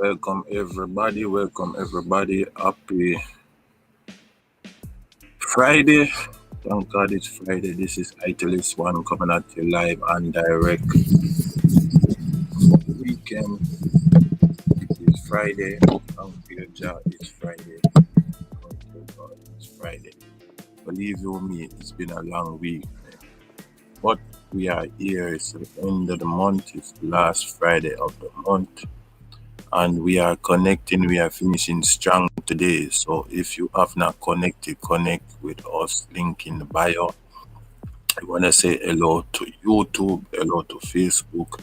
Welcome everybody. Welcome everybody. Happy Friday. Thank God it's Friday. This is Italist One coming at you live and direct for the weekend. It is Friday. Thank you, Jah. It's Friday. Thank you, God. It's Friday. Believe you me, it's been a long week. But we are here. It's the end of the month. It's the last Friday of the month. And we are connecting. We are finishing strong today. So if you have not connected, connect with us. Link in the bio. I want to say hello to YouTube, hello to Facebook,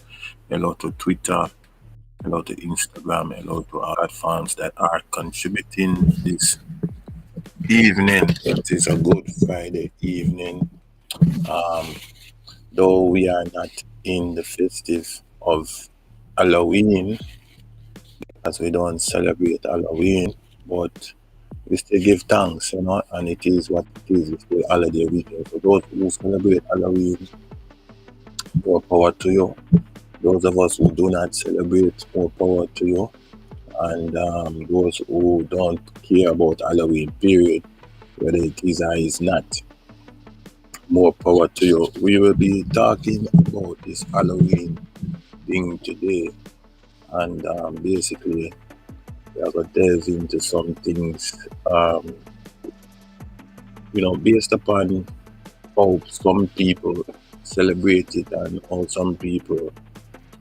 hello to Twitter, hello to Instagram, hello to our platforms that are contributing this evening. It is a good Friday evening. Though we are not in the festive of Halloween, as we don't celebrate Halloween, but we still give thanks, and it is what it is. It's still holiday weekend. For those who celebrate Halloween, more power to you. Those of us who do not celebrate, more power to you. And those who don't care about Halloween, period, whether it is or is not, more power to you. We will be talking about this Halloween thing today. And basically, we are going to delve into some things, based upon how some people celebrate it and how some people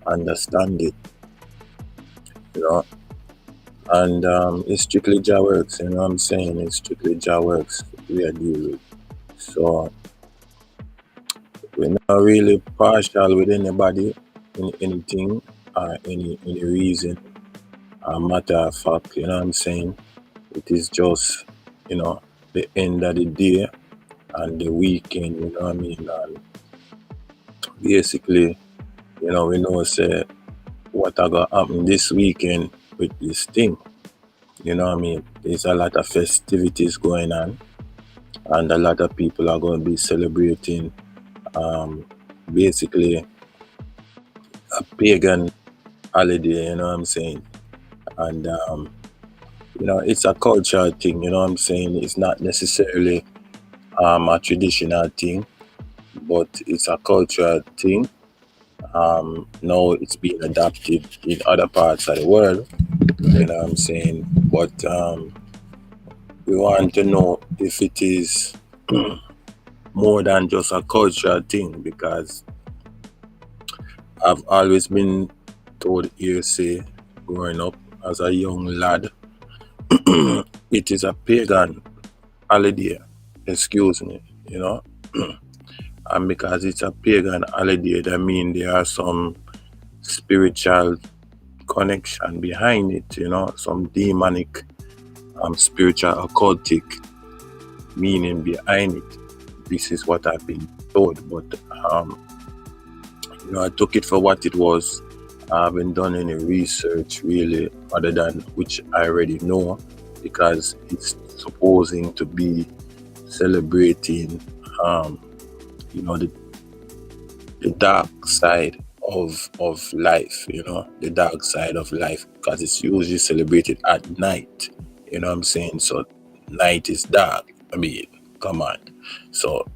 understand it, And it's strictly Jah works, what I'm saying? It's strictly Jah works we are dealing with. So we're not really partial with anybody in anything or any reason or matter of fact, what I'm saying? It is just, the end of the day and the weekend, what I mean? And basically, we know say what are gonna happen this weekend with this thing. What I mean? There's a lot of festivities going on, and a lot of people are going to be celebrating basically a pagan holiday, what I'm saying? And it's a cultural thing, what I'm saying? It's not necessarily a traditional thing, but it's a cultural thing. Now it's being adapted in other parts of the world, what I'm saying? But we want to know if it is more than just a cultural thing, because I've always been told hearsay growing up as a young lad, it is a pagan holiday, excuse me, and because it's a pagan holiday, that means there are some spiritual connection behind it, some demonic, spiritual occultic meaning behind it. This is what I've been told, but I took it for what it was. I haven't done any research really, other than which I already know, because it's supposing to be celebrating, the dark side of life, the dark side of life, because it's usually celebrated at night, what I'm saying? So night is dark. I mean, come on. So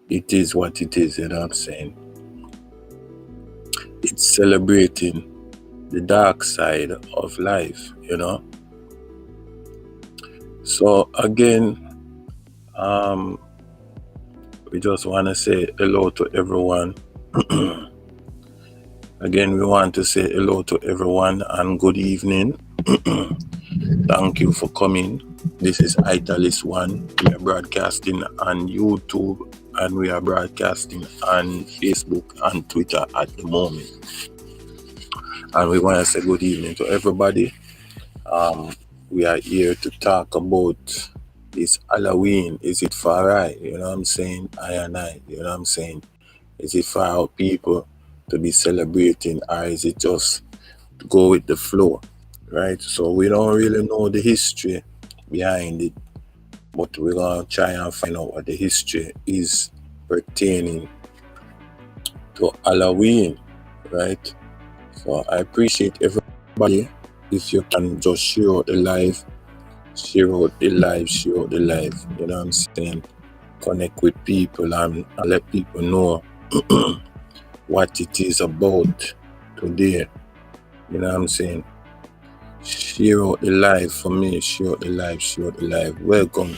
it is what it is, what I'm saying? It's celebrating the dark side of life, So again, we just want to say hello to everyone. Again, we want to say hello to everyone and good evening. Thank you for coming. This is Italist One. We are broadcasting on YouTube and we are broadcasting on Facebook and Twitter at the moment. And we want to say good evening to everybody. We are here to talk about this Halloween. Is it far right? You know what I'm saying? I and I, you know what I'm saying? Is it for our people to be celebrating, or is it just to go with the flow, right? So we don't really know the history behind it, but we're going to try and find out what the history is pertaining to Halloween, right? So I appreciate everybody if you can just share out the live, you know what I'm saying? Connect with people and let people know what it is about today, you know what I'm saying? Share out the live for me, share out the live. Welcome.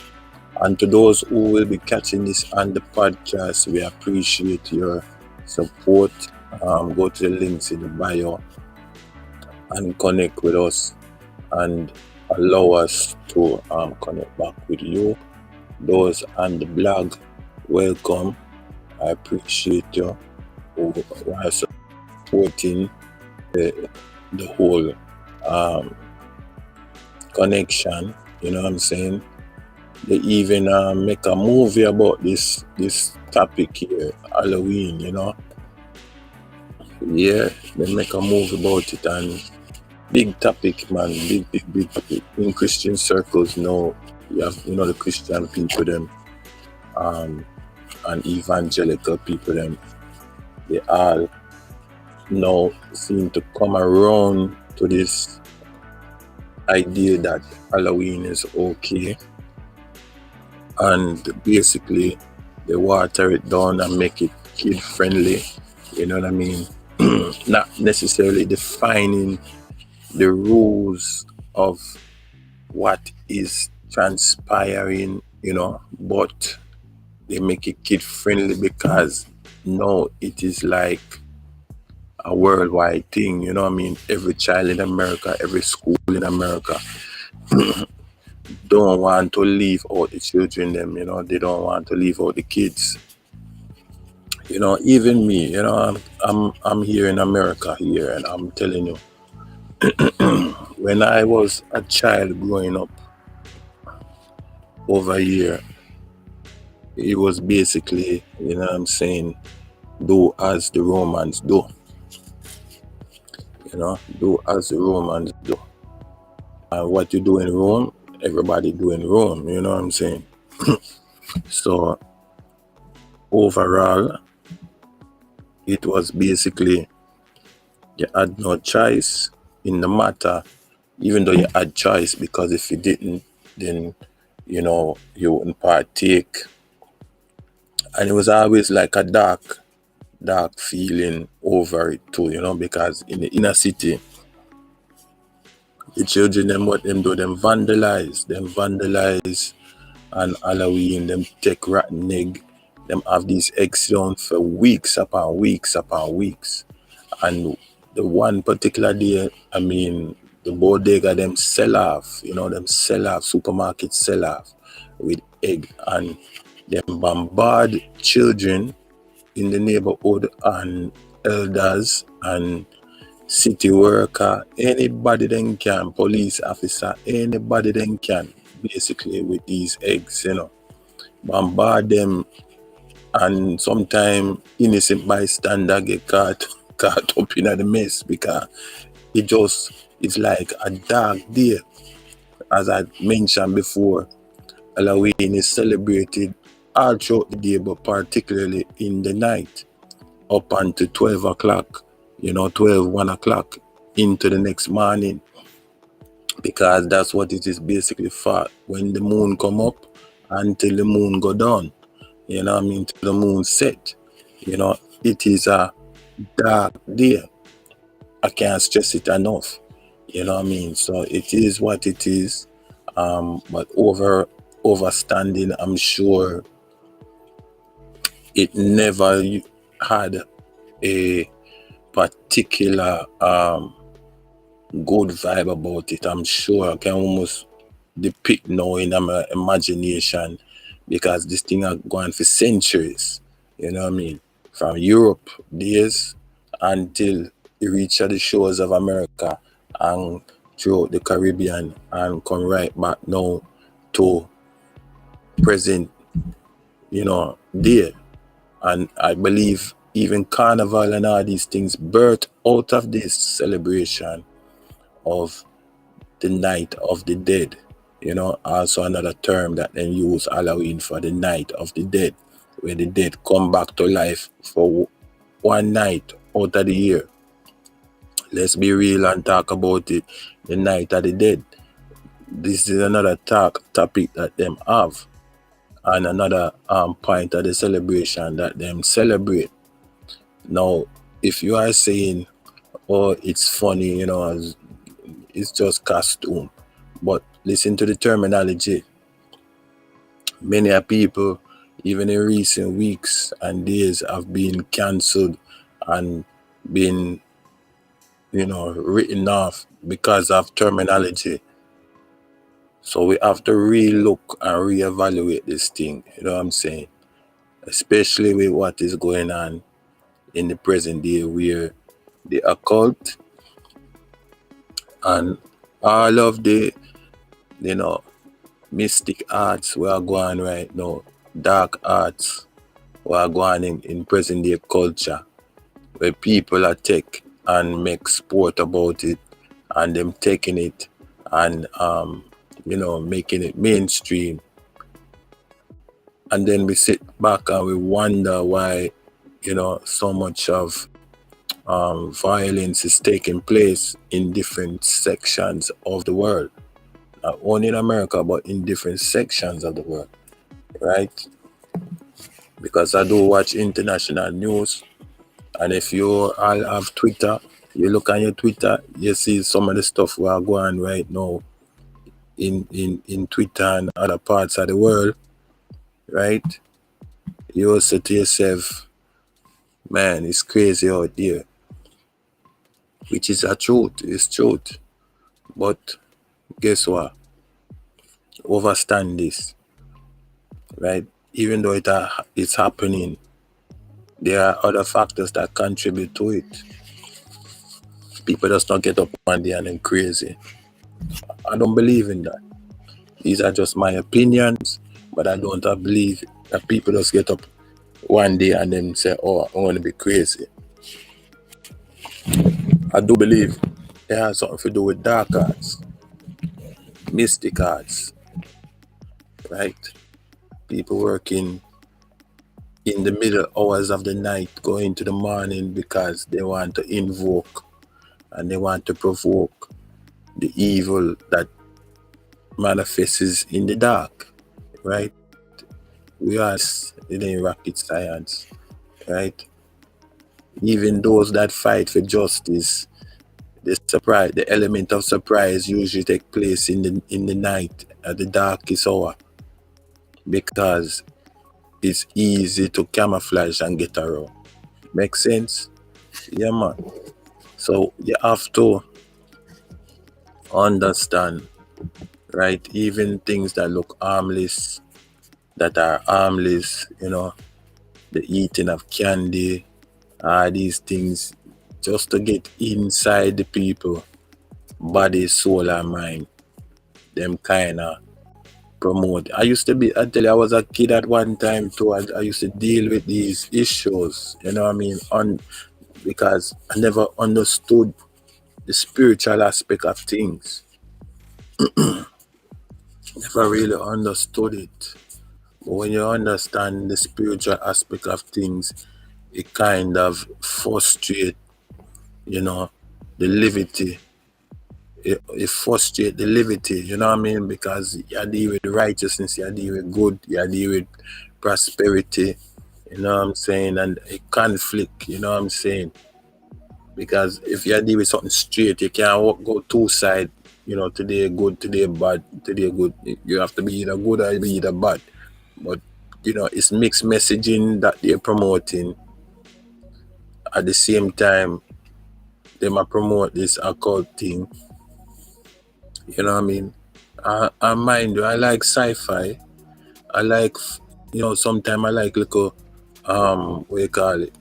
And to those who will be catching this on the podcast, we appreciate your support. Go to the links in the bio and connect with us and allow us to connect back with you. Those on the blog, welcome. I appreciate you who are supporting the whole connection, you know what I'm saying? They even make a movie about this topic here, Halloween, you know? Yeah, they make a movie about it, and big topic, man, big topic. In Christian circles, you have, the Christian people, them, and evangelical people, them, they all now seem to come around to this idea that Halloween is okay, and basically they water it down and make it kid friendly, you know what I mean? Not necessarily defining the rules of what is transpiring, but they make it kid friendly because now it is like a worldwide thing, you know what I mean? Every child in America, every school in America don't want to leave out the children, them, they don't want to leave out the kids. Even me, I'm here in America here, and I'm telling you, when I was a child growing up over here, it was basically, you know what I'm saying, do as the Romans do. Do as the Romans do. And what you do in Rome, everybody do in Rome, you know what I'm saying? So, overall, it was basically, you had no choice in the matter, even though you had choice, because if you didn't, then, you wouldn't partake. And it was always like a dark feeling over it too, because in the inner city, the children, them, what them do, them vandalize on Halloween, them take rotten egg, them have these eggs down for weeks upon weeks. And the one particular day, I mean, the bodega, them sell off, supermarket sell off with egg, and them bombard children in the neighborhood and elders and city worker, anybody then can, police officer, anybody then can, basically, with these eggs, bombard them, and sometimes innocent bystander get caught up in the mess, because it's like a dark day. As I mentioned before, Halloween is celebrated all throughout the day, but particularly in the night, up until 12 o'clock, 1 o'clock into the next morning, because that's what it is basically for. When the moon come up until the moon go down, you know what I mean, till the moon set, it is a dark day. I can't stress it enough, you know what I mean? So it is what it is, but overstanding, I'm sure it never had a particular good vibe about it. I'm sure I can almost depict now in my imagination, because this thing has gone for centuries, you know what I mean, from Europe days until it reached the shores of America and throughout the Caribbean, and come right back now to present, day. And I believe even Carnival and all these things birth out of this celebration of the Night of the Dead. Also another term that then use Halloween for, the Night of the Dead, where the dead come back to life for one night out of the year. Let's be real and talk about it. The Night of the Dead. This is another topic that them have, and another point of the celebration that them celebrate. Now, if you are saying, "Oh, it's funny," it's just costume, but listen to the terminology. Many people, even in recent weeks and days, have been cancelled and been, written off because of terminology. So we have to relook and reevaluate this thing, you know what I'm saying? Especially with what is going on in the present day, where the occult and all of the, mystic arts we are going right now, dark arts we are going in present day culture, where people are take and make sport about it, and them taking it and making it mainstream. And then we sit back and we wonder why so much of violence is taking place in different sections of the world, not only in America but in different sections of the world, right? Because I do watch international news, and if you all have Twitter, you look on your Twitter, you see some of the stuff we are going right now in Twitter and other parts of the world, right? You will say to yourself, man, it's crazy out there. Which is a truth, it's truth. But guess what? Overstand this, right? Even though it's happening, there are other factors that contribute to it. People just not get up one day and then crazy. I don't believe in that. These are just my opinions, but I don't believe that people just get up one day and then say, "Oh, I want to be crazy." I do believe it has something to do with dark arts, mystic arts, right? People working in the middle hours of the night, going to the morning because they want to invoke and they want to provoke the evil that manifests in the dark, right? We are it ain't rocket science, right? Even those that fight for justice, the element of surprise usually take place in the night at the darkest hour, because it's easy to camouflage and get around. Make sense? Yeah, man. So you have to understand, right? Even things that look harmless, that are harmless, the eating of candy, these things, just to get inside the people, body, soul, and mind, them kind of promote. I tell you, I was a kid at one time too. I used to deal with these issues, you know what I mean? Because I never understood the spiritual aspect of things. Never really understood it. But when you understand the spiritual aspect of things, it kind of frustrates, the levity. It frustrates the levity, you know what I mean? Because you deal with righteousness, you deal with good, you deal with prosperity, you know what I'm saying? And a conflict, you know what I'm saying? Because if you deal with something straight, you can't go two sides, today good, today bad, today good. You have to be either good or be either bad. But, it's mixed messaging that they're promoting. At the same time, they might promote this occult thing. You know what I mean? I mind you, I like sci-fi. I like, sometimes I like little, what you call it?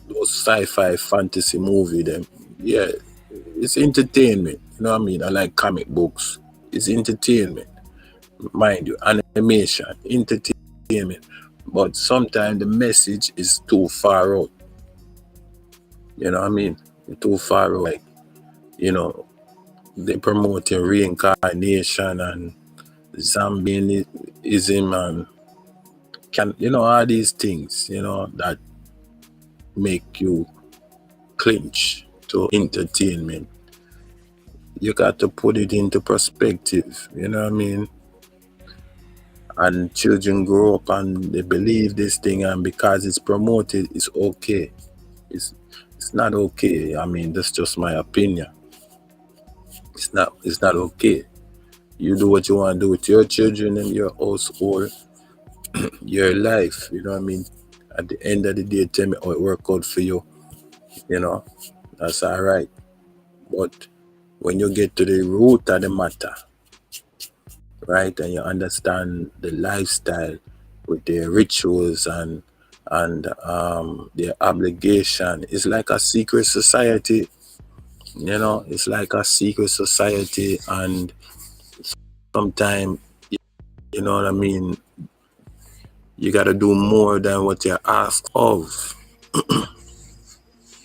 Those sci-fi fantasy movie them. Yeah, it's entertainment. You know what I mean? I like comic books. It's entertainment. Mind you, animation, entertainment. But sometimes the message is too far out. You know what I mean? Too far out. Like, they promoting reincarnation and zombieism and all these things, that make you clinch. into entertainment. You got to put it into perspective, you know what I mean? And children grow up and they believe this thing, and because it's promoted, it's okay. It's not okay. I mean, that's just my opinion. It's not okay. You do what you want to do with your children and your household, your life, you know what I mean? At the end of the day, tell me how it worked out for you, you know, that's all right. But when you get to the root of the matter, right, and you understand the lifestyle with their rituals and their obligation, it's like a secret society, you know, it's like a secret society. And sometimes, you know what I mean, you got to do more than what you're asked of.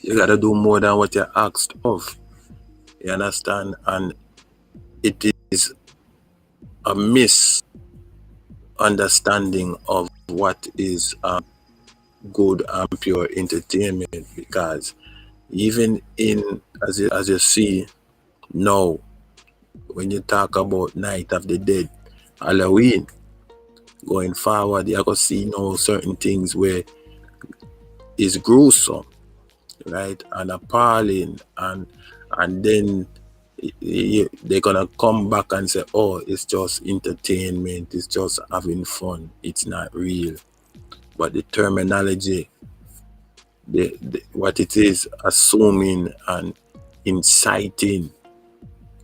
You got to do more than what you're asked of. You understand? And it is a misunderstanding of what is good and pure entertainment, because even in, as you see now, when you talk about Night of the Dead, Halloween, going forward, you're going to see now certain things where it's gruesome, right, and appalling, and then they're gonna come back and say, oh, it's just entertainment, it's just having fun, it's not real. But the terminology, what it is assuming and inciting,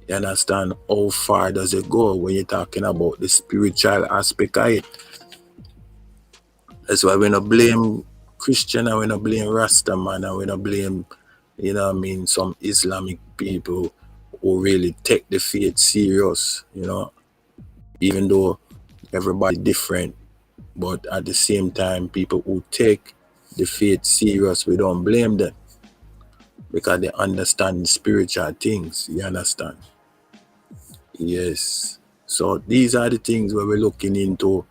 you understand, how far does it go when you're talking about the spiritual aspect of it? That's why we don't blame Christian, and we don't blame Rasta man, and we don't blame, you know what I mean, some Islamic people who really take the faith serious, you know, even though everybody different. But at the same time, people who take the faith serious, we don't blame them, because they understand spiritual things, you understand? Yes. So these are the things where we're looking into.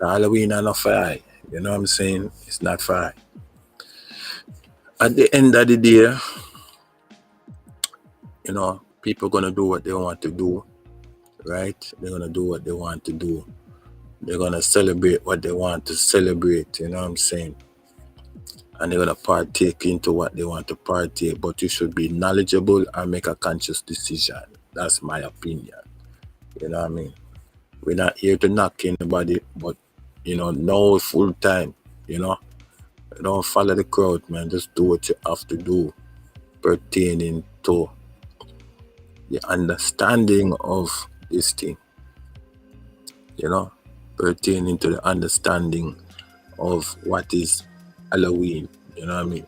Halloween and not fire, you know what I'm saying? It's not fire. At the end of the day, you know, people gonna do what they want to do, right? They're gonna do what they want to do. They're gonna celebrate what they want to celebrate, you know what I'm saying? And they're gonna partake into what they want to partake. But you should be knowledgeable and make a conscious decision. That's my opinion. You know what I mean? We're not here to knock anybody, but you know, know full time, you know. Don't follow the crowd, man. Just do what you have to do pertaining to the understanding of this thing, you know, pertaining to the understanding of what is Halloween, you know what I mean?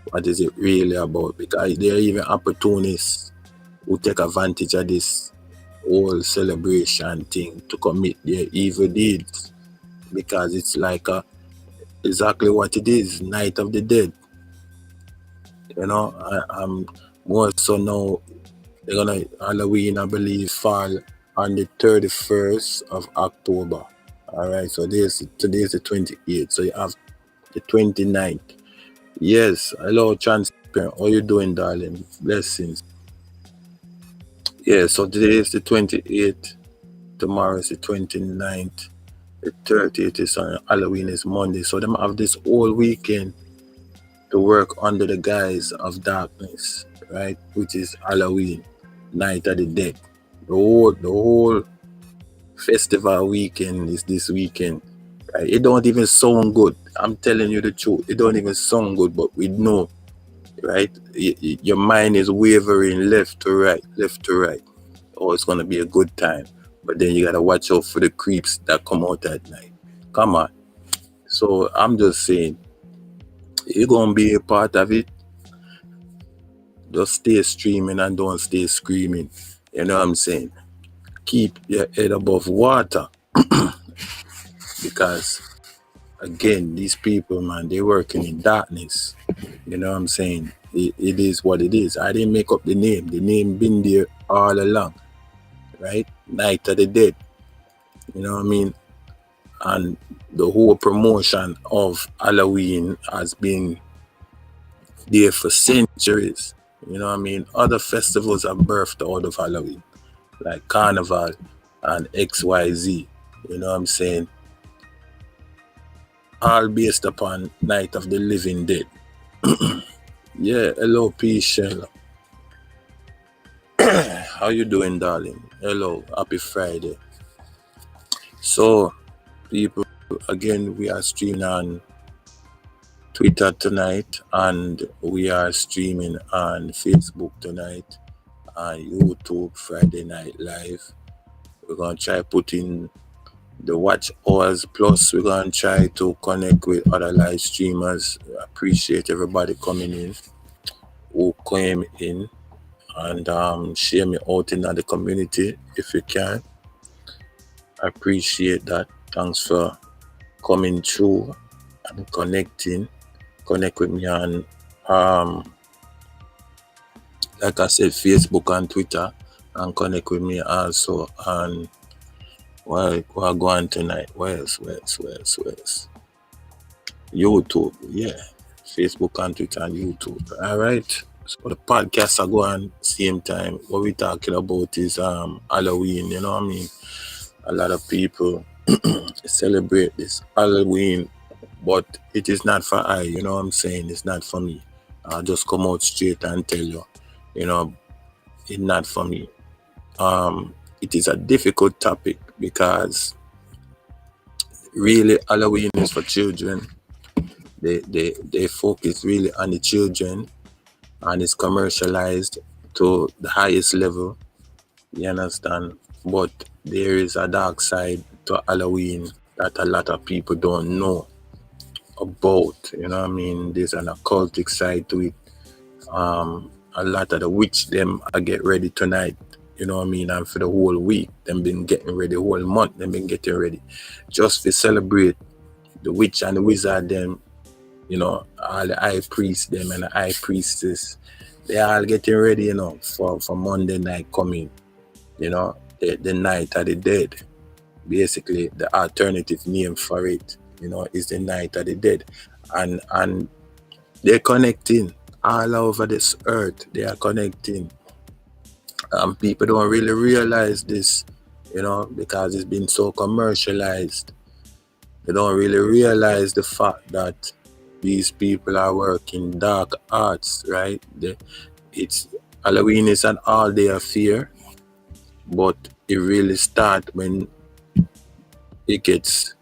What is it really about? Because there are even opportunists who take advantage of this whole celebration thing to commit their evil deeds, because it's like exactly what it is, Night of the Dead. You know, I'm more so now, they're gonna, Halloween, I believe, fall on the 31st of October. All right, so today's the 28th, so you have the 29th. Yes, hello, transparent. How you doing, darling? Blessings. Yeah, so today is the 28th, tomorrow is the 29th, the 30th is on Halloween, is Monday. So them have this whole weekend to work under the guise of darkness, right? Which is Halloween, Night of the Dead. The whole festival weekend is this weekend, right? It don't even sound good. I'm telling you the truth. It don't even sound good, but we know, right? Your mind is wavering left to right. Oh, it's gonna be a good time. But then you gotta watch out for the creeps that come out at night. Come on. So I'm just saying, you're gonna be a part of it. Just stay streaming and don't stay screaming. You know what I'm saying? Keep your head above water. Because again, these people, man, they're working in darkness. You know what I'm saying? It is what it is. I didn't make up the name. The name been there all along. Right? Night of the Dead. You know what I mean? And the whole promotion of Halloween has been there for centuries. You know what I mean? Other festivals are birthed out of Halloween, like Carnival and XYZ. You know what I'm saying? All based upon Night of the Living Dead. Yeah, hello, P Shell. How you doing, darling? Hello, happy Friday. So, people, again, we are streaming on Twitter tonight, and we are streaming on Facebook tonight, on YouTube Friday Night Live. We're gonna try putting the watch hours, plus we're gonna try to connect with other live streamers. I appreciate everybody coming in, who came in, and share me out in the community if you can. I appreciate that. Thanks for coming through and connect with me on like I said, Facebook and Twitter, and connect with me also on we're going tonight. Where's YouTube, yeah. Facebook and Twitter and YouTube. Alright. So the podcasts are going same time. What we talking about is Halloween, you know what I mean? A lot of people celebrate this Halloween, but it is not for I, you know what I'm saying? It's not for me. I'll just come out straight and tell you, you know, it's not for me. It is a difficult topic because really Halloween is for children. They focus really on the children, and it's commercialized to the highest level. You understand? But there is a dark side to Halloween that a lot of people don't know about. You know what I mean? There's an occultic side to it. A lot of the witch them I get ready tonight. You know what I mean? And for the whole week, them been getting ready, whole month, them been getting ready just to celebrate the witch and the wizard them. You know, all the high priests them and the high priestess, they all getting ready, you know, for Monday night coming. You know, the night of the dead. Basically, the alternative name for it, you know, is the night of the dead. And they're connecting all over this earth. They are connecting. People don't really realize this, you know, because it's been so commercialized. They don't really realize the fact that these people are working dark arts, right? It's Halloween is an all-day affair, but it really starts when it gets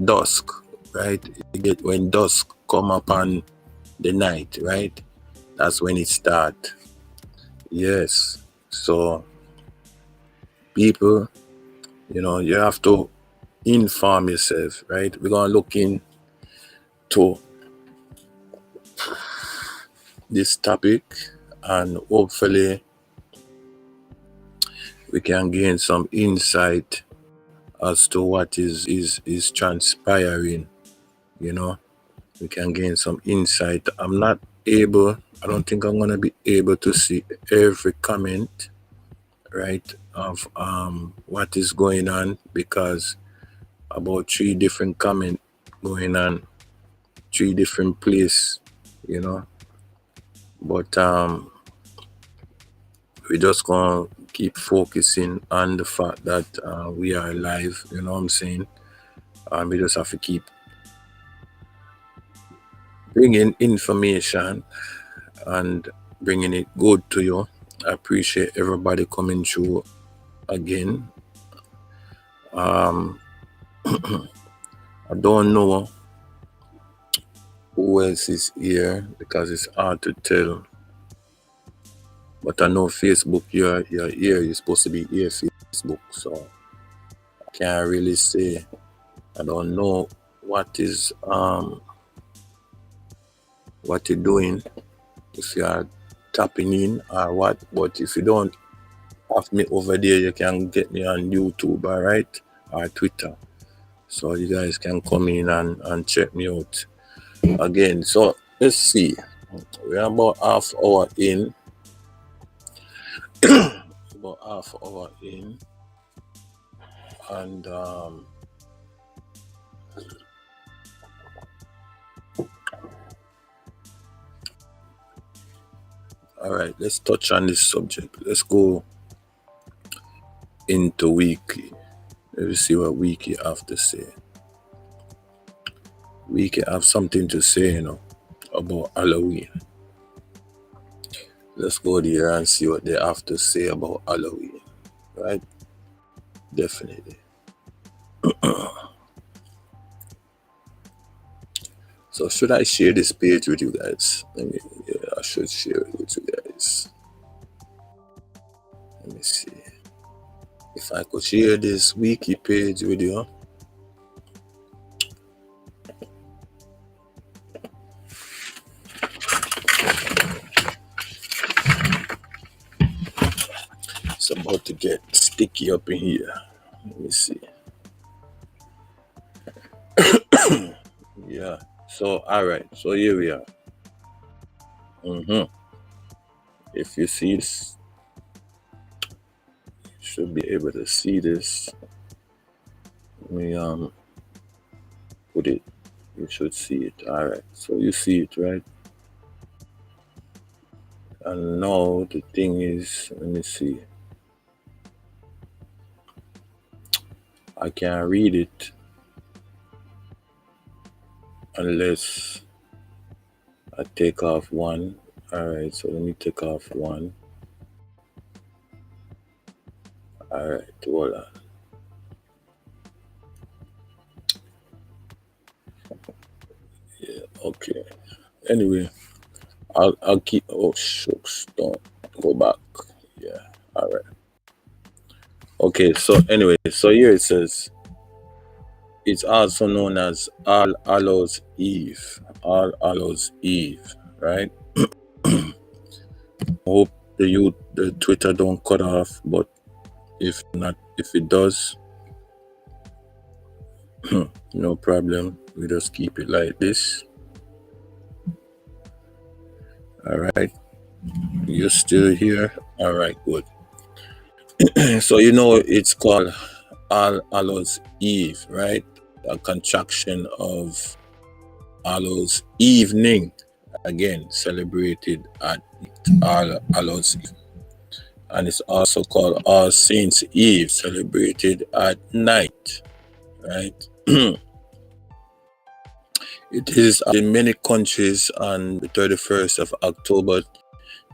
dusk, right? When dusk come upon the night, right? That's when it starts. Yes. So people, you know, you have to inform yourself, right? We're gonna look into this topic, and hopefully we can gain some insight as to what is transpiring. You know, we can gain some insight. I don't think I'm gonna be able to see every comment, right, of what is going on, because about 3 different comments going on, 3 different places, you know. But we just gonna keep focusing on the fact that we are live, you know what I'm saying? We just have to keep bringing information and bringing it good to you. I appreciate everybody coming through again. I don't know who else is here because it's hard to tell. But I know Facebook, you're here. You're supposed to be here, Facebook. So I can't really say. I don't know what you're doing, if you are tapping in or what. But if you don't have me over there, you can get me on YouTube, all right, or Twitter. So you guys can come in and check me out again. So let's see. We're about half hour in. About half hour in. And All right, let's touch on this subject. Let's go into Wiki. Let's see what Wiki have to say. Wiki have something to say, about Halloween. Let's go there and see what they have to say about Halloween, right? Definitely. So should I share this page with you guys? I should share it with you guys. Let me see. If I could share this Wiki page with you. It's about to get sticky up in here. Let me see. Yeah. So, all right. So here we are. If you see this, you should be able to see this. Let me put it. You should see it. All right. So you see it, right? And now the thing is, let me see. I can't read it unless I take off one. All right, so let me take off one. All right, hold on. Yeah, okay. Anyway, I'll keep. Oh shucks, don't go back. Yeah, all right. Okay, so anyway, so here it says it's also known as All Hallows Eve. All Hallows Eve, right? Hope the Twitter don't cut off, but if it does, no problem. We just keep it like this. All right. You're still here? All right, good. So it's called All Hallows Eve, right? A contraction of Hallows Evening, again celebrated at All Hallows Eve. And it's also called All Saints Eve, celebrated at night, right? It is in many countries on the 31st of October,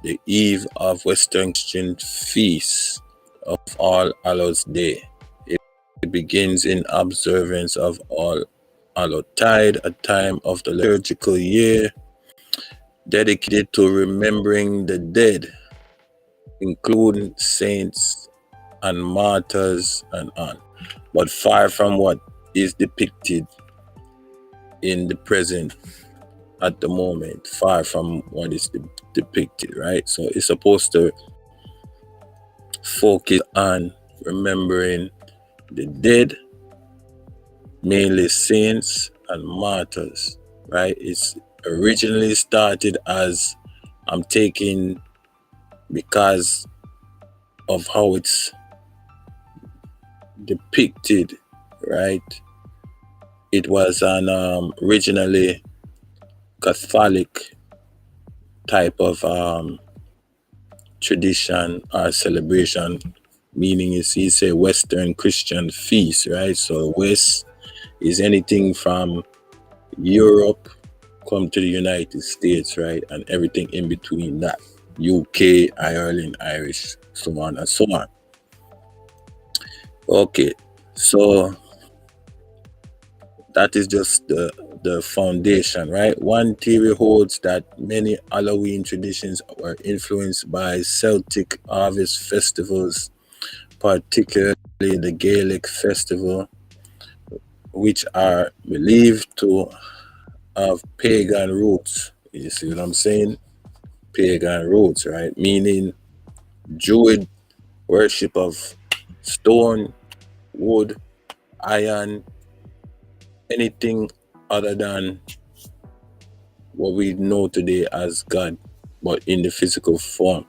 the eve of Western Christian feast of All Hallows Day. It begins in observance of All Hallows Tide, a time of the liturgical year dedicated to remembering the dead, including saints and martyrs and on, but far from what is depicted in the present at the moment, far from what is depicted, right? So it's supposed to focus on remembering the dead, mainly saints and martyrs, right? It's originally started as, I'm taking, because of how it's depicted, right? It was an originally Catholic type of tradition or celebration, meaning it's a Western Christian feast, right? So West is anything from Europe come to the United States, right? And everything in between that, UK, Ireland, Irish, so on and so on. Okay, so that is just the foundation, right? One theory holds that many Halloween traditions were influenced by Celtic harvest festivals, particularly the Gaelic festival, which are believed to have pagan roots. You see what I'm saying? Pagan roots, right? Meaning Druid worship of stone, wood, iron, anything other than what we know today as God, but in the physical form,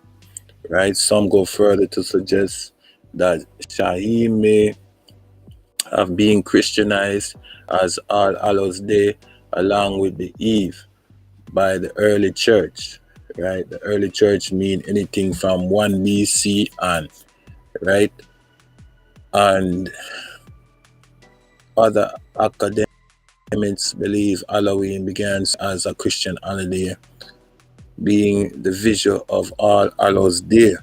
right? Some go further to suggest that Shaheen may have been Christianized as All Hallows Day along with the Eve by the early church, right? The early church mean anything from 1 BC on, right? And other academics believe Halloween began as a Christian holiday, being the visual of All Hallows Day,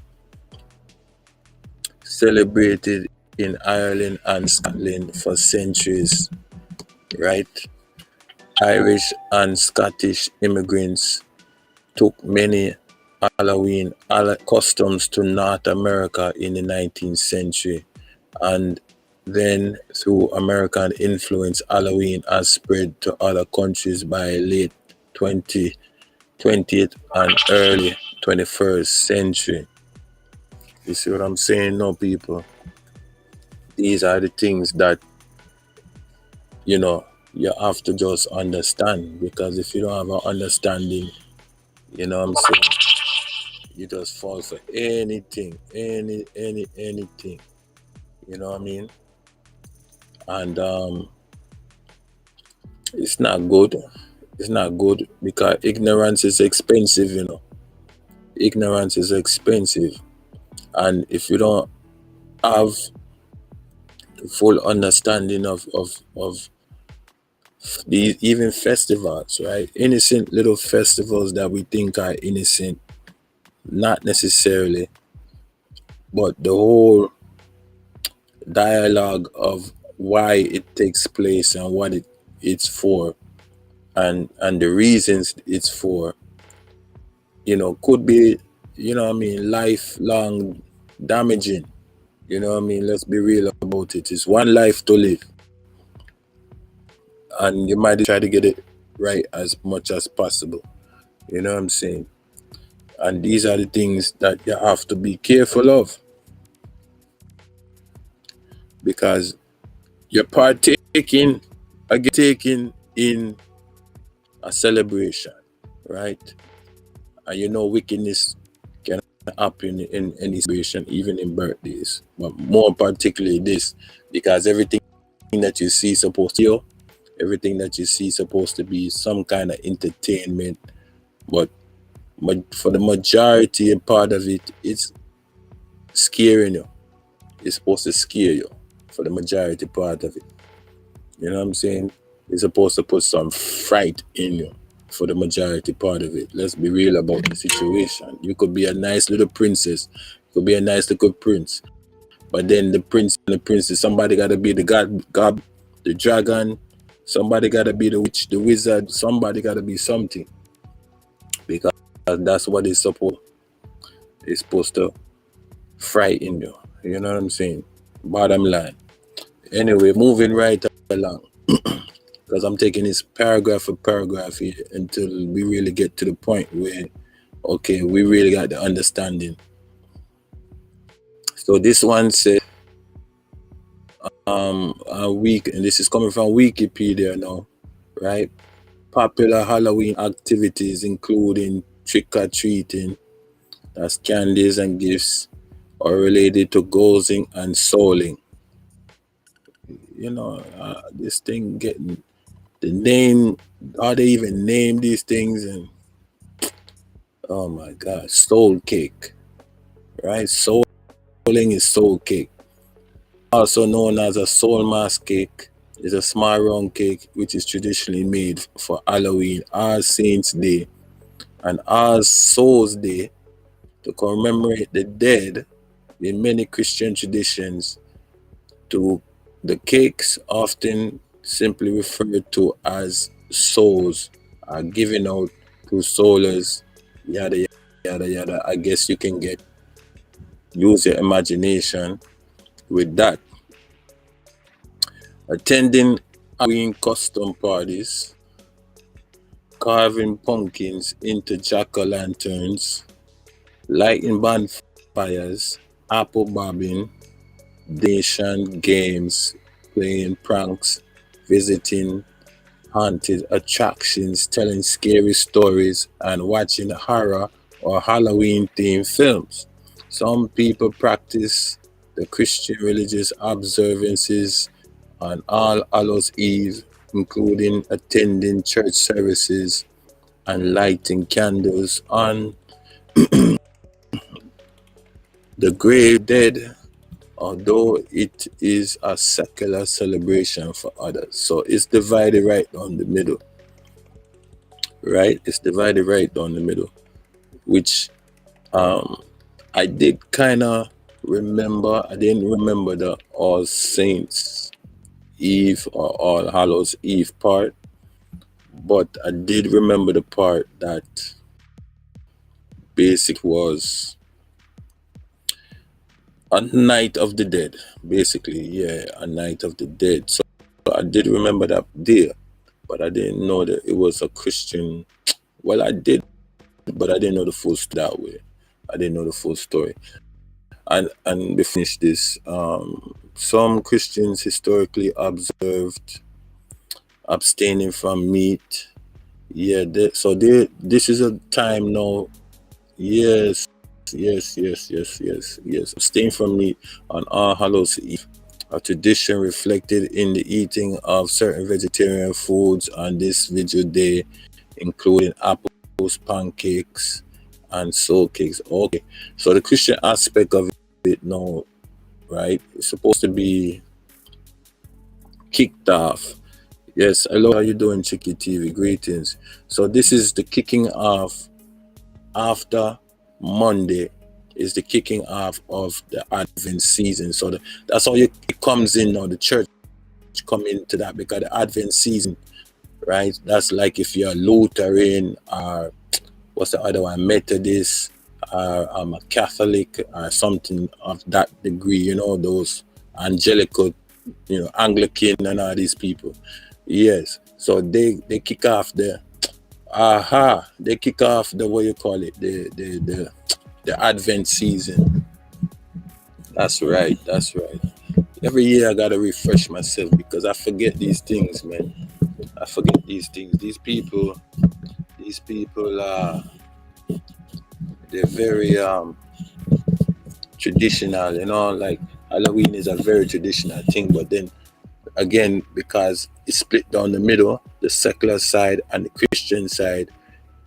celebrated in Ireland and Scotland for centuries, right? Irish and Scottish immigrants took many Halloween customs to North America in the 19th century, and then through American influence, Halloween has spread to other countries by late 20th and early 21st century. You see what I'm saying? No, people. These are the things that, you have to just understand, because if you don't have an understanding, what I'm saying, you just fall for anything, anything. You know what I mean? And it's not good. It's not good because ignorance is expensive, Ignorance is expensive. And if you don't have the full understanding of these even festivals, right? Innocent little festivals that we think are innocent, not necessarily, but the whole dialogue of why it takes place and what it's for, and the reasons it's for, could be, lifelong damaging. Let's be real about it. It's one life to live, and you might try to get it right as much as possible. You know what I'm saying? And these are the things that you have to be careful of, because you're partaking in a celebration, right? And wickedness can happen in any celebration, even in birthdays, but more particularly this, because everything that you see supposed to be some kind of entertainment, but for the majority and part of it, it's scaring you. It's supposed to scare you for the majority part of it. You know what I'm saying? It's supposed to put some fright in you for the majority part of it. Let's be real about the situation. You could be a nice little princess. You could be a nice little prince. But then the prince and the princess, somebody got to be the god, the dragon. Somebody got to be the witch, the wizard. Somebody got to be something. Because that's what it's supposed to frighten you. You know what I'm saying? Bottom line. Anyway, moving right along. Because I'm taking this paragraph for paragraph here until we really get to the point where, okay, we really got the understanding. So this one says, and this is coming from Wikipedia now, right? Popular Halloween activities including trick-or-treating, that's candies and gifts, are related to ghosting and souling. This thing getting the name, how they even name these things, and oh my God, soul cake, right? Souling is soul cake, also known as a soul mask cake. Is a small round cake which is traditionally made for Halloween, All Saints Day, and All Souls Day to commemorate the dead. In many Christian traditions, the cakes, often simply referred to as souls, are given out to soulers, yada yada yada. I guess you can use your imagination with that. Attending Halloween custom parties, carving pumpkins into jack-o'-lanterns, lighting bonfires, apple bobbing, donation games, playing pranks, visiting haunted attractions, telling scary stories, and watching horror or Halloween-themed films. Some people practice the Christian religious observances on All Hallows Eve, including attending church services and lighting candles on The grave dead, although it is a secular celebration for others. So it's divided right down the middle, right? It's divided right down the middle, which I did kind of remember. I didn't remember the All Saints Eve or All Hallows Eve part, but I did remember the part that basic was a Night of the Dead, basically. Yeah, a Night of the Dead. So I did remember that day, but I didn't know that it was a Christian. Well, I did, but I didn't know the full story that way. I didn't know the full story. And we finish this. Some Christians historically observed abstaining from meat. Yeah, this is a time now. Yes, abstain from meat on All Hallows Eve, a tradition reflected in the eating of certain vegetarian foods on this vigil day, including apples, pancakes, and soul cakes. Okay, so the Christian aspect of it now, right? It's supposed to be kicked off. Yes, hello, how you doing, Chicky TV? Greetings. So this is the kicking off after Monday is the kicking off of the Advent season. So that's how it comes in now. The church come into that because the Advent season, right? That's like if you're Lutheran or what's the other one, Methodist, or I'm a Catholic or something of that degree, you know, those Angelical, you know, Anglican and all these people. Yes. So they kick off they kick off the, what you call it, the Advent season. That's right. Every year I gotta refresh myself because I forget these things, man. I forget these things. These people are, they're very traditional, you know, like Halloween is a very traditional thing, but then again, because it's split down the middle, the secular side and the Christian side,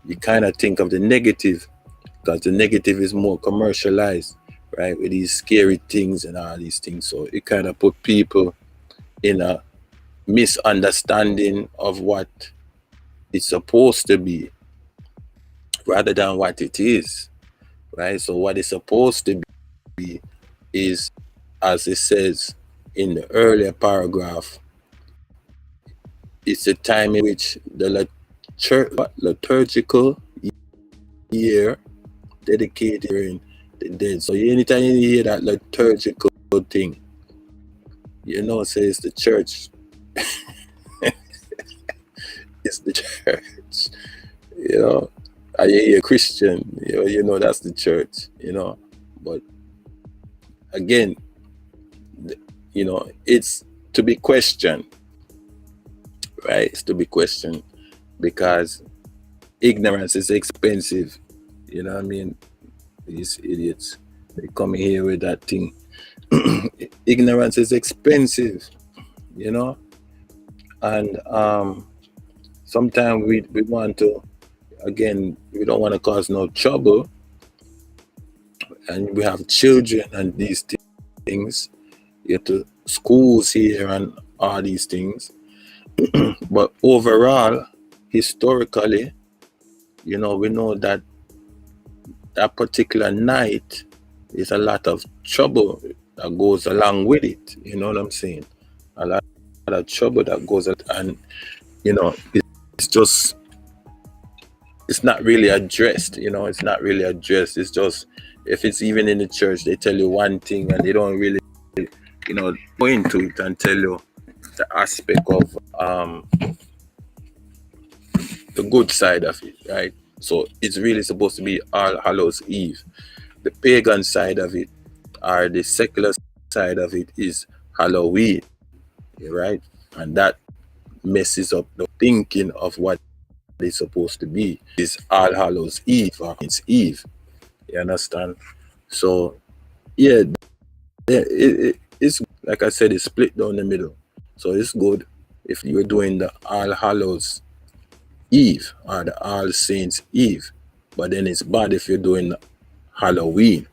you kind of think of the negative, because the negative is more commercialized, right, with these scary things and all these things. So it kind of put people in a misunderstanding of what it's supposed to be rather than what it is, right? So what it's supposed to be is, as it says in the earlier paragraph, it's a time in which the liturgical year dedicated during the dead. So anytime you hear that liturgical thing, you know, says the church. It's the church, you know. Are you a Christian? You know that's the church, you know. But again, you know, it's to be questioned, right? It's to be questioned because ignorance is expensive. You know what I mean? These idiots, they come here with that thing. Ignorance is expensive, you know. And sometimes we want to, again, we don't want to cause no trouble, and we have children and these things. You have to schools here and all these things. But overall, historically, you know, we know that that particular night is a lot of trouble that goes along with it. You know what I'm saying? A lot of trouble that goes, and you know, it's just, it's not really addressed. You know, it's not really addressed. It's just, if it's even in the church, they tell you one thing and they don't really, you know, go into it and tell you the aspect of the good side of it, right? So it's really supposed to be All Hallows Eve. The pagan side of it, or the secular side of it, is Halloween, right? And that messes up the thinking of what it's supposed to be. It's All Hallows Eve, or it's Eve. You understand? So yeah, it's like I said, it's split down the middle. So it's good if you're doing the All Hallows Eve or the All Saints Eve. but then it's bad if you're doing Halloween.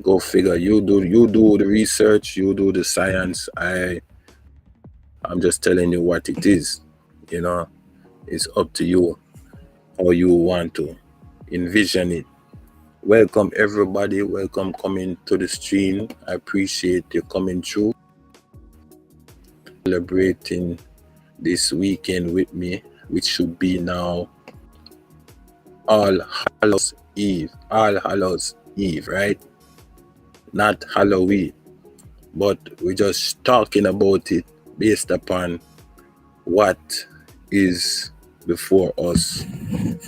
Go figure. You do the research, you do the science. I'm just telling you what it is. You know, it's up to you how you want to envision it. Welcome everybody. Welcome coming to the stream. I appreciate you coming through, celebrating this weekend with me, which should be now All Hallows Eve. All Hallows Eve, right? Not Halloween. But we're just talking about it based upon what is before us,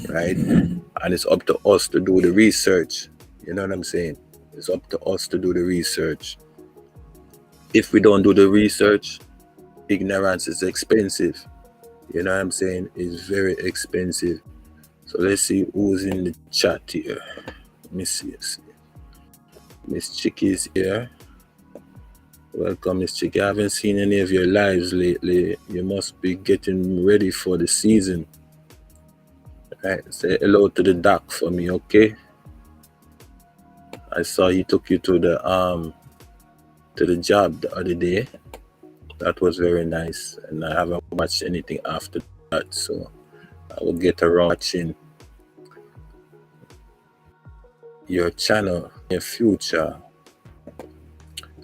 right? And it's up to us to do the research. You know what I'm saying? It's up to us to do the research. If we don't do the research, ignorance is expensive. You know what I'm saying? It's very expensive. So let's see who's in the chat here. Let me see. Miss Chicky's here. Welcome, Miss Chicky. I haven't seen any of your lives lately. You must be getting ready for the season. All right, say hello to the doc for me, okay? I saw he took you to the job the other day. That was very nice, and I haven't watched anything after that, so I will get around watching your channel in the future.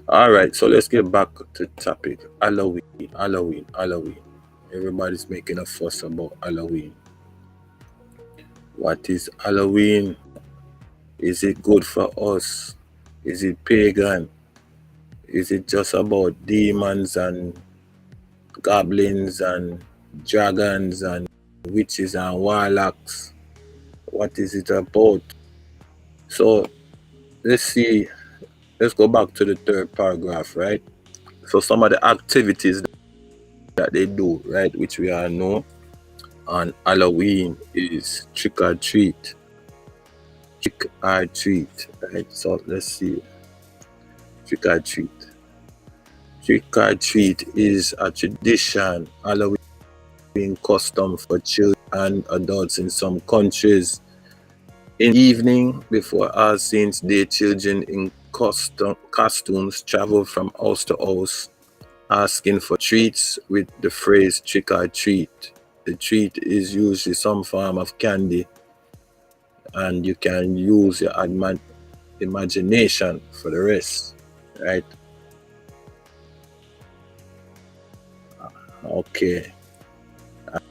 All right, so let's get back to the topic. Halloween. Everybody's making a fuss about Halloween. What is Halloween? Is it good for us? Is it pagan? Is it just about demons and goblins and dragons and witches and warlocks? What is it about? So let's see. Let's go back to the third paragraph, right? So some of the activities that they do, right, which we all know on Halloween is trick or treat. Trick or treat, right? So let's see. Trick or treat. Trick or treat is a tradition, Halloween custom for children and adults in some countries. In the evening, before All Saints' Day, children in costumes travel from house to house asking for treats with the phrase trick or treat. The treat is usually some form of candy, and you can use your imagination for the rest, right? Okay. And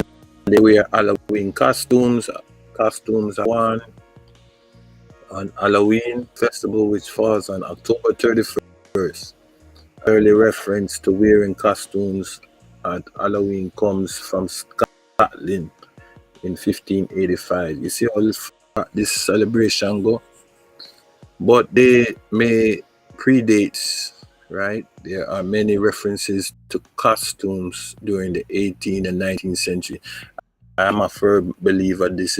they wear Halloween costumes. Costumes are one on Halloween festival, which falls on October 31st. Early reference to wearing costumes at Halloween comes from Scotland in 1585. You see how this celebration go? But they may predate, right? There are many references to costumes during the 18th and 19th century. I'm a firm believer this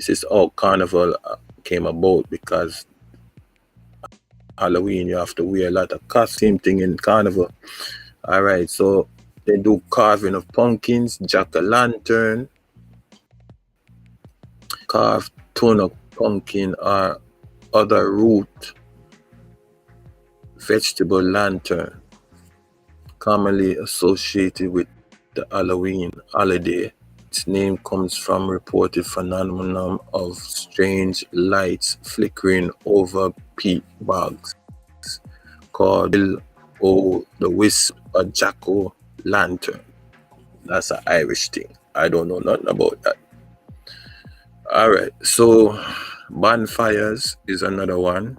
is how carnival came about, because Halloween you have to wear a lot of costume thing in carnival. All right, so they do carving of pumpkins, jack-o'-lantern, carved ton of pumpkin or other root vegetable lantern, commonly associated with the Halloween holiday. Its name comes from reported phenomenon of strange lights flickering over peat bogs called will-o'-the-wisp or jack-o'-lantern. That's an Irish thing. I don't know nothing about that. All right, so bonfires is another one.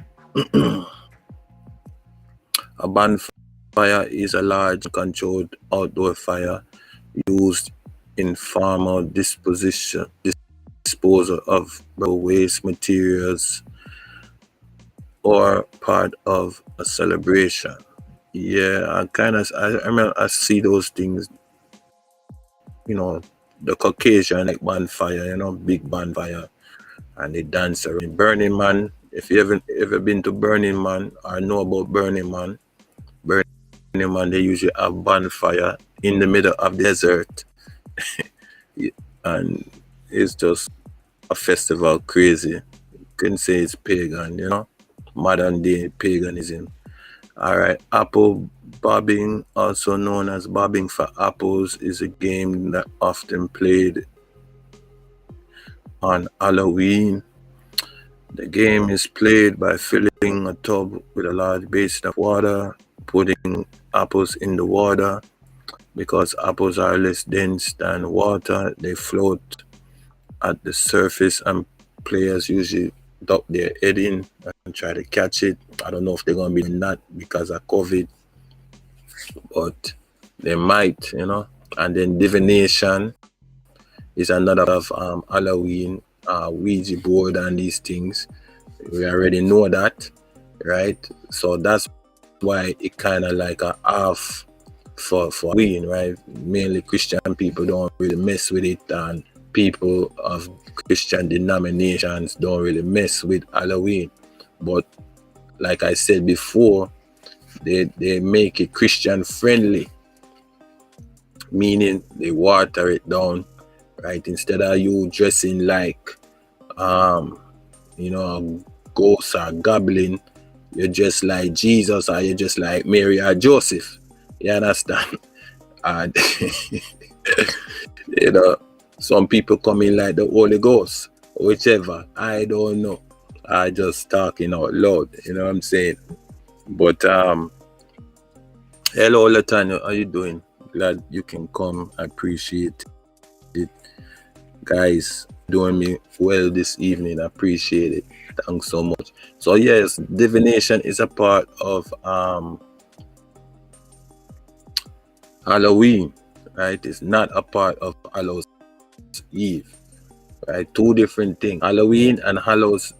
A bonfire is a large controlled outdoor fire used in formal disposal of waste materials or part of a celebration. Yeah, I mean, I see those things, you know, the Caucasian like bonfire, you know, big bonfire, and they dance around. Burning Man, if you ever been to Burning Man or know about Burning Man, they usually have bonfire in the middle of the desert. and it's just a festival crazy. Couldn't say it's pagan, modern day paganism. All right, apple bobbing, also known as bobbing for apples, is a game that often played on Halloween. The game is played by filling a tub with a large basin of water, putting apples in the water. Because apples are less dense than water, they float at the surface, and players usually duck their head in and try to catch it. I don't know if they're going to be doing that because of COVID, but they might, And then divination is another of Halloween, Ouija board and these things. We already know that, right? So that's why it kind of like a half for Halloween, right? Mainly Christian people don't really mess with it, and people of Christian denominations don't really mess with Halloween. But like I said before, they make it Christian friendly, meaning they water it down, right? Instead of you dressing like a ghost or goblin, you're just like Jesus, or you're just like Mary or Joseph. You understand? And some people come in like the Holy Ghost, whichever. I don't know. I just talking out loud. You know what I'm saying? But hello, Latanya. How you doing? Glad you can come. I appreciate it, guys. Doing me well this evening. I appreciate it. Thanks so much. So yes, divination is a part of Halloween, right? It's not a part of Hallows Eve, right? Two different things. Halloween and Hallows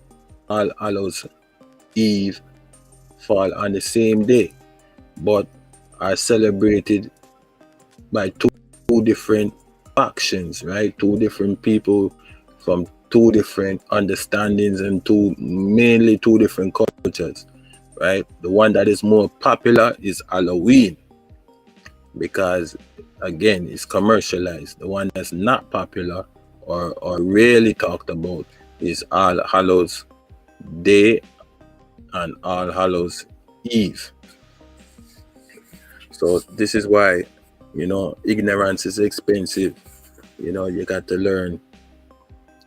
Eve fall on the same day, but are celebrated by two different factions, right? Two different people from two different understandings and mainly two different cultures, right? The one that is more popular is Halloween, because again, it's commercialized. The one that's not popular or rarely talked about is All Hallows Day and All Hallows Eve. So this is why, ignorance is expensive. You got to learn.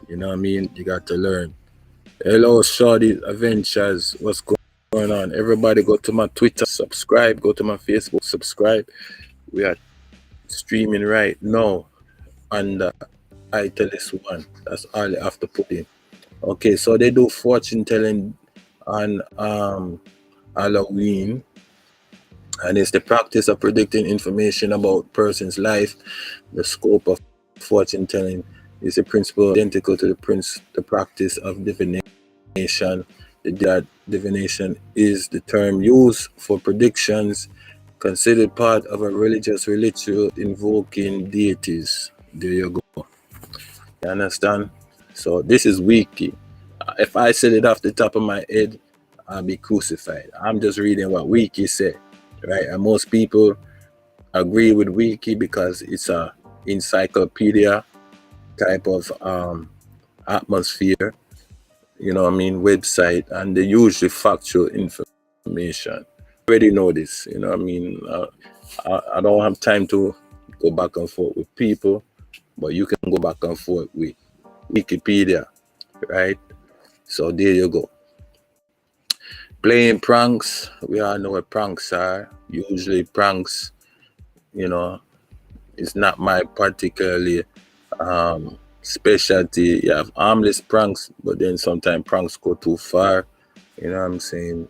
You know what I mean? You got to learn. Hello, Shorty Adventures. What's going on? Everybody go to my Twitter, subscribe. Go to my Facebook, subscribe. We are streaming right now under ITLS1. That's all you have to put in. Okay, so they do fortune telling on Halloween, and it's the practice of predicting information about person's life. The scope of fortune telling is a principle identical to the practice of divination. That divination is the term used for predictions, considered part of a religious ritual invoking deities. There you go. You understand? So this is wiki. If I said it off the top of my head, I'll be crucified. I'm just reading what wiki said, right? And most people agree with wiki because it's a encyclopedia type of atmosphere, website, and they usually factual information. Already know this, I don't have time to go back and forth with people, but you can go back and forth with Wikipedia, right? So there you go. Playing pranks, we all know what pranks are. Usually pranks, it's not my particularly specialty. You have harmless pranks, but then sometimes pranks go too far. You know what I'm saying?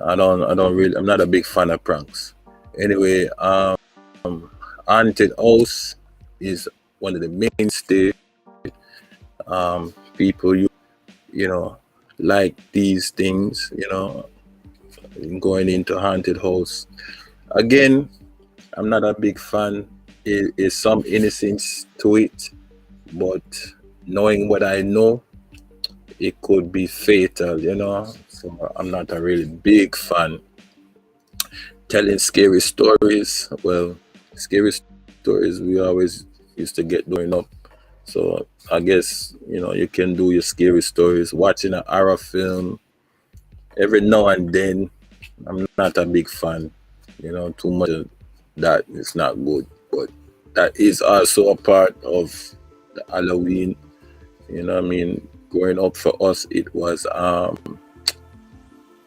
I don't really, I'm not a big fan of pranks. Anyway, haunted house is one of the mainstay. People, like these things, going into haunted house. Again, I'm not a big fan. It is some innocence to it, but knowing what I know, it could be fatal, So I'm not a really big fan. Telling scary stories. Well, scary stories, we always, used to get growing up. So I guess, you know, you can do your scary stories. Watching a horror film every now and then, I'm not a big fan. You know, too much of that is not good. But that is also a part of the Halloween. You know what I mean? Growing up for us, it was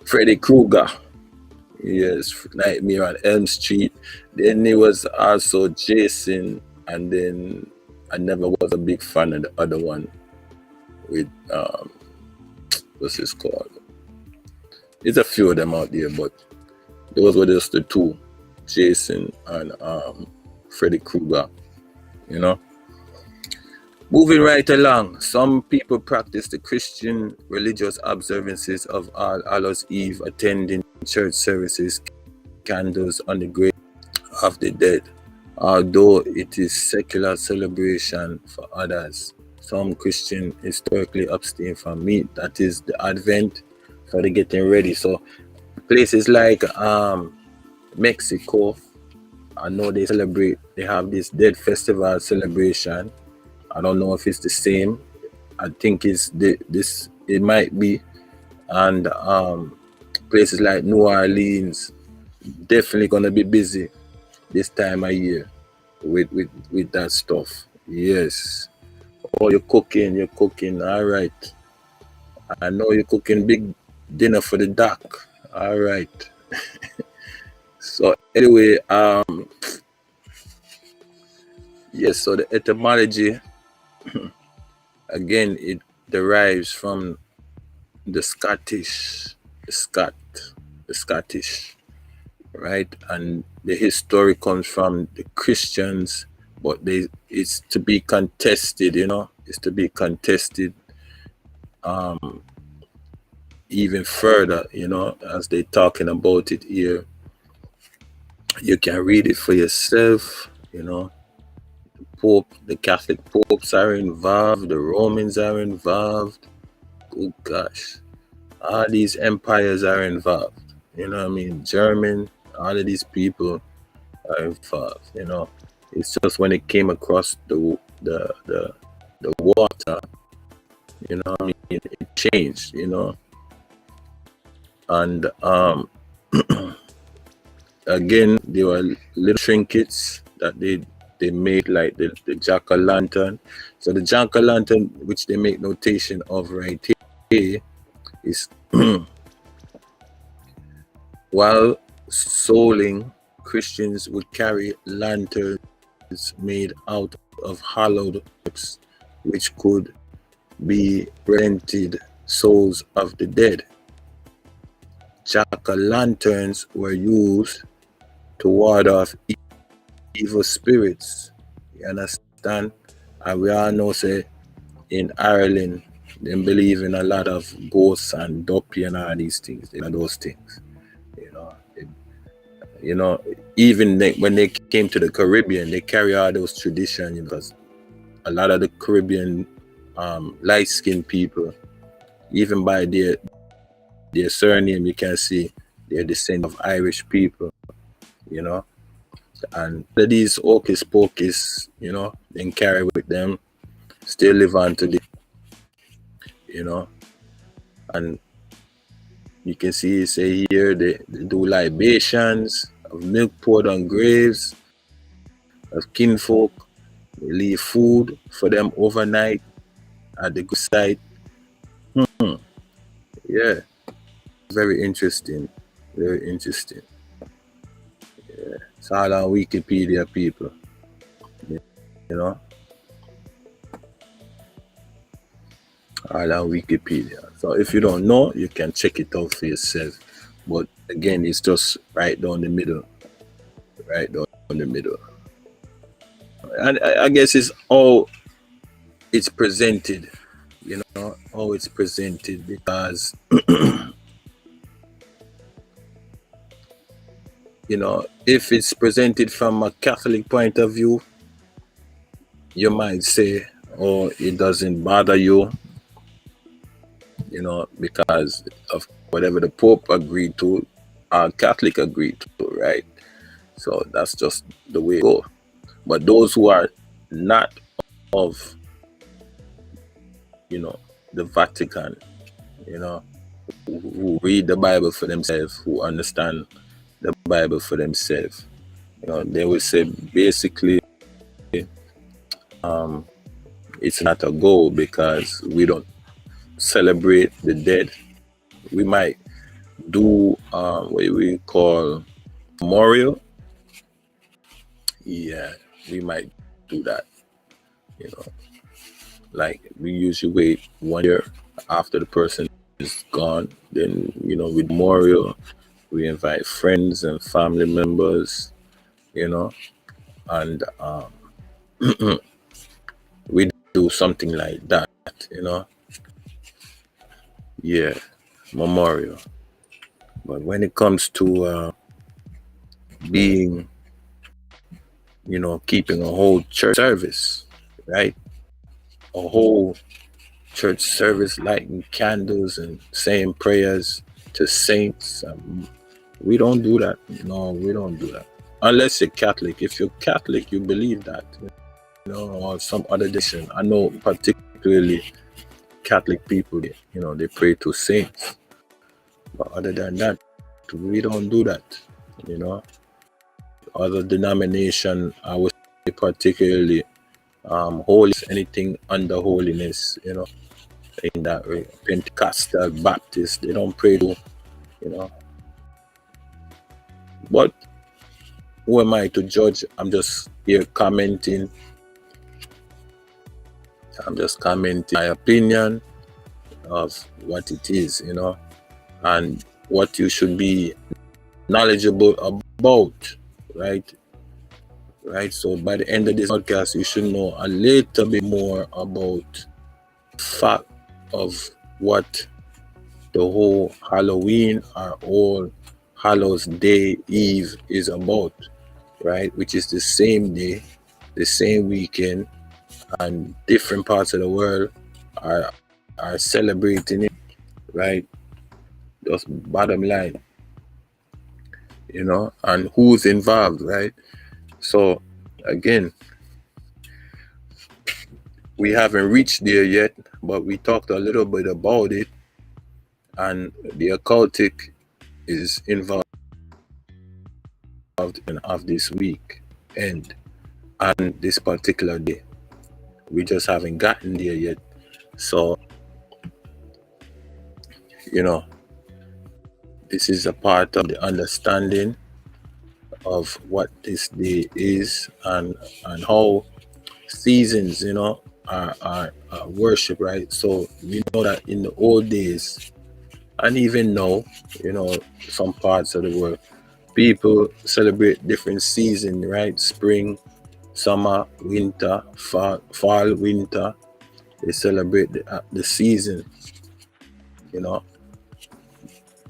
Freddy Krueger. Yes, Nightmare on Elm Street. Then it was also Jason, and then I never was a big fan of the other one with what's this called? There's a few of them out there, but those were just the two, Jason and Freddy Krueger. You know. Moving right along, some people practice the Christian religious observances of All Hallows Eve, attending church services, candles on the grave of the dead. Although it is secular celebration for others, some Christians historically abstain from meat. That is the Advent for the getting ready. So places like Mexico, I know they have this Dead Festival celebration. I don't know if it's the same. I think it might be. And places like New Orleans definitely gonna be busy this time of year with that stuff. Yes. Oh, you're cooking, all right. I know you're cooking big dinner for the doc. All right. So anyway, yes, so the etymology, again, it derives from the Scottish, right? And the history comes from the Christians, but it's to be contested, you know, it's to be contested even further, you know, as they're talking about it here. You can read it for yourself, you know. The Catholic popes are involved, the Romans are involved. Good gosh. All these empires are involved. You know what I mean? German, all of these people are involved, you know. It's just when it came across the water, you know what I mean, it changed, you know. And again, there were little trinkets that they made, like the jack-o'-lantern. So the jack-o'-lantern, which they make notation of right here, is while souling, Christians would carry lanterns made out of hollowed chips, which could be represented souls of the dead. Jack-o'-lanterns were used to ward off evil spirits. You understand? And we all know, say, in Ireland, they believe in a lot of ghosts and duppy and all these things. They are those things. You know, even when they came to the Caribbean, they carry all those traditions, because a lot of the Caribbean light-skinned people, even by their surname, you can see they're descendants of Irish people, you know. And these hocus pocus, you know, they carry with them, still live on today, you know. And you can see, say here, they do libations of milk poured on graves of kinfolk. They leave food for them overnight at the good site. Yeah, very interesting. Very interesting. Yeah, it's all on Wikipedia, people. You know, all on Wikipedia. So if you don't know, you can check it out for yourself. But again, it's just right down the middle. Right down the middle. And I guess it's all it's presented, you know, how it's presented, because you know, if it's presented from a Catholic point of view, you might say, oh, it doesn't bother you, you know, because of whatever the Pope agreed to, Catholic agreed to, right? So that's just the way it goes. But those who are not of, the Vatican, who read the Bible for themselves, who understand the Bible for themselves. They will say basically, it's not a goal because we don't celebrate the dead. We might do what we call memorial. Yeah, we might do that. Like we usually wait 1 year after the person is gone. Then, with memorial, we invite friends and family members, and we do something like that, Yeah, memorial. But when it comes to being, keeping a whole church service, right? A whole church service, lighting candles and saying prayers to saints. We don't do that. No, we don't do that. Unless you're Catholic. If you're Catholic, you believe that, or some other tradition. I know particularly Catholic people, they pray to saints. But other than that, we don't do that, Other denomination, I would say particularly holy, anything under holiness, in that way. Pentecostal, Baptist, they don't pray to, But who am I to judge? I'm just here commenting. I'm just commenting my opinion of what it is, and what you should be knowledgeable about, right? Right. So by the end of this podcast, you should know a little bit more about fact of what the whole Halloween or All Hallows Day Eve is about, right? Which is the same day, the same weekend, and different parts of the world are celebrating it, right? Just bottom line, and who's involved, right? So again, we haven't reached there yet, but we talked a little bit about it, and the occultic is involved of this week and this particular day. We just haven't gotten there yet. So, this is a part of the understanding of what this day is and how seasons, are worship, right? So we know that in the old days, and even now, some parts of the world, people celebrate different seasons, right? Spring, summer, winter, fall, winter. They celebrate the season,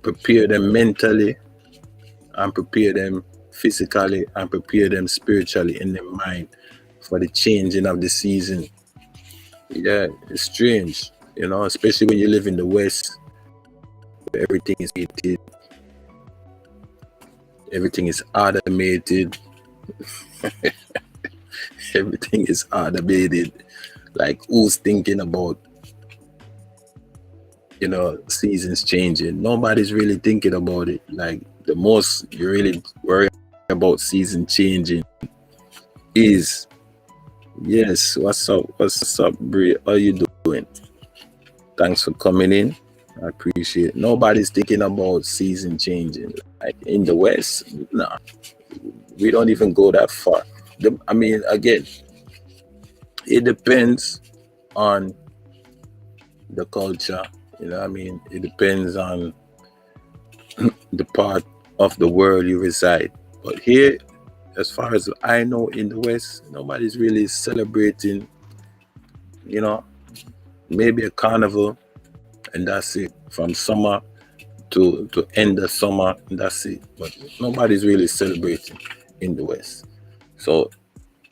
prepare them mentally and prepare them physically and prepare them spiritually in their mind for the changing of the season. Yeah, it's strange, especially when you live in the West, where everything is gated, everything is automated. Everything is automated. Like, who's thinking about, seasons changing? Nobody's really thinking about it. Like, the most you really worry about season changing is, yes, what's up, Brie? How you doing? Thanks for coming in. I appreciate it. Nobody's thinking about season changing. Like in the West, nah, we don't even go that far. Again, it depends on the culture. It depends on the part of the world you reside. But here, as far as I know, in the West, nobody's really celebrating, maybe a carnival, and that's it. From summer to end of summer, and that's it. But nobody's really celebrating in the West. So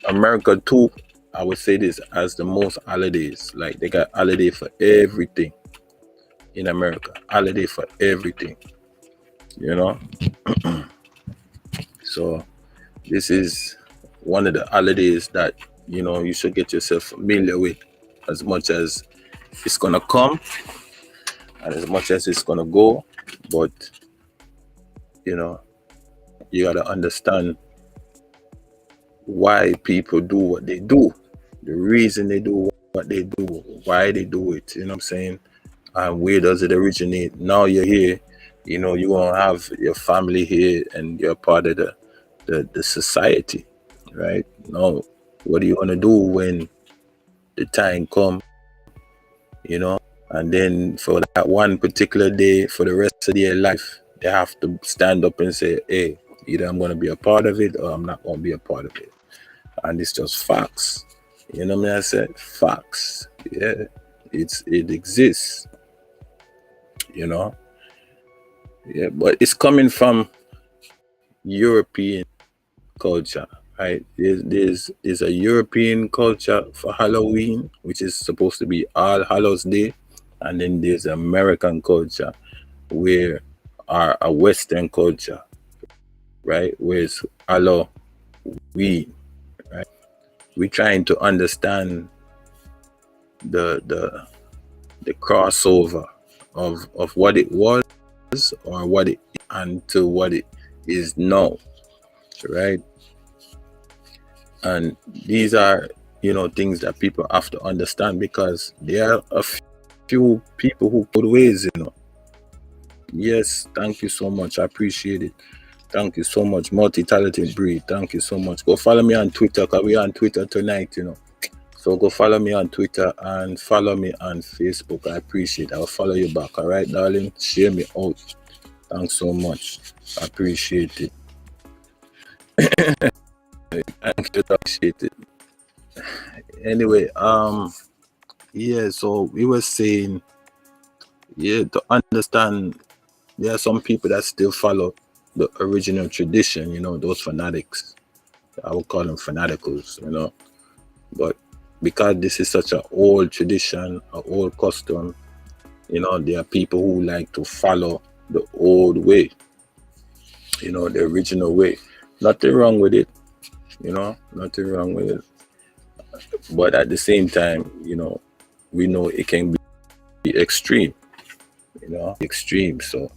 America too, I would say this, has the most holidays. Like, they got holiday for everything in America. Holiday for everything. So this is one of the holidays that you should get yourself familiar with, as much as it's gonna come and as much as it's gonna go. But you gotta understand why people do what they do, the reason they do what they do, why they do it. You know what I'm saying? And where does it originate? Now you're here. You're gonna have your family here, and you're part of the society, right? Now, what are you gonna do when the time come? And then for that one particular day, for the rest of their life, they have to stand up and say, hey, either I'm going to be a part of it or I'm not going to be a part of it. And it's just facts. You know what I said? Facts. Yeah, it exists. Yeah, but it's coming from European culture, right? There's a European culture for Halloween, which is supposed to be All Hallows Day. And then there's American culture, where a Western culture, right? Where it's Halloween, right? We're trying to understand the crossover of what it was or what it and to what it is now, right? And these are things that people have to understand, because there are a few people who put ways. Yes, thank you so much. I appreciate it. Thank you so much. Multi-talented breed. Thank you so much. Go follow me on Twitter, because we're on Twitter tonight, So go follow me on Twitter and follow me on Facebook. I appreciate it. I'll follow you back. All right, darling? Share me out. Thanks so much. I appreciate it. Thank you. Appreciate it. Anyway, yeah, so we were saying, to understand, there are some people that still follow the original tradition, those fanatics. I would call them fanaticals, But because this is such an old tradition, an old custom, there are people who like to follow the old way, the original way. Nothing wrong with it, nothing wrong with it. But at the same time, we know it can be extreme, extreme. So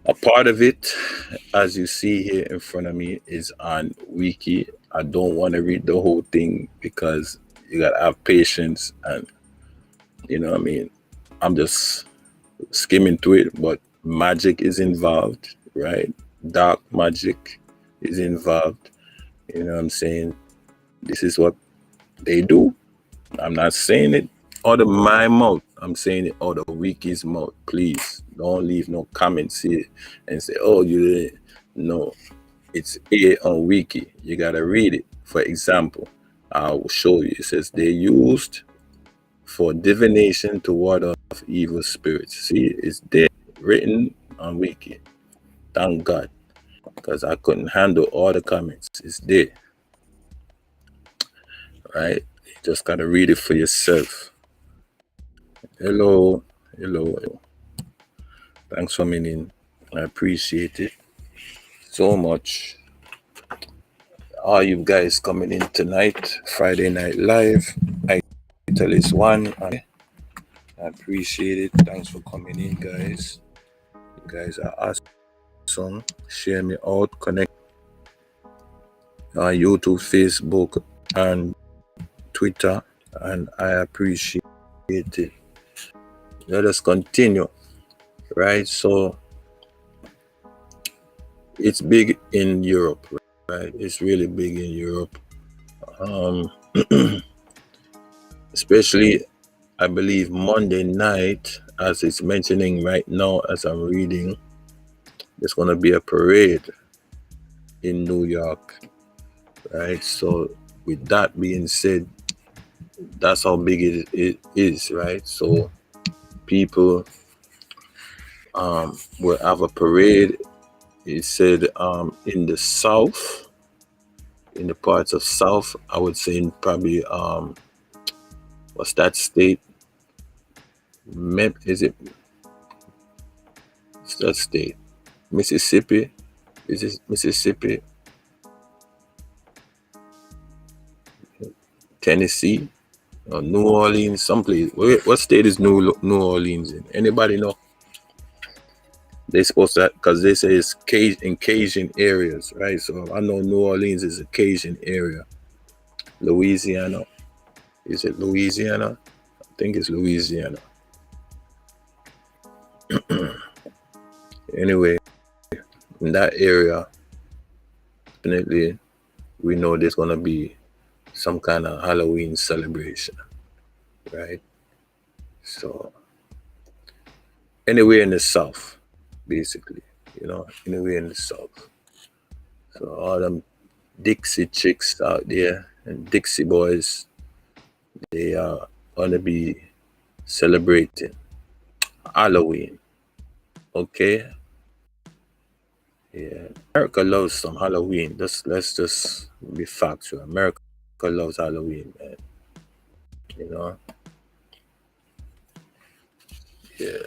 a part of it, as you see here in front of me, is on Wiki. I don't want to read the whole thing because you got to have patience, and what I mean? I'm just skimming through it, but magic is involved, right? Dark magic is involved. You know what I'm saying? This is what they do. I'm not saying it out of my mouth. I'm saying it out of Wiki's mouth. Please don't leave no comments here and say, oh, you didn't. No, it's here on Wiki. You got to read it. For example, I will show you. It says they're used for divination to ward off evil spirits. See, it's there, written on Wiki. Thank God, because I couldn't handle all the comments. It's there, right? You just got to read it for yourself. Hello. Thanks for coming in. I appreciate it so much. All you guys coming in tonight, Friday Night Live. I tell it's one. I appreciate it. Thanks for coming in, guys. You guys are awesome. Share me out. Connect on YouTube, Facebook, and Twitter, and I appreciate it. Let us continue, right? So it's big in Europe, right? It's really big in Europe, especially, I believe, Monday night, as it's mentioning right now as I'm reading. There's going to be a parade in New York, right? So with that being said, that's how big it is, right? So people will have a parade. It said in the south, in the parts of south, I would say in probably what's that state? Is it? What's that state? Mississippi? Is it Mississippi? Tennessee or New Orleans, someplace. What state is New Orleans in? Anybody know? They supposed to, because they say it's in Cajun areas, right? So I know New Orleans is a Cajun area. Louisiana. Is it Louisiana? I think it's Louisiana. Anyway, in that area, definitely we know there's gonna be some kind of Halloween celebration, right? So anywhere in the South, basically, anywhere in the South. So all them Dixie chicks out there and Dixie boys, they are gonna be celebrating Halloween. Okay. Yeah. America loves some Halloween. Let's just be factual. America loves Halloween, man. Yeah.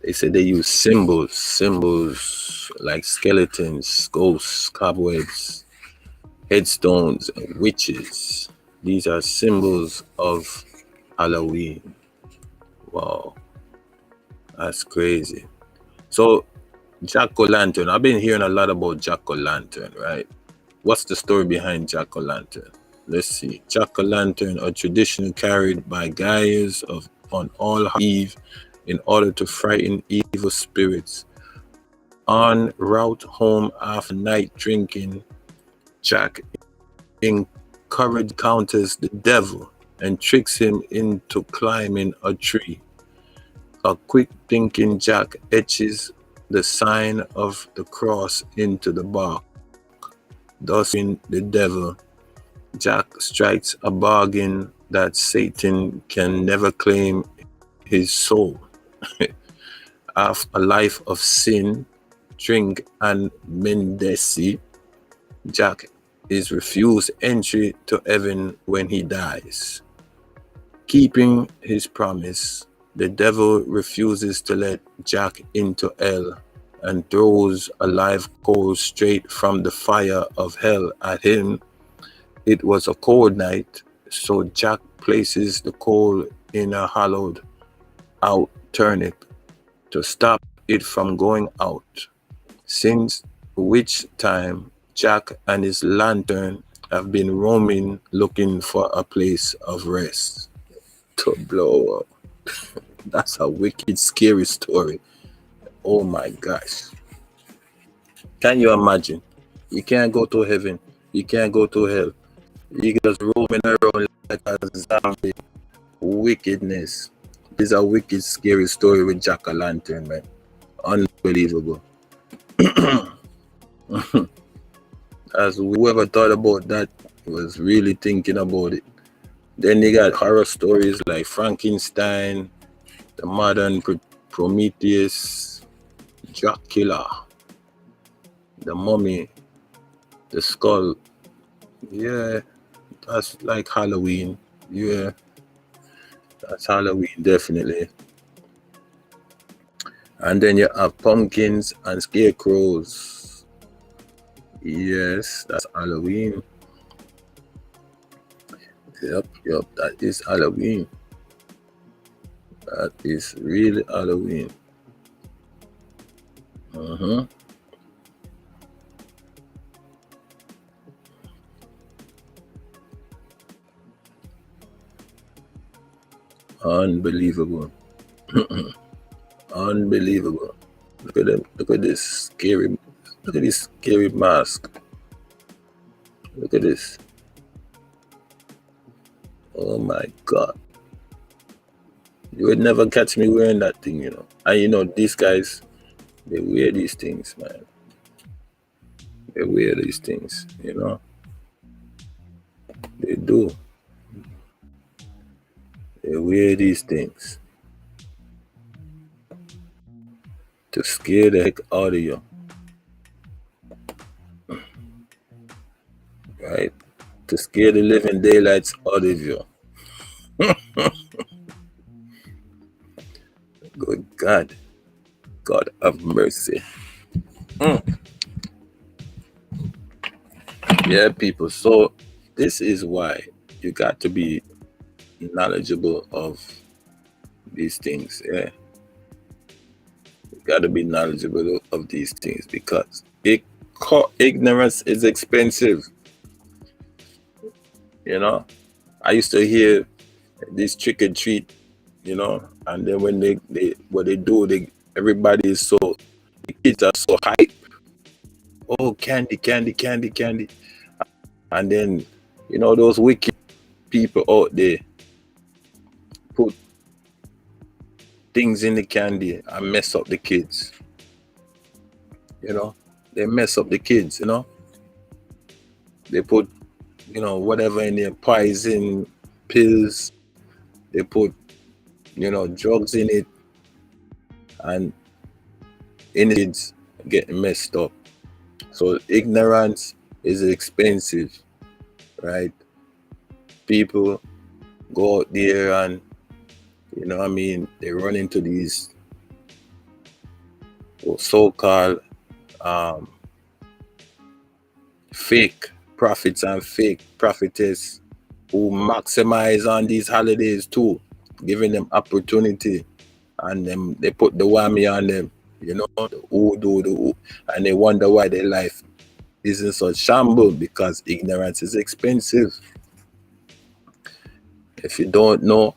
They say they use symbols like skeletons, ghosts, cobwebs, headstones, and witches. These are symbols of Halloween. Wow, that's crazy. So, Jack-o'-lantern. I've been hearing a lot about Jack-o'-lantern, right? What's the story behind Jack-o'-lantern? Let's see. Jack-o'-lantern, a tradition carried by guys on All Eve in order to frighten evil spirits. En route home after night drinking, Jack encounters the devil and tricks him into climbing a tree. A quick-thinking Jack etches the sign of the cross into the bark. Thus, in the devil, Jack strikes a bargain that Satan can never claim his soul. After a life of sin, drink, and mendicancy, Jack is refused entry to heaven when he dies. Keeping his promise, the devil refuses to let Jack into hell and throws a live coal straight from the fire of hell at him. It was a cold night, so Jack places the coal in a hollowed out turnip to stop it from going out, since which time Jack and his lantern have been roaming looking for a place of rest to blow up. That's a wicked, scary story. Oh my gosh. Can you imagine? You can't go to heaven. You can't go to hell. You just roaming around like a zombie. Wickedness. This is a wicked, scary story with Jack-o'-lantern, man. Unbelievable. As whoever thought about that was really thinking about it. Then they got horror stories like Frankenstein, the modern Prometheus, Dracula, the mummy, the skull. Yeah, that's like Halloween. Yeah, that's Halloween, definitely. And then you have pumpkins and scarecrows. Yes, that's Halloween. Yep, that is Halloween. That is really Halloween. Unbelievable. Unbelievable. Look at them. Look at this scary. Look at this scary mask. Look at this. Oh my God. You would never catch me wearing that thing, And these guys, they wear these things, man. They wear these things, They do. They wear these things to scare the heck out of you. Right? To scare the living daylights out of you. Good God. God have mercy. Yeah, people. So this is why you got to be knowledgeable of these things. Yeah, you got to be knowledgeable of these things, because ignorance is expensive. You know, I used to hear this trick or treat, you know, and then when they what they do, everybody is so, the kids are so hype. Oh, candy, candy, candy, candy. And then, you know, those wicked people out there put things in the candy and mess up the kids. You know, they mess up the kids, you know. They put, you know, whatever in their poison pills. They put, you know, drugs in it, and kids getting messed up. So ignorance is expensive, right? People go out there and, you know what I mean, they run into these so-called fake prophets and fake prophetess who maximize on these holidays too, giving them opportunity, and them they put the whammy on them, you know, and they wonder why their life isn't such shambles, because ignorance is expensive. If you don't know,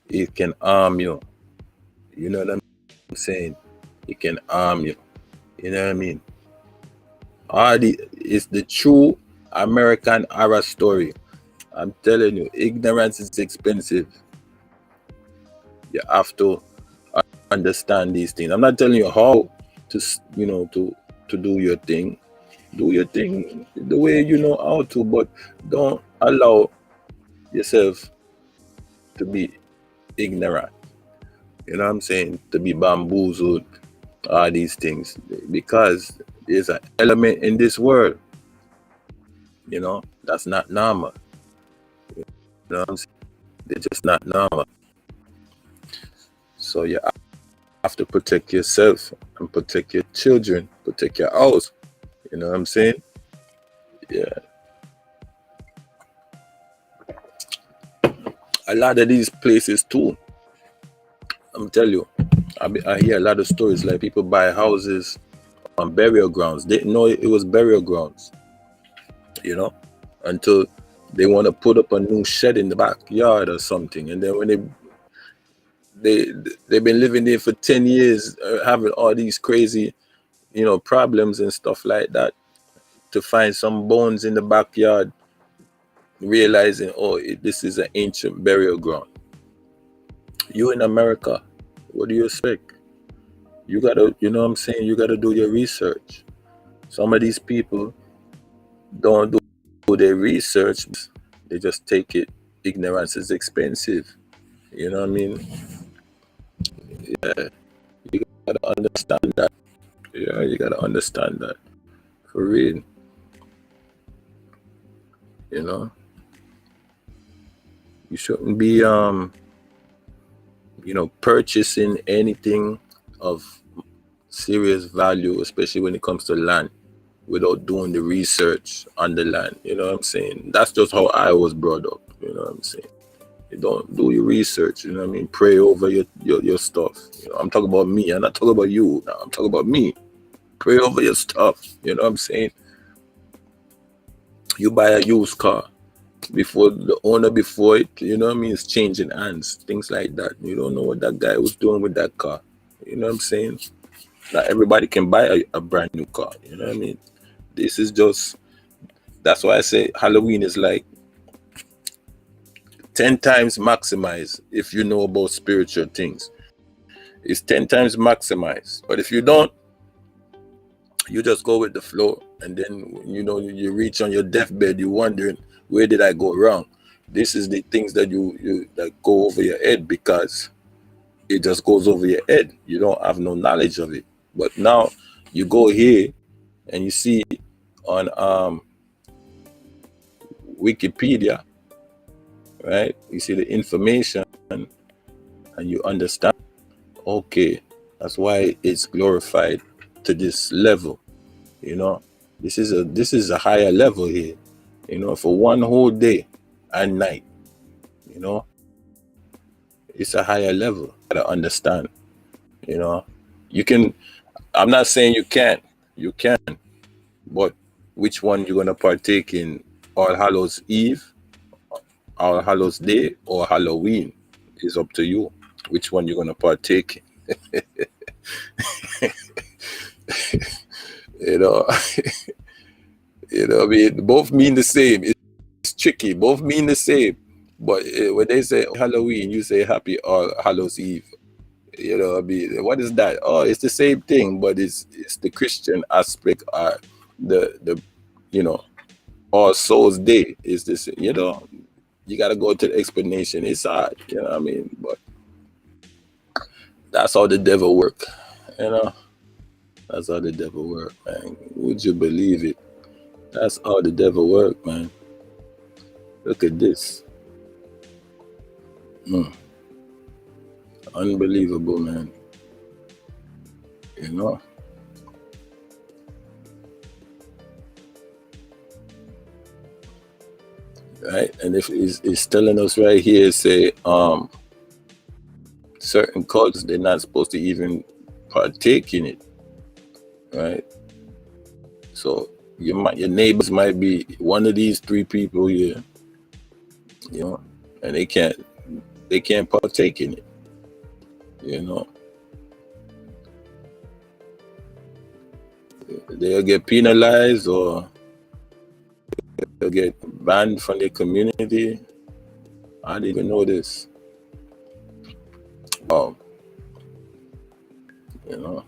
it can harm you. You know what I'm saying? It can harm you. You know what I mean? It's the true American horror story. I'm telling you, ignorance is expensive. You have to understand these things. I'm not telling you how to, you know, to do your thing. Do your thing the way you know how to, but don't allow yourself to be ignorant. You know what I'm saying? To be bamboozled, all these things, because there's an element in this world, you know, that's not normal. You know what I'm saying? They're just not normal. So you have to protect yourself and protect your children, protect your house. You know what I'm saying? Yeah. A lot of these places too, I'm telling you, I hear a lot of stories, like people buy houses on burial grounds. They didn't know it was burial grounds, you know, until they want to put up a new shed in the backyard or something. And then when they've been living there for 10 years, having all these crazy, you know, problems and stuff like that, to find some bones in the backyard, realizing, oh, this is an ancient burial ground. You in America, what do you expect? You gotta, you know what I'm saying? You gotta do your research. Some of these people don't do their research. They just take it. Ignorance is expensive. You know what I mean? Yeah. You gotta understand that. Yeah, you gotta understand that. For real. You know? You shouldn't be you know, purchasing anything of serious value, especially when it comes to land, without doing the research on the land. You know what I'm saying? That's just how I was brought up. You know what I'm saying? You don't do your research. You know what I mean? Pray over your stuff. You know, I'm talking about me. I'm not talking about you. No, I'm talking about me. Pray over your stuff. You know what I'm saying? You buy a used car, before the owner before it, you know what I mean, is changing hands, things like that. You don't know what that guy was doing with that car. You know what I'm saying? Not everybody can buy a brand new car. You know what I mean? This is just, that's why I say Halloween is like 10 times maximized. If you know about spiritual things, it's 10 times maximized. But if you don't, you just go with the flow, and then, you know, you reach on your deathbed, you're wondering, where did I go wrong? This is the things that you that go over your head, because it just goes over your head. You don't have no knowledge of it. But now you go here and you see on Wikipedia, right? You see the information and you understand, okay, that's why it's glorified to this level. You know, this is a higher level here. you know, for one whole day and night, you know. It's a higher level. You gotta understand, you know. You can, I'm not saying you can't, you can, but which one you're gonna partake in? All Hallows Eve, All Hallows Day, or Halloween is up to you. Which one you're gonna partake in? You know, you know. I mean, both mean the same. It's tricky. Both mean the same. But when they say Halloween, you say Happy All Hallows Eve. You know, I mean, what is that? Oh, it's the same thing, but it's the Christian aspect. The you know, All Souls Day is this. You know, you got to go to the explanation. It's hard. You know what I mean? But that's how the devil work. You know, that's how the devil work, man. Would you believe it? That's how the devil work, man. Look at this. Unbelievable, man. You know. Right? And if it's telling us right here, say, certain cultures, they're not supposed to even partake in it. Right? So your neighbors might be one of these three people here, you know, and they can't partake in it, you know. They'll get penalized or they'll get banned from their community. I didn't even know this. You know.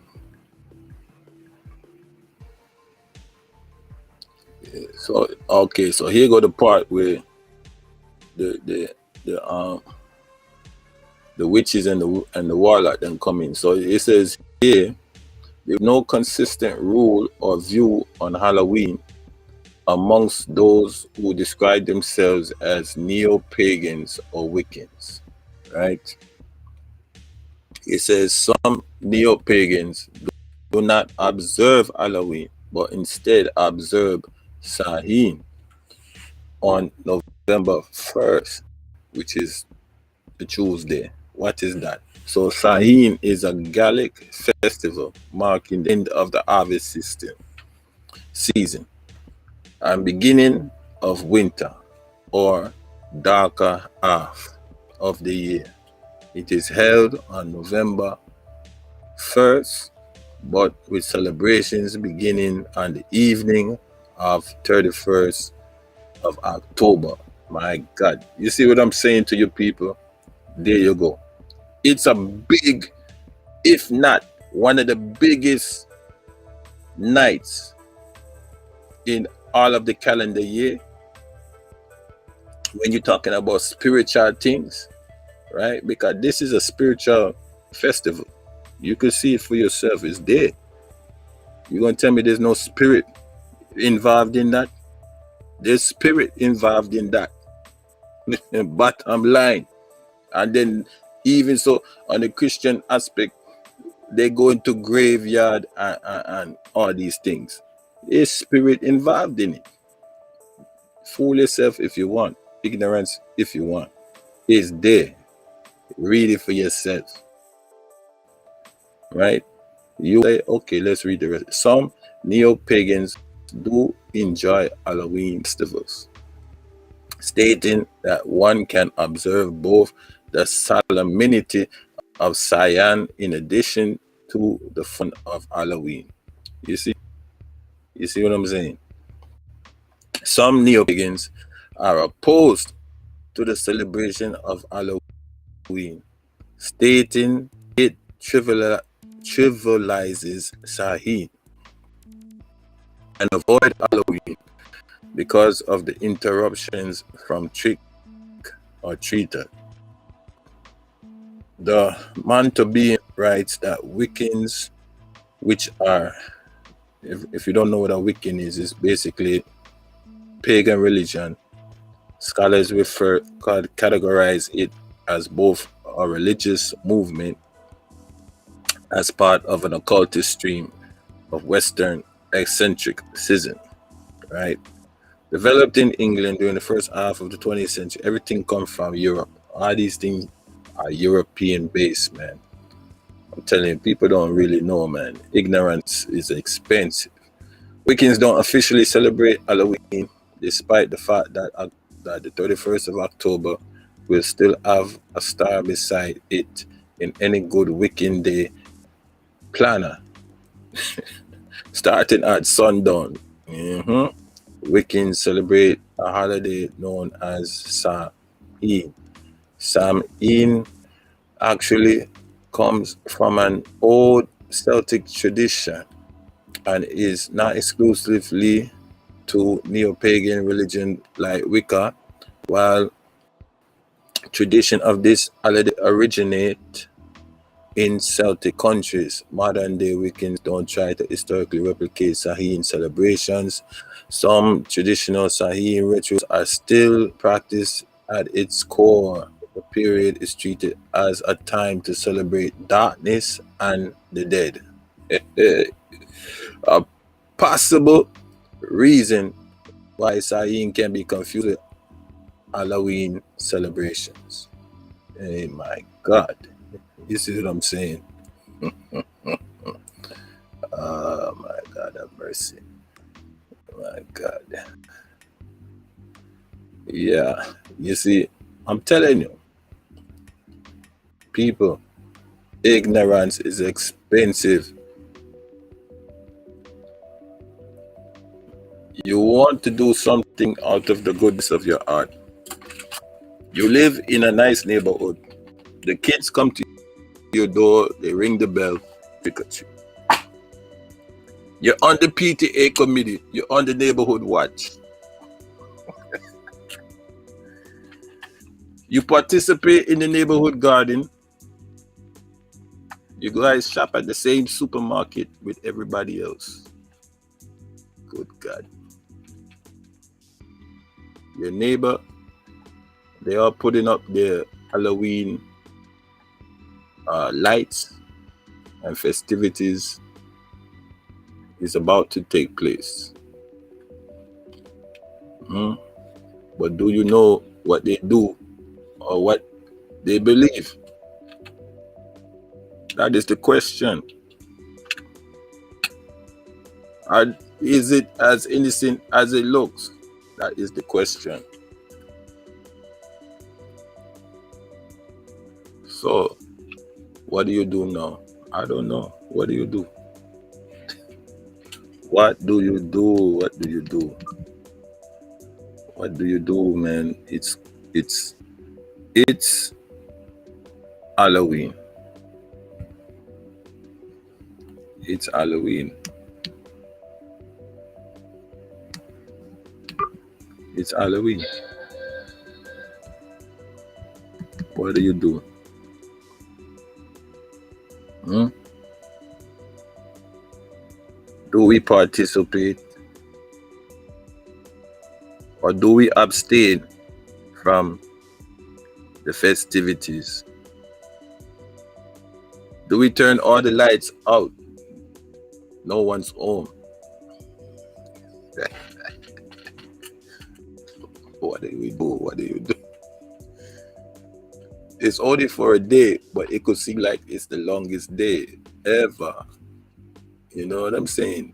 So okay, so here go the part where the witches and the warlock then come in. So it says here, there's no consistent rule or view on Halloween amongst those who describe themselves as neo-pagans or Wiccans, right? It says some neo-pagans do not observe Halloween, but instead observe Samhain on November 1st, which is the Tuesday. What is that? So Samhain is a Gallic festival marking the end of the harvest season and beginning of winter or darker half of the year. It is held on November 1st, but with celebrations beginning on the evening of 31st of October. My God. You see what I'm saying to you people? There you go. It's a big, if not one of the biggest nights in all of the calendar year when you're talking about spiritual things, right? Because this is a spiritual festival. You can see it for yourself. It's there. You're going to tell me there's no spirit involved in that? There's spirit involved in that. Bottom line. And then even so, on the Christian aspect, they go into graveyard and all these things. There's spirit involved in it. Fool yourself if you want. Ignorance if you want. It's there. Read it for yourself. Right? You say, okay, let's read the rest. Some neo-pagans do enjoy Halloween festivals, stating that one can observe both the solemnity of Samhain in addition to the fun of Halloween. You see what I'm saying? Some neo-pagans are opposed to the celebration of Halloween, stating it trivializes Samhain and avoid Halloween because of the interruptions from trick or treater. The Montague writes that Wiccans, which are, if you don't know what a Wiccan is, it's basically pagan religion. Scholars categorize it as both a religious movement as part of an occultist stream of Western eccentricism, right? Developed in England during the first half of the 20th century. Everything comes from Europe. All these things are European based, man. I'm telling you, people don't really know, man. Ignorance is expensive. Wiccans don't officially celebrate Halloween, despite the fact that the 31st of October will still have a star beside it in any good Wiccan day planner. Starting at sundown. Wiccans celebrate a holiday known as Samhain. Samhain actually comes from an old Celtic tradition and is not exclusively to neo-pagan religion like Wicca, while tradition of this holiday originate in Celtic countries. Modern day Wiccans don't try to historically replicate Samhain celebrations. Some traditional Samhain rituals are still practiced at its core. The period is treated as a time to celebrate darkness and the dead. A possible reason why Samhain can be confused with Halloween celebrations. Hey, my God. You see what I'm saying? Oh, my God, have mercy. My God. Yeah, you see, I'm telling you, people, ignorance is expensive. You want to do something out of the goodness of your heart. You live in a nice neighborhood. The kids come to your door, they ring the bell, pick at you. You're on the PTA committee, you're on the neighborhood watch. You participate in the neighborhood garden. You guys shop at the same supermarket with everybody else. Good God. Your neighbor, they are putting up their Halloween lights and festivities is about to take place. But do you know what they do or what they believe? That is the question. Is it as innocent as it looks? That is the question. So, what do you do now? I don't know. What do you do? What do you do? What do you do? What do you do, man? It's Halloween. It's Halloween. It's Halloween. What do you do? Do we participate or do we abstain from the festivities? Do we turn all the lights out? No one's home. What do we do? What do you do? It's only for a day, but it could seem like it's the longest day ever. You know what I'm saying?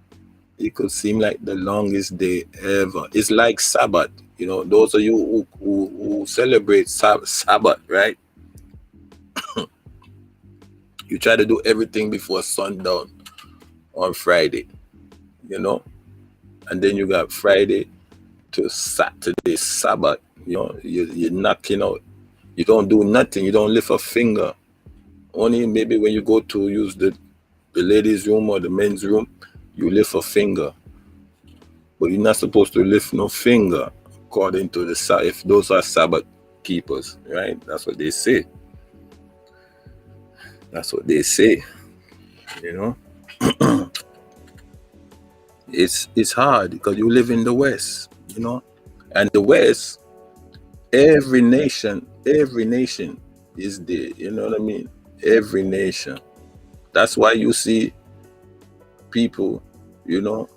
It could seem like the longest day ever. It's like Sabbath. You know, those of you who celebrate Sabbath, right? You try to do everything before sundown on Friday, you know? And then you got Friday to Saturday, Sabbath. You know, you're knocking out. You don't do nothing. You don't lift a finger. Only maybe when you go to use the ladies' room or the men's room, you lift a finger. But you're not supposed to lift no finger according to if those are Sabbath keepers, right? That's what they say. That's what they say. You know? It's hard because you live in the West, you know? And the West, every nation is there, you know what I mean? Every nation. That's why you see people, you know,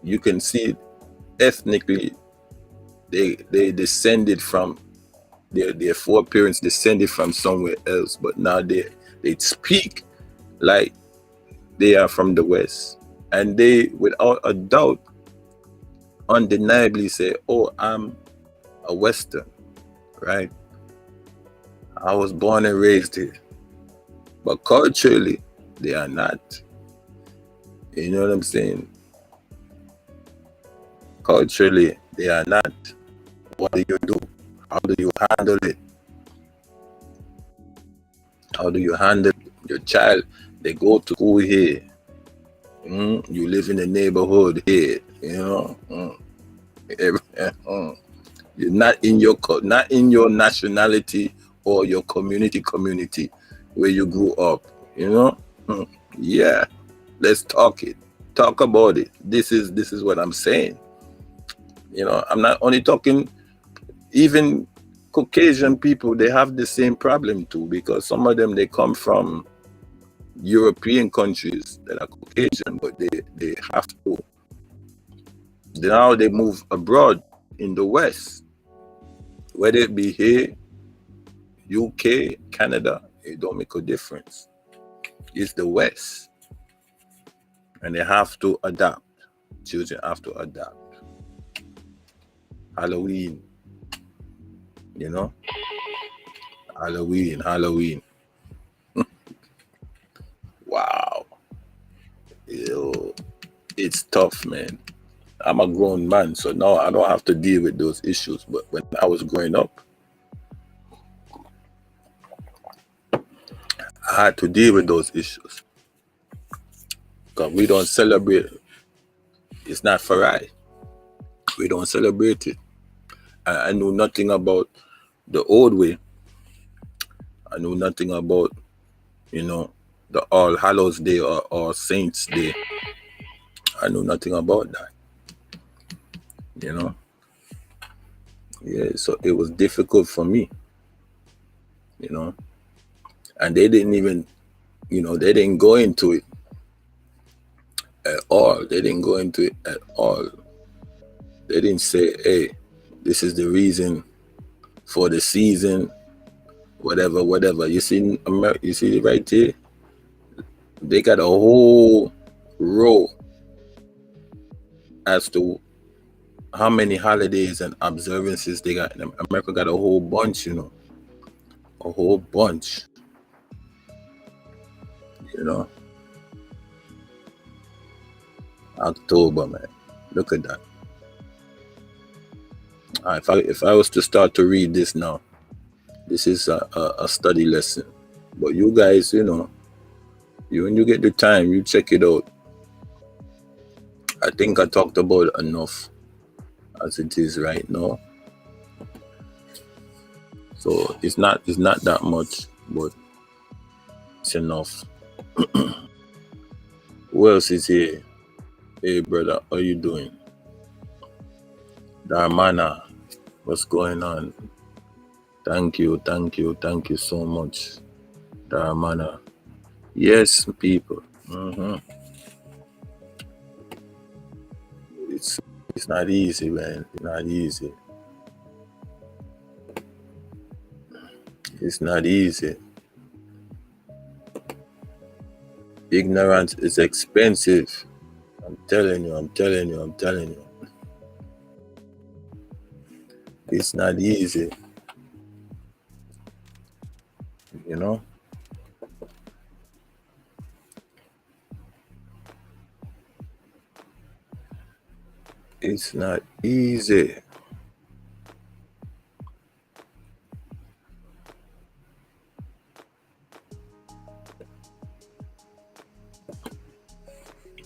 you can see ethnically they descended from their foreparents descended from somewhere else, but now they speak like they are from the West, and they without a doubt undeniably say, oh, I'm a Western, right? I was born and raised here. But culturally, they are not. You know what I'm saying? Culturally, they are not. What do you do? How do you handle it? How do you handle your child? They go to school here. You live in the neighborhood here. You know, you're not in your nationality or your community where you grew up. You know, yeah. Let's talk about it. This is what I'm saying. You know, I'm not only talking. Even Caucasian people, they have the same problem too, because some of them, they come from European countries that are Caucasian, but they have to, now they move abroad in the West, whether it be here, UK, Canada, it don't make a difference. It's the West, and they have to adapt. Children have to adapt. Halloween, you know, Halloween. Wow. Yo, it's tough, man. I'm a grown man, so now I don't have to deal with those issues. But when I was growing up, I had to deal with those issues. Because we don't celebrate it. It's not for right. We don't celebrate it. I knew nothing about the old way. I knew nothing about, the All Hallows Day or Saints Day. I knew nothing about that. Yeah, so it was difficult for me, and they didn't even, they didn't go into it at all. They didn't go into it at all. They didn't say, hey, this is the reason for the season, whatever. You see right here? They got a whole row as to how many holidays and observances they got. America got a whole bunch, a whole bunch, October, man. Look at that. If I was to start to read this now, this is a study lesson. But you guys, when you get the time, you check it out. I think I talked about it enough as it is right now. So it's not that much, but it's enough. Who else is here? Hey brother, how you doing? Darmana, what's going on? Thank you so much, Darmana. Yes, people. It's not easy, man. It's not easy. It's not easy. Ignorance is expensive. I'm telling you. It's not easy. It's not easy.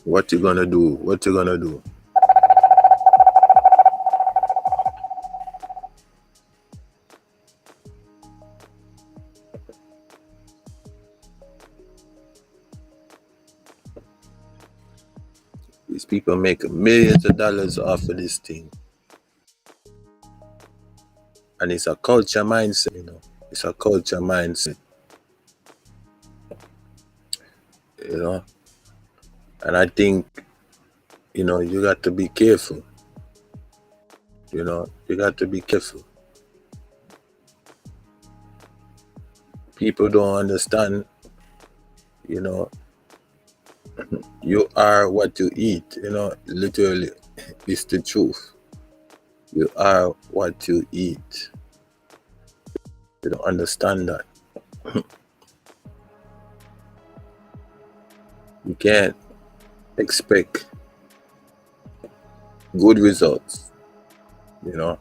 What you gonna do? These people make millions of dollars off of this thing. And it's a culture mindset, It's a culture mindset. And I think, you got to be careful. You know, you got to be careful. People don't understand, you know, you are what you eat, you know, literally, it's the truth. You are what you eat. You don't understand that. You can't expect good results, you know.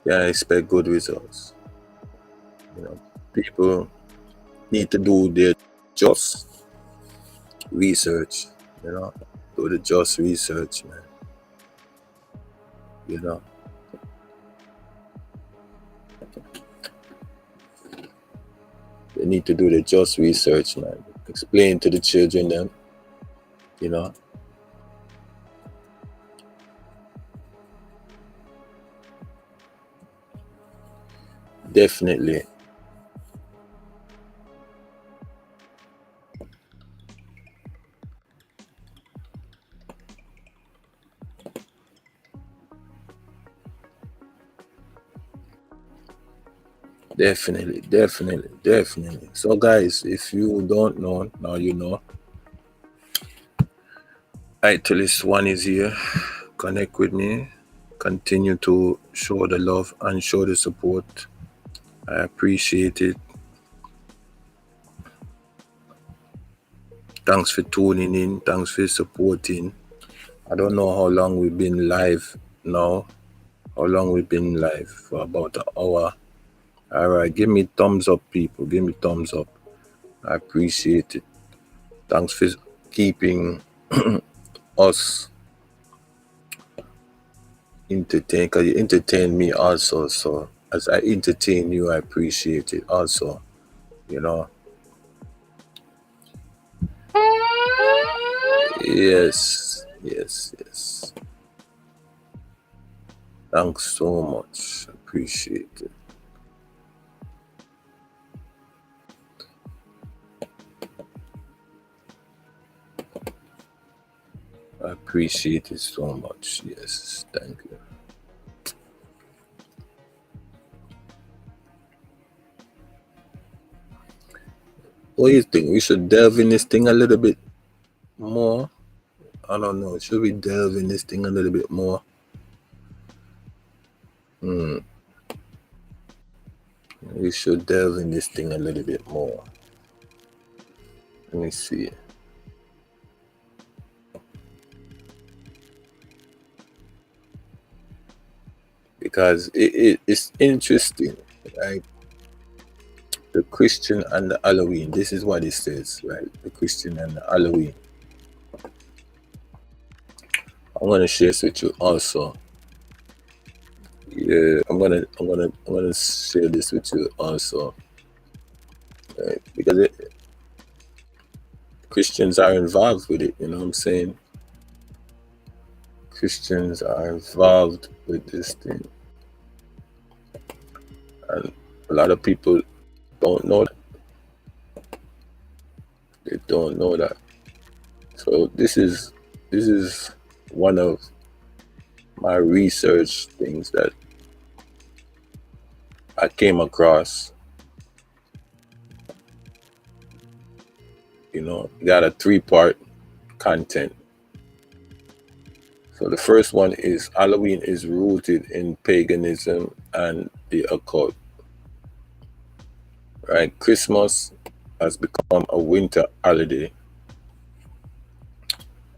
You can't expect good results. You know, people need to do their just research, you know. Do the just research, man. You know. They need to do the just research, man. Explain to the children them, you know. Definitely. Definitely. So guys, if you don't know, now you know. Italist one is here. Connect with me. Continue to show the love and show the support. I appreciate it. Thanks for tuning in. Thanks for supporting. I don't know how long we've been live now. How long we've been live? For about an hour. All right, give me thumbs up, people. Give me thumbs up. I appreciate it. Thanks for keeping us entertained, because you entertain me also. So as I entertain you, I appreciate it also. You know. Yes. Thanks so much. Appreciate it. I appreciate it so much. Yes, thank you. What do you think? We should delve in this thing a little bit more? I don't know. Should we delve in this thing a little bit more? We should delve in this thing a little bit more. Let me see. Because it's interesting, right? The Christian and the Halloween. This is what it says, right? The Christian and the Halloween. I'm gonna share this with you also. Yeah, I'm gonna share this with you also, right? Because Christians are involved with it. You know what I'm saying? Christians are involved with this thing, and a lot of people don't know that. They don't know that. So this is one of my research things that I came across. You know, got a 3-part content. So the first one is Halloween is rooted in paganism and the occult. Right? Christmas has become a winter holiday,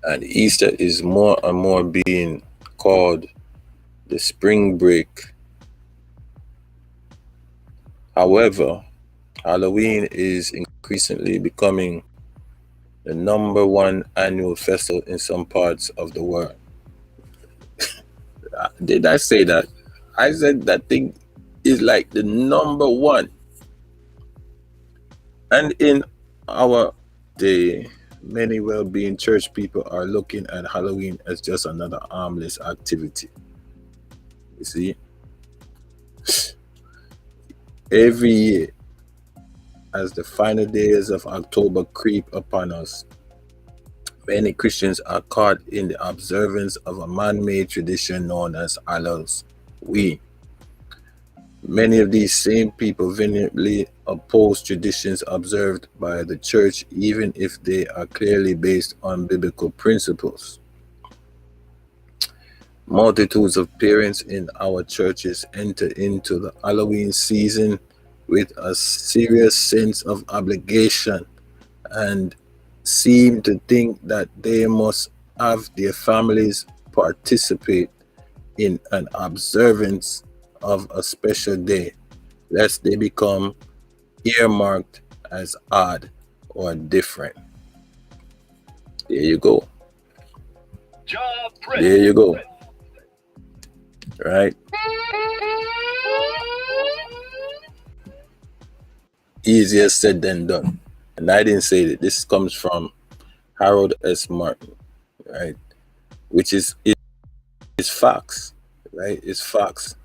and Easter is more and more being called the spring break. However, Halloween is increasingly becoming the #1 annual festival in some parts of the world. Did I say that? I said that thing is like the #1. And in our day, many well-being church people are looking at Halloween as just another harmless activity. You see? Every year, as the final days of October creep upon us, Many Christians are caught in the observance of a man-made tradition known as Halloween. Many of these same people vehemently oppose traditions observed by the church, even if they are clearly based on biblical principles. Multitudes of parents in our churches enter into the Halloween season with a serious sense of obligation and seem to think that they must have their families participate in an observance of a special day, lest they become earmarked as odd or different. There you go. There you go. Right? Easier said than done. And I didn't say that. This comes from Harold S. Martin, right? Which is facts, right? It's facts.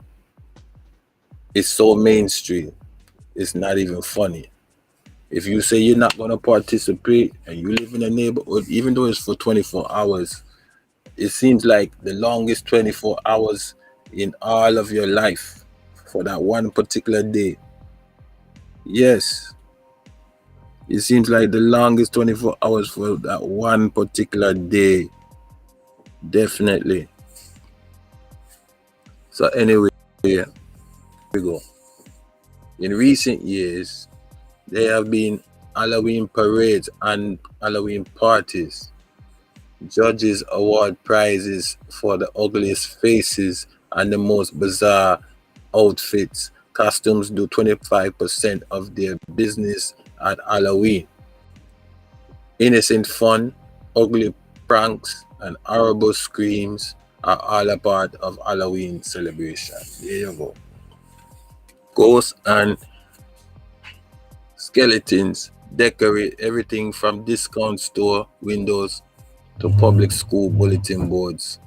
It's so mainstream. It's not even funny. If you say you're not going to participate and you live in a neighborhood, even though it's for 24 hours, it seems like the longest 24 hours in all of your life for that one particular day. Yes. It seems like the longest 24 hours for that one particular day. Definitely. So anyway, here we go. In recent years, there have been Halloween parades and Halloween parties. Judges award prizes for the ugliest faces and the most bizarre outfits. Costumes do 25% of their business at Halloween. Innocent fun, ugly pranks, and horrible screams are all a part of Halloween celebration. There you go. Ghosts and skeletons decorate everything from discount store windows to public school bulletin boards.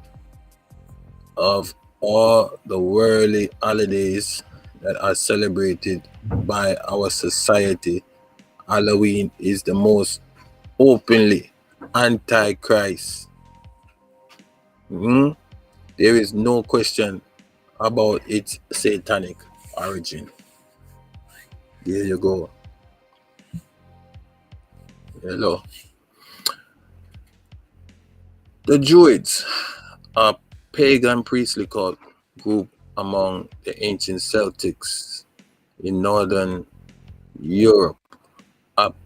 Of all the worldly holidays that are celebrated by our society, Halloween is the most openly anti-Christ. There is no question about its satanic origin. There you go. Hello. The Druids, a pagan priestly cult group among the ancient Celtics in northern Europe,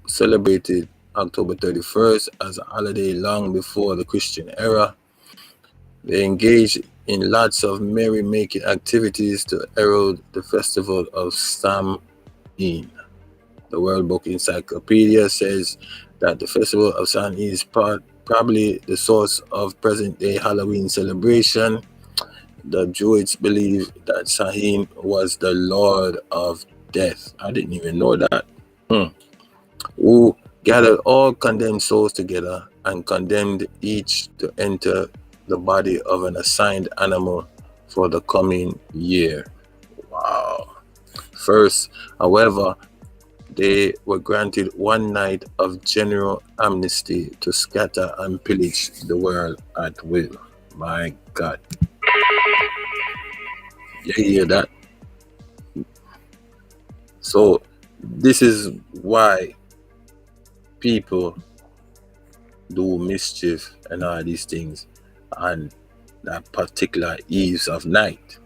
celebrated October 31st as a holiday long before the Christian era. They engaged in lots of merry-making activities to herald the festival of Samhain. The World Book Encyclopedia says that the festival of Samhain is probably the source of present-day Halloween celebration. The Druids believe that Samhain was the Lord of Death. I didn't even know that. Who gathered all condemned souls together and condemned each to enter the body of an assigned animal for the coming year. Wow. First, however, they were granted one night of general amnesty to scatter and pillage the world at will. My God. You hear that? So this is why people do mischief and all these things on that particular eves of night.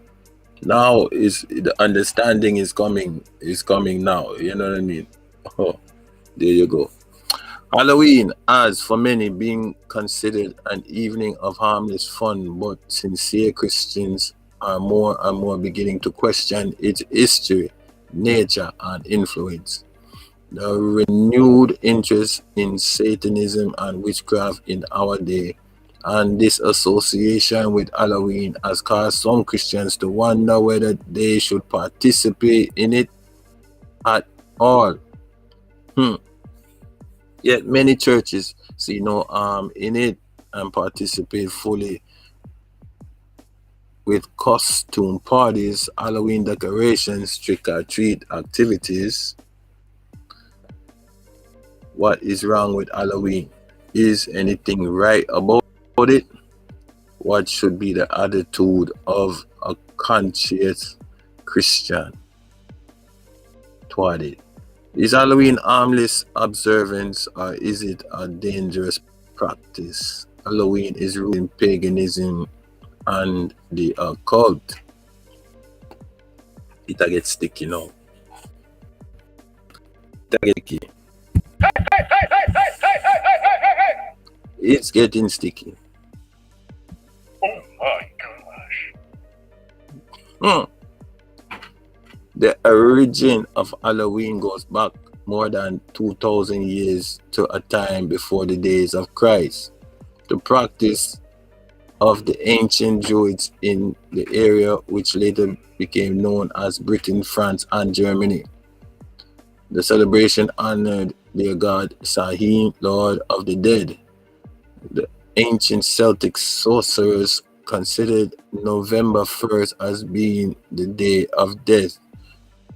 Now is the understanding is coming now. You know what I mean? Oh, there you go. Halloween has for many been considered an evening of harmless fun, but sincere Christians are more and more beginning to question its history, nature, and influence. The renewed interest in Satanism and witchcraft in our day and this association with Halloween has caused some Christians to wonder whether they should participate in it at all. Yet many churches see no harm in it and participate fully with costume parties, Halloween decorations, trick-or-treat activities. What is wrong with Halloween? Is anything right about it? What should be the attitude of a conscious Christian toward it? Is Halloween harmless observance or is it a dangerous practice? Halloween is rooted in paganism and the occult. It get sticky now. It get sticky. It's getting sticky. Oh my gosh. The origin of Halloween goes back more than 2,000 years to a time before the days of Christ. The practice of the ancient Druids in the area which later became known as Britain, France, and Germany. The celebration honored their god Samhain, Lord of the Dead. The ancient Celtic sorcerers considered November 1st as being the day of death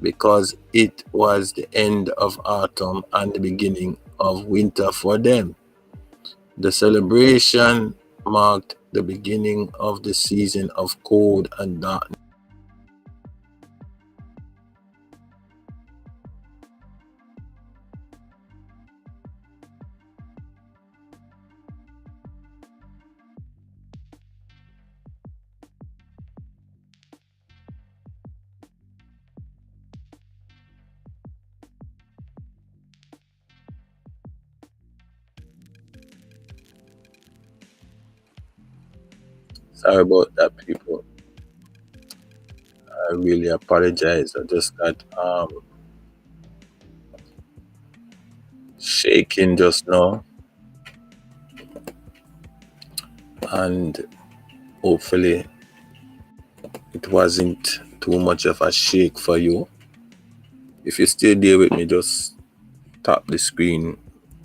because it was the end of autumn and the beginning of winter for them. The celebration marked the beginning of the season of cold and darkness. Sorry about that, people. I really apologize. I just got shaking just now, and hopefully it wasn't too much of a shake for you. If you're still there with me, just tap the screen,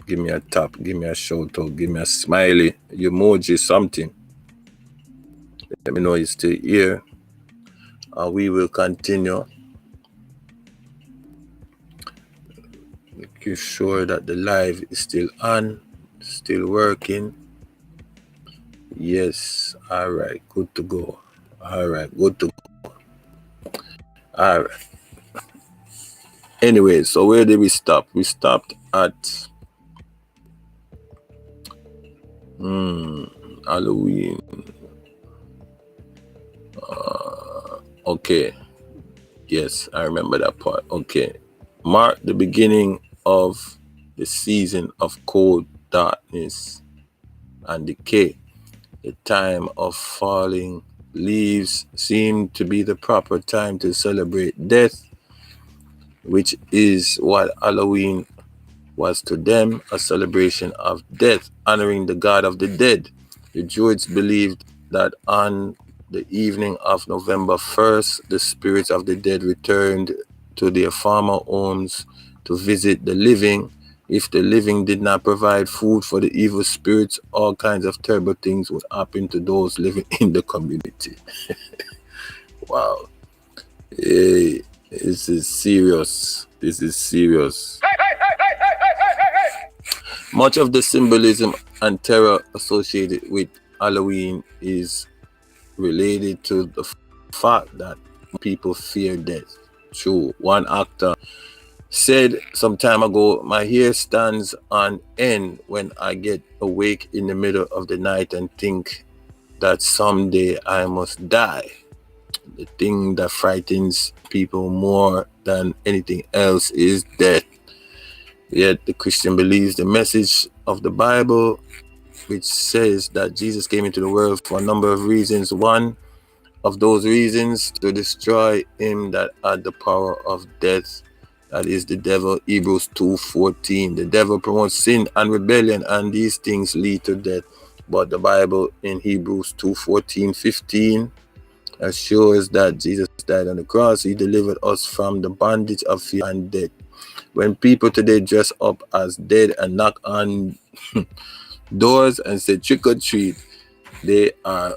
give me a tap, give me a shout out, give me a smiley, emoji, something. Let me know you're still here. We will continue. Make sure that the live is still on, still working. Yes, all right, good to go. All right, good to go. All right. Anyway, so where did we stop? We stopped at Halloween. Okay. Yes, I remember that part. Okay. Mark the beginning of the season of cold darkness and decay. The time of falling leaves seemed to be the proper time to celebrate death, which is what Halloween was to them, a celebration of death, honoring the god of the dead. The Druids believed that on the evening of November 1st, the spirits of the dead returned to their former homes to visit the living. If the living did not provide food for the evil spirits, all kinds of terrible things would happen to those living in the community. Wow. Hey, this is serious. This is serious. Much of the symbolism and terror associated with Halloween is related to the fact that people fear death. True. One actor said some time ago, "My hair stands on end when I get awake in the middle of the night and think that someday I must die." The thing that frightens people more than anything else is death. Yet the Christian believes the message of the Bible, which says that Jesus came into the world for a number of reasons. One of those reasons, to destroy him that had the power of death, that is the devil. Hebrews 2:14. The devil promotes sin and rebellion, and these things lead to death. But the Bible in Hebrews 2:14-15 assures that Jesus died on the cross. He delivered us from the bondage of fear and death. When people today dress up as dead and knock on doors and say trick or treat, they are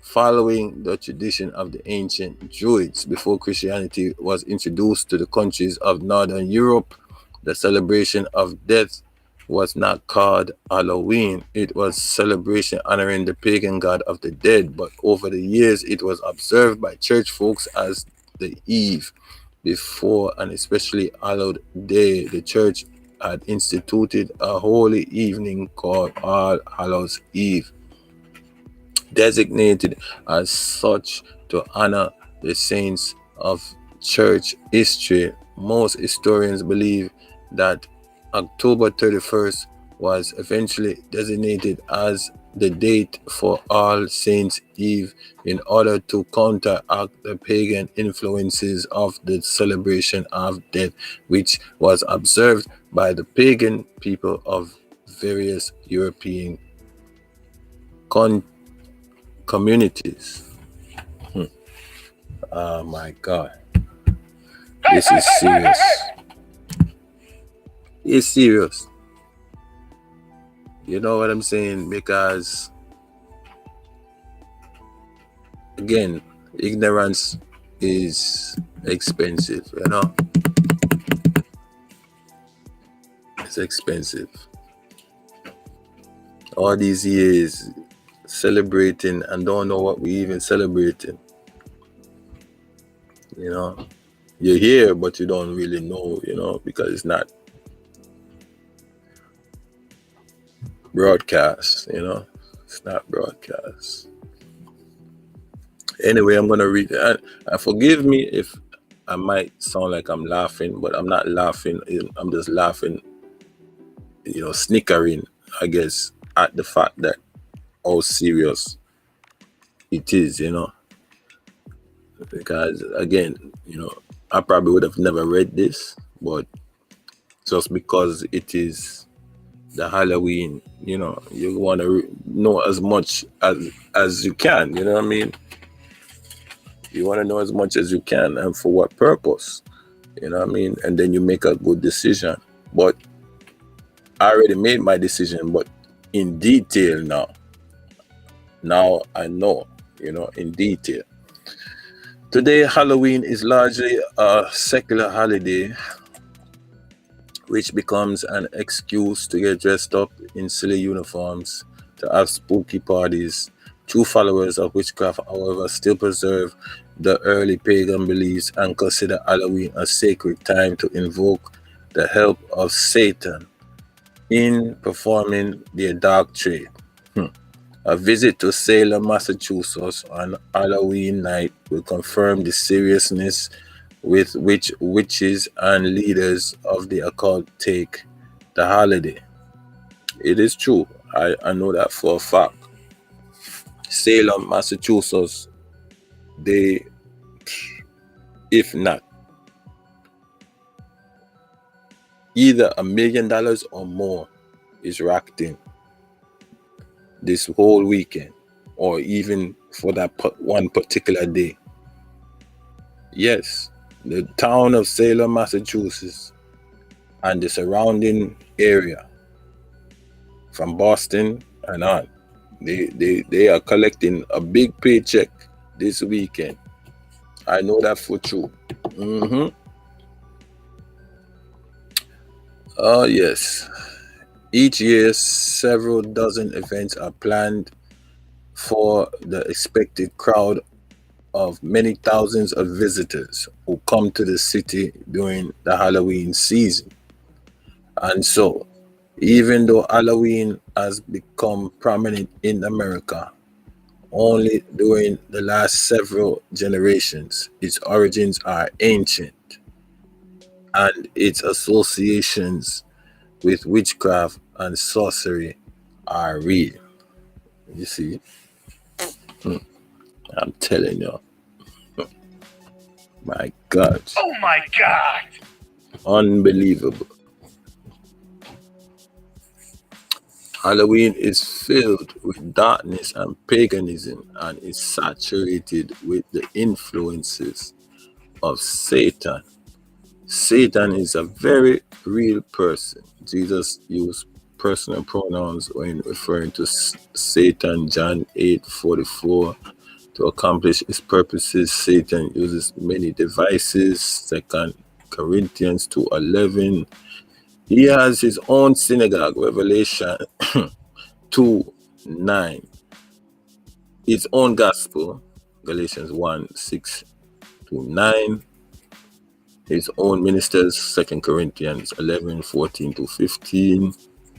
following the tradition of the ancient Druids. Before Christianity was introduced to the countries of Northern Europe, the celebration of death was not called Halloween. It was celebration honoring the pagan god of the dead, but over the years it was observed by church folks as the eve before an especially hallowed day. The church had instituted a holy evening called All Hallows Eve, designated as such to honor the saints of church history. Most historians believe that October 31st was eventually designated as the date for All Saints' Eve in order to counteract the pagan influences of the celebration of death, which was observed by the pagan people of various European communities. Oh my God. This is serious. It's serious. You know what I'm saying? Because, again, ignorance is expensive, you know? It's expensive. All these years celebrating and don't know what we even celebrating. You know? You're here, but you don't really know, you know, because it's not broadcast, you know? It's not broadcast. Anyway, I'm gonna read it. And forgive me if I might sound like I'm laughing, but I'm not laughing. I'm just laughing, you know, snickering, I guess, at the fact that how serious it is, you know. Because again, you know, I probably would have never read this, but just because it is the Halloween, you know, you want to know as much as you can, you know what I mean? You want to know as much as you can, and for what purpose, you know what I mean? And then you make a good decision. But I already made my decision, but in detail now I know, you know, in detail. Today, Halloween is largely a secular holiday, which becomes an excuse to get dressed up in silly uniforms, to have spooky parties. True followers of witchcraft, however, still preserve the early pagan beliefs and consider Halloween a sacred time to invoke the help of Satan in performing their dark trade. A visit to Salem, Massachusetts on Halloween night will confirm the seriousness with which witches and leaders of the occult take the holiday. It is true. I know that for a fact. Salem, Massachusetts, they, if not, either $1 million or more is racked in this whole weekend, or even for that one particular day. Yes, the town of Salem, Massachusetts, and the surrounding area from Boston and on, they are collecting a big paycheck this weekend. I know that for true. Oh yes. Each year, several dozen events are planned for the expected crowd of many thousands of visitors who come to the city during the Halloween season. And so, even though Halloween has become prominent in America only during the last several generations, its origins are ancient and its associations with witchcraft and sorcery are real. You see? I'm telling you. My God. Oh my God! Unbelievable. Halloween is filled with darkness and paganism and is saturated with the influences of Satan. Satan is a very real person. Jesus used personal pronouns when referring to Satan, John 8:44. To accomplish his purposes, Satan uses many devices. 2 Corinthians 2:11. He has his own synagogue, Revelation 2:9. His own gospel, Galatians 1:6-9. His own ministers, 2 Corinthians 11:14-15.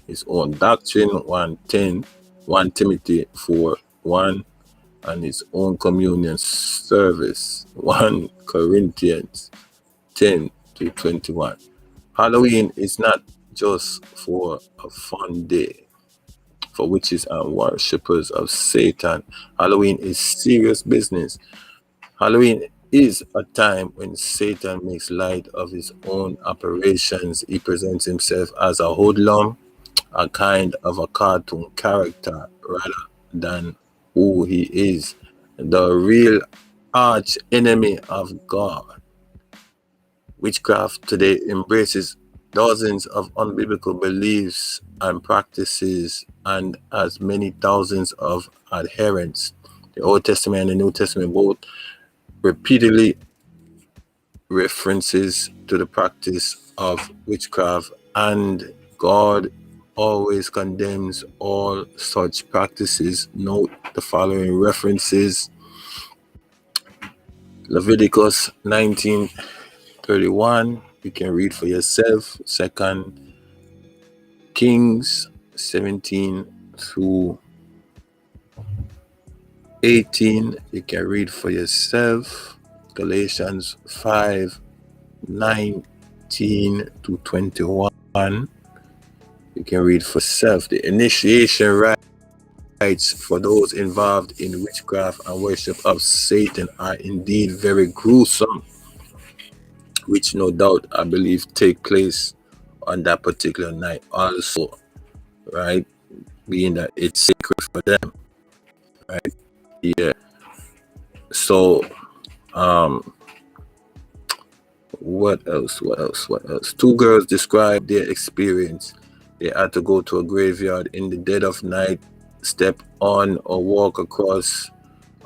His own doctrine, 1 Timothy 4:1. And his own communion service, 1 Corinthians 10-21. Halloween is not just for a fun day for witches and worshippers of Satan. Halloween is serious business. Halloween is a time when Satan makes light of his own operations. He presents himself as a hoodlum, a kind of a cartoon character, rather than who he is, the real arch enemy of God. Witchcraft today embraces dozens of unbiblical beliefs and practices and has many thousands of adherents. The Old Testament and the New Testament both repeatedly references to the practice of witchcraft, and God always condemns all such practices. Note the following references: Leviticus 19:31. You can read for yourself. 2 Kings 17-18. You can read for yourself. Galatians 5:19-21. You can read for self. The initiation rites for those involved in witchcraft and worship of Satan are indeed very gruesome, which no doubt I believe take place on that particular night also, right? Being that it's sacred for them, right? Yeah. So, what else? Two girls described their experience. They had to go to a graveyard in the dead of night, step on or walk across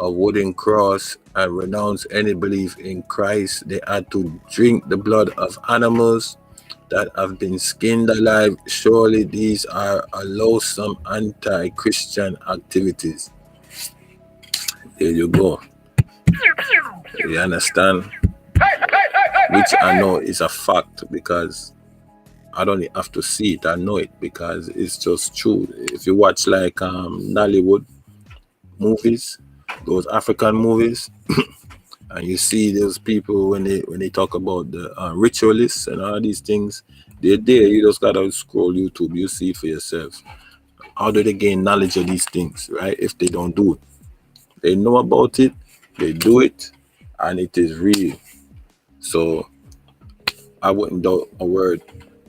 a wooden cross, and renounce any belief in Christ. They had to drink the blood of animals that have been skinned alive. Surely these are loathsome anti-Christian activities. There you go. You understand? Which I know is a fact, because I don't have to see it, I know it, because it's just true. If you watch like Nollywood movies, those African movies, and you see those people when they talk about the ritualists and all these things, they're there. You just gotta scroll YouTube, you see it for yourself. How do they gain knowledge of these things, right? If they don't do it, they know about it, they do it, and it is real. So I wouldn't doubt a word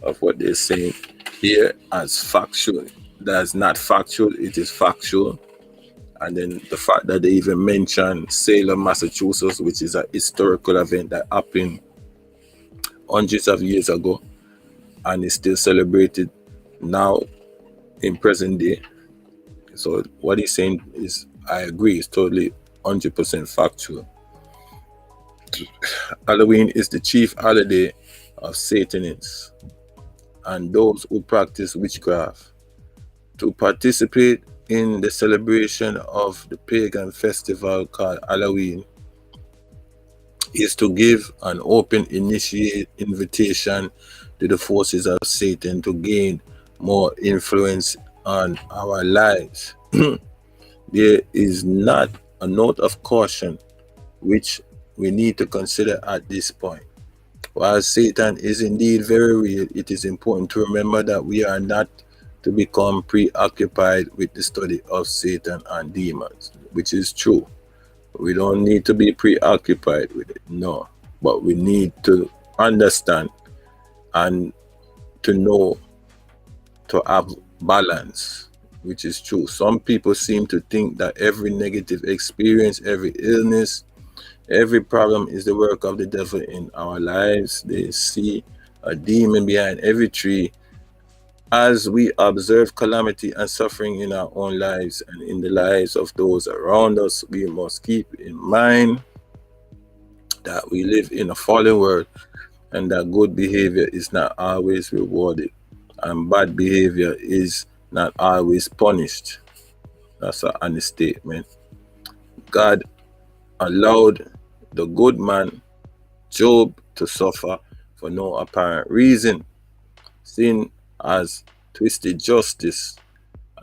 of what they're saying here as factual. That's not factual, it is factual. And then the fact that they even mention Salem, Massachusetts, which is a historical event that happened hundreds of years ago and is still celebrated now in present day. So what he's saying is, I agree, it's totally 100% factual. Halloween is the chief holiday of Satanists and those who practice witchcraft. To participate in the celebration of the pagan festival called Halloween is to give an open invitation to the forces of Satan to gain more influence on our lives. There is not a note of caution which we need to consider at this point. While Satan is indeed very real, it is important to remember that we are not to become preoccupied with the study of Satan and demons, which is true. We don't need to be preoccupied with it, no. But we need to understand and to know, to have balance, which is true. Some people seem to think that every negative experience, every illness, every problem is the work of the devil in our lives. They see a demon behind every tree. As we observe calamity and suffering in our own lives and in the lives of those around us, we must keep in mind that we live in a fallen world and that good behavior is not always rewarded. and bad behavior is not always punished. That's an understatement. God allowed the good man, Job, to suffer for no apparent reason. Sin has twisted justice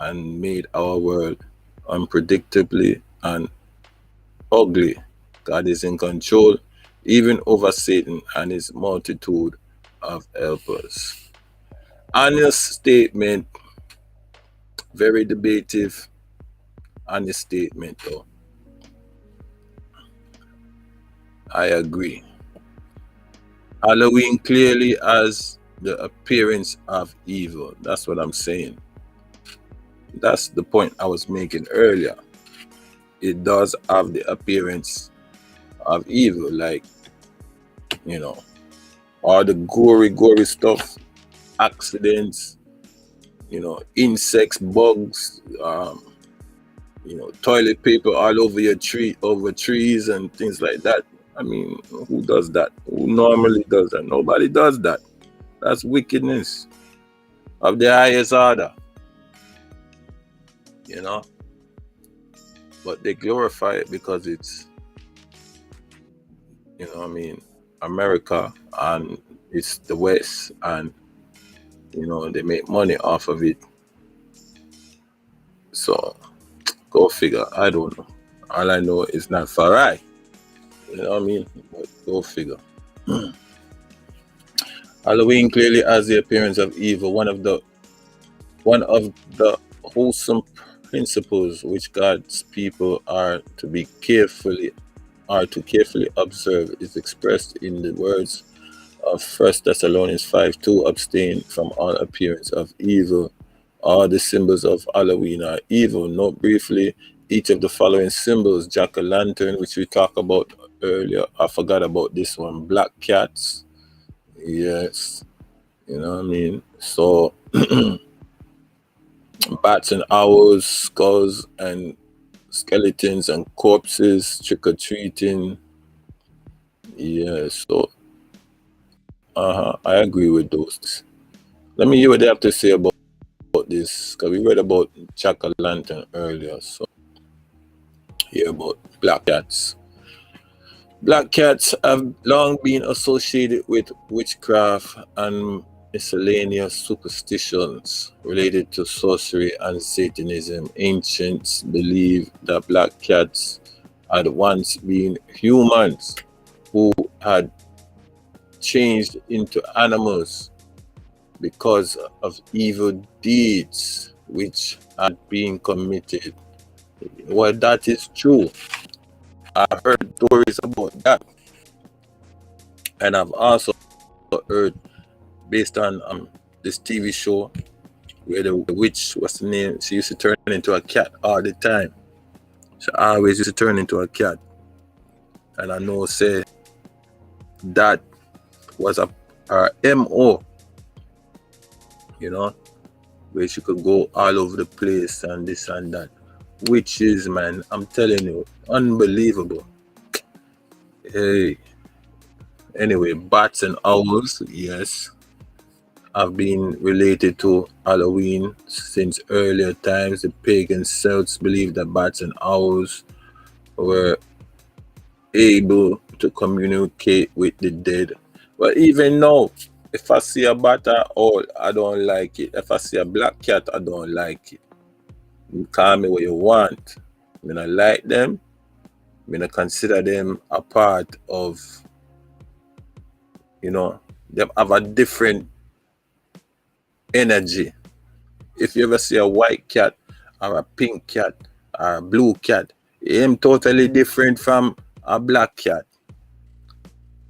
and made our world unpredictably and ugly. God is in control, even over Satan and his multitude of helpers. Honest statement, very debative. Honest statement, though. I agree. Halloween clearly has the appearance of evil. That's what I'm saying. That's the point I was making earlier. It does have the appearance of evil, like, you know, all the gory stuff, accidents, insects, bugs, toilet paper all over your tree, over trees and things like that. I mean, who does that? Who normally does that? Nobody does that. That's wickedness of the highest order, But they glorify it because it's, America, and it's the West, and, they make money off of it. So, go figure. I don't know. All I know is not far right. You know what I mean? But go figure. Halloween clearly has the appearance of evil. One of the wholesome principles which God's people are to carefully observe is expressed in the words of 1 Thessalonians 5:2. Abstain from all appearance of evil. All the symbols of Halloween are evil. Note briefly each of the following symbols: jack-o'-lantern, which we talked about earlier. I forgot about this one. Black cats. Yes. You know what I mean? So bats and owls, skulls and skeletons and corpses, trick-or-treating. Yeah, so I agree with those. Let me hear what they have to say about this, because we read about jack-o'-lantern earlier. So hear about black cats. Black cats have long been associated with witchcraft and miscellaneous superstitions related to sorcery and Satanism. Ancients believed that black cats had once been humans who had changed into animals because of evil deeds which had been committed. Well, that is true. I've heard stories about that, and I've also heard, based on this TV show where the witch, what's the name? She used to turn into a cat all the time. She always used to turn into a cat, and I know say that was her MO, where she could go all over the place and this and that. Witches, man, I'm telling you, unbelievable. Hey. Anyway, bats and owls, yes, have been related to Halloween since earlier times. The pagan Celts believed that bats and owls were able to communicate with the dead. But even now, if I see a bat or owl, I don't like it. If I see a black cat, I don't like it. You call me what you want. I mean, I like them. I mean, I consider them a part of, they have a different energy. If you ever see a white cat or a pink cat or a blue cat, it's totally different from a black cat.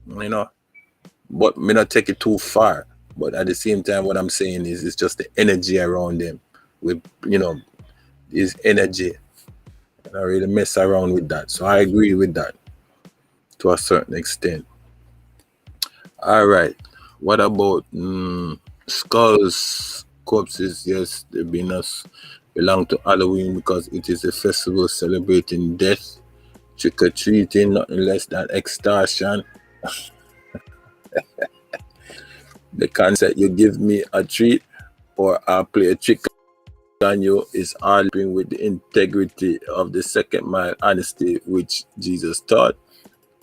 But me not take it too far. But at the same time, what I'm saying is it's just the energy around them. With is energy. And I really mess around with that. So I agree with that to a certain extent. All right. What about skulls, corpses? Yes, they belong to Halloween because it is a festival celebrating death, trick-or-treating, nothing less than extortion. The concept, you give me a treat, or I play a trick on you is hardly with the integrity of the second mile honesty which Jesus taught.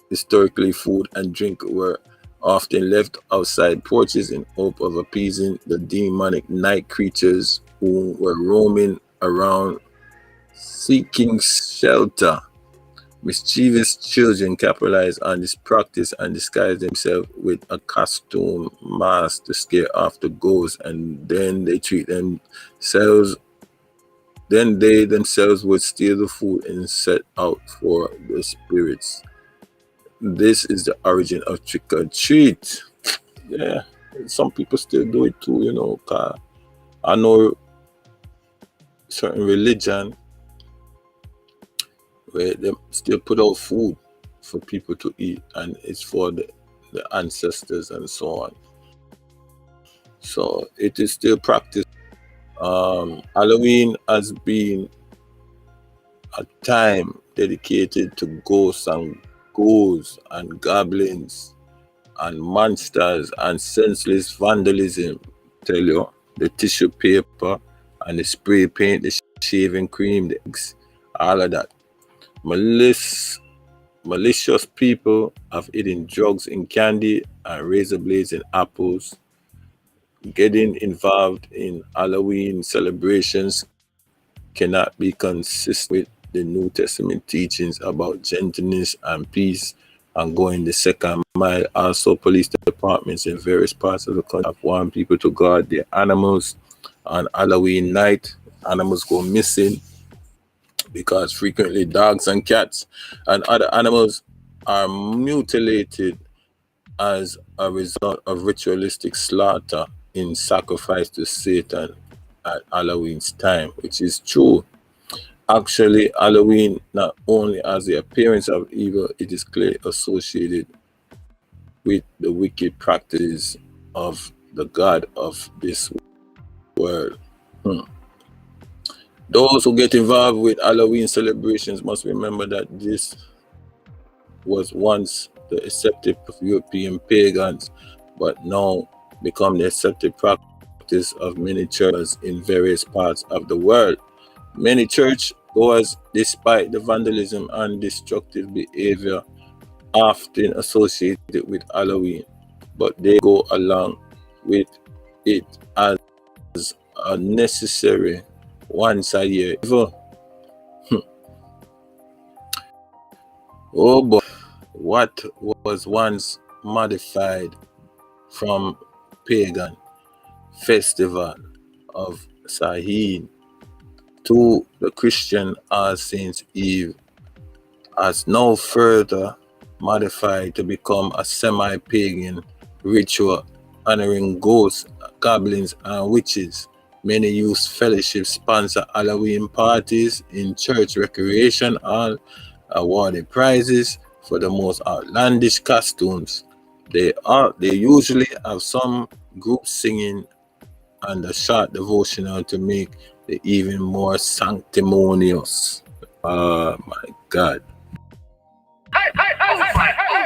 Historically, food and drink were often left outside porches in hope of appeasing the demonic night creatures who were roaming around seeking shelter. Mischievous children capitalized on this practice and disguised themselves with a costume mask to scare off the ghosts, and then they themselves would steal the food and set out for the spirits. This is the origin of trick or treat. Yeah, some people still do it too, you know. I know certain religion where they still put out food for people to eat, and it's for the ancestors and so on. So it is still practiced. Halloween has been a time dedicated to ghosts and ghouls and goblins and monsters and senseless vandalism. Tell you, the tissue paper and the spray paint, the shaving cream, the eggs, all of that. Malicious people have hidden drugs in candy and razor blades in apples. Getting involved in Halloween celebrations cannot be consistent with the New Testament teachings about gentleness and peace and going the second mile. Also, police departments in various parts of the country have warned people to guard their animals on Halloween night. Animals go missing because frequently dogs and cats and other animals are mutilated as a result of ritualistic slaughter in sacrifice to Satan at Halloween's time, which is true. Actually, Halloween not only has the appearance of evil, it is clearly associated with the wicked practices of the God of this world. Those who get involved with Halloween celebrations must remember that this was once the accepted of European pagans, but now become the accepted practice of many churches in various parts of the world. Many church goers, despite the vandalism and destructive behavior often associated with Halloween, but they go along with it as a necessary once a year. Oh boy, what was once modified from pagan festival of Samhain to the Christian All Saints Eve has now further modified to become a semi-pagan ritual honoring ghosts, goblins, and witches. Many youth fellowships sponsor Halloween parties in church recreation hall, awarding prizes for the most outlandish costumes. They usually have some group singing and a short devotional to make it even more sanctimonious. Oh my God. Oh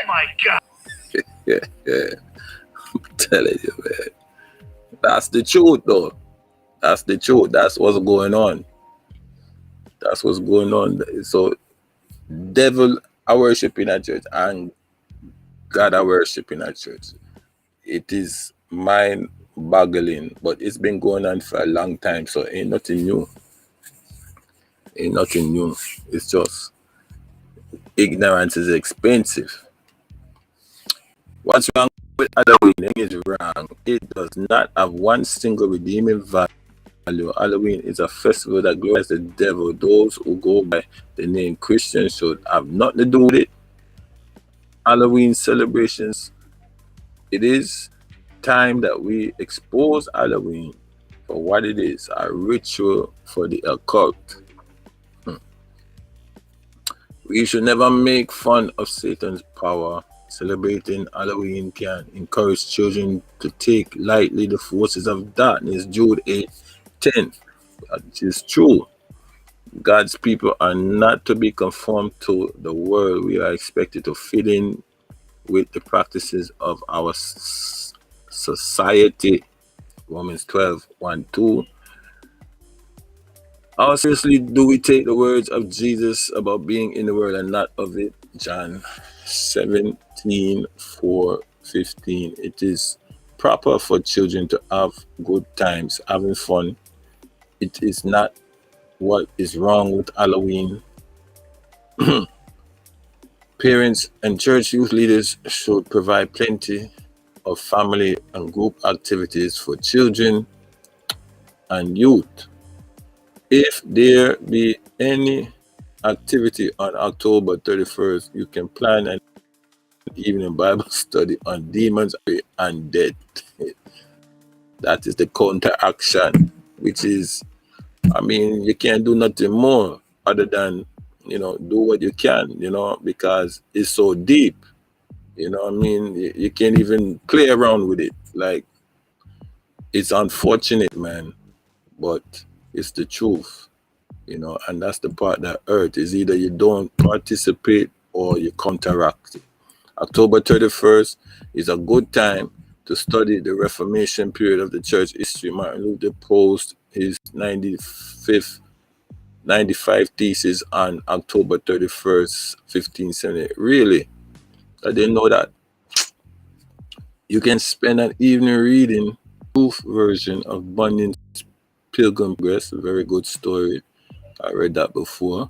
my God. Yeah. I'm telling you, man. That's the truth, though. That's the truth. That's what's going on. That's what's going on. So, devil are worshiping at church and God are worshiping at church. It is mind-boggling, but it's been going on for a long time, so ain't nothing new. It's just ignorance is expensive. What's wrong with Halloween is wrong. It does not have one single redeeming value. Halloween is a festival that glorifies the devil. Those who go by the name Christian should have nothing to do with it. Halloween celebrations, it is time that we expose Halloween for what it is, a ritual for the occult. We should never make fun of Satan's power. Celebrating Halloween can encourage children to take lightly the forces of darkness. Jude 8:10. That is true. God's people are not to be conformed to the world. We are expected to fit in with the practices of our society. Romans 12, 1, 2. How seriously do we take the words of Jesus about being in the world and not of it? John 17, 4, 15. It is proper for children to have good times, having fun. It is not what is wrong with Halloween. Parents and church youth leaders should provide plenty of family and group activities for children and youth. If there be any activity on October 31st, you can plan an evening Bible study on demons and death. That is the counteraction, which is, you can't do nothing more other than, do what you can, because it's so deep. You can't even play around with it. Like, it's unfortunate, man, but it's the truth, and that's the part that hurts. Is either you don't participate or you counteract it. October 31st is a good time to study the Reformation period of the church history. Martin Luther posted his 95 thesis on October 31st, 1570. Really? I didn't know that. You can spend an evening reading proof version of Bunyan's Pilgrim Progress, a very good story. I read that before.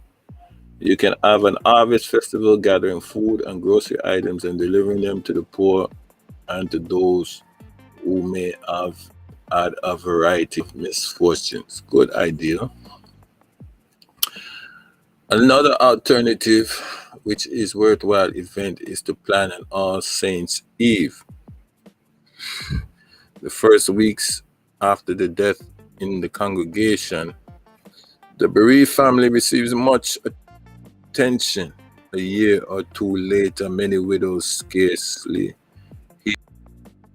You can have an harvest festival gathering food and grocery items and delivering them to the poor and to those who may have had a variety of misfortunes. Good idea. Another alternative, which is worthwhile event, is to plan an All Saints Eve. The first weeks after the death in the congregation, the bereaved family receives much attention. A year or two later, many widows scarcely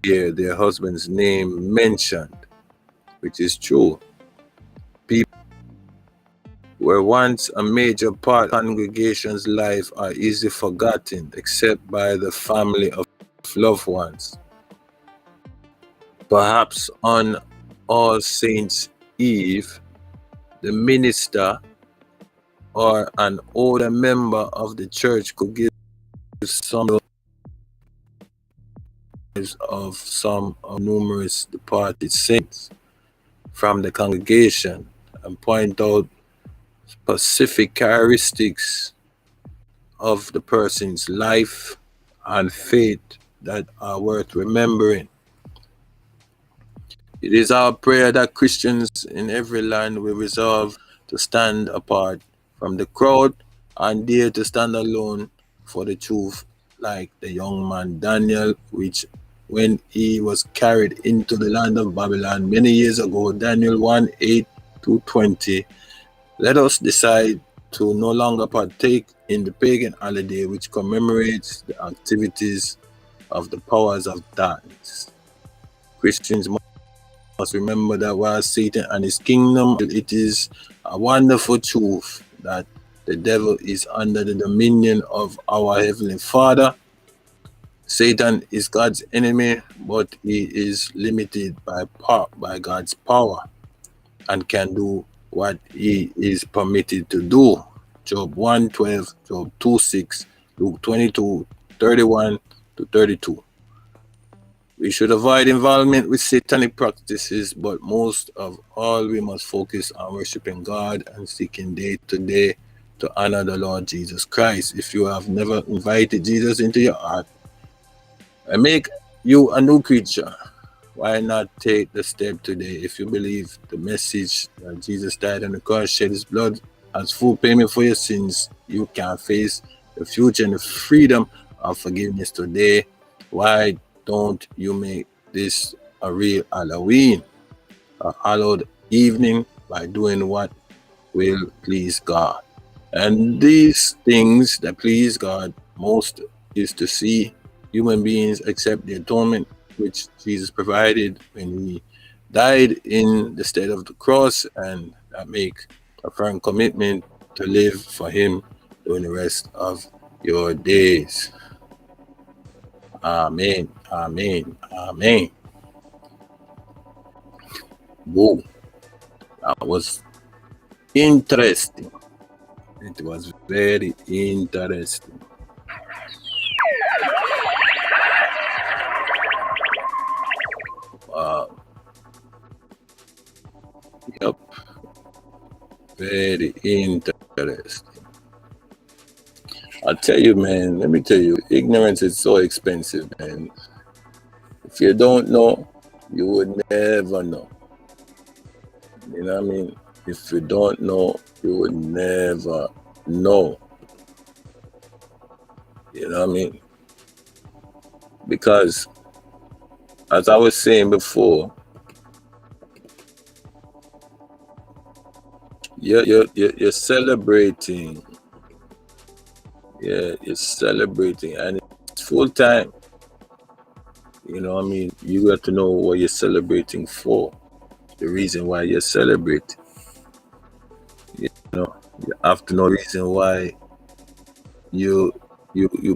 hear their husband's name mentioned, which is true. People were once a major part of the congregation's life are easily forgotten, except by the family of loved ones. Perhaps on All Saints' Eve, the minister or an older member of the church could give some of some numerous departed saints from the congregation and point out specific characteristics of the person's life and faith that are worth remembering. It is our prayer that Christians in every land will resolve to stand apart from the crowd and dare to stand alone for the truth, like the young man Daniel, which when he was carried into the land of Babylon many years ago, Daniel 1:8-20. Let us decide to no longer partake in the pagan holiday which commemorates the activities of the powers of darkness. Christians must remember that while Satan and his kingdom, it is a wonderful truth that the devil is under the dominion of our Heavenly Father. Satan is God's enemy, but he is limited by God's power and can do what he is permitted to do. Job 1:12, Job 2:6, Luke 22:31-32. We should avoid involvement with satanic practices, but most of all, we must focus on worshiping God and seeking day to day to honor the Lord Jesus Christ. If you have never invited Jesus into your heart and make you a new creature, why not take the step today? If you believe the message that Jesus died on the cross, shed his blood as full payment for your sins, you can face the future and the freedom of forgiveness today. Why don't you make this a real Halloween, a hallowed evening, by doing what will please God? And these things that please God most is to see human beings accept the atonement which Jesus provided when he died in the stead of the cross, and that make a firm commitment to live for him during the rest of your days. Amen, amen, amen. Whoa, that was interesting. It was very interesting. Yep, very interesting. I tell you, man, let me tell you, ignorance is so expensive, man. If you don't know, you would never know. You know what I mean? If you don't know, you would never know. You know what I mean? Because, as I was saying before, you're celebrating. Yeah, you're celebrating, and it's full time. You know what I mean? You got to know what you're celebrating for. The reason why you're celebrating. You know, you have to know the reason why you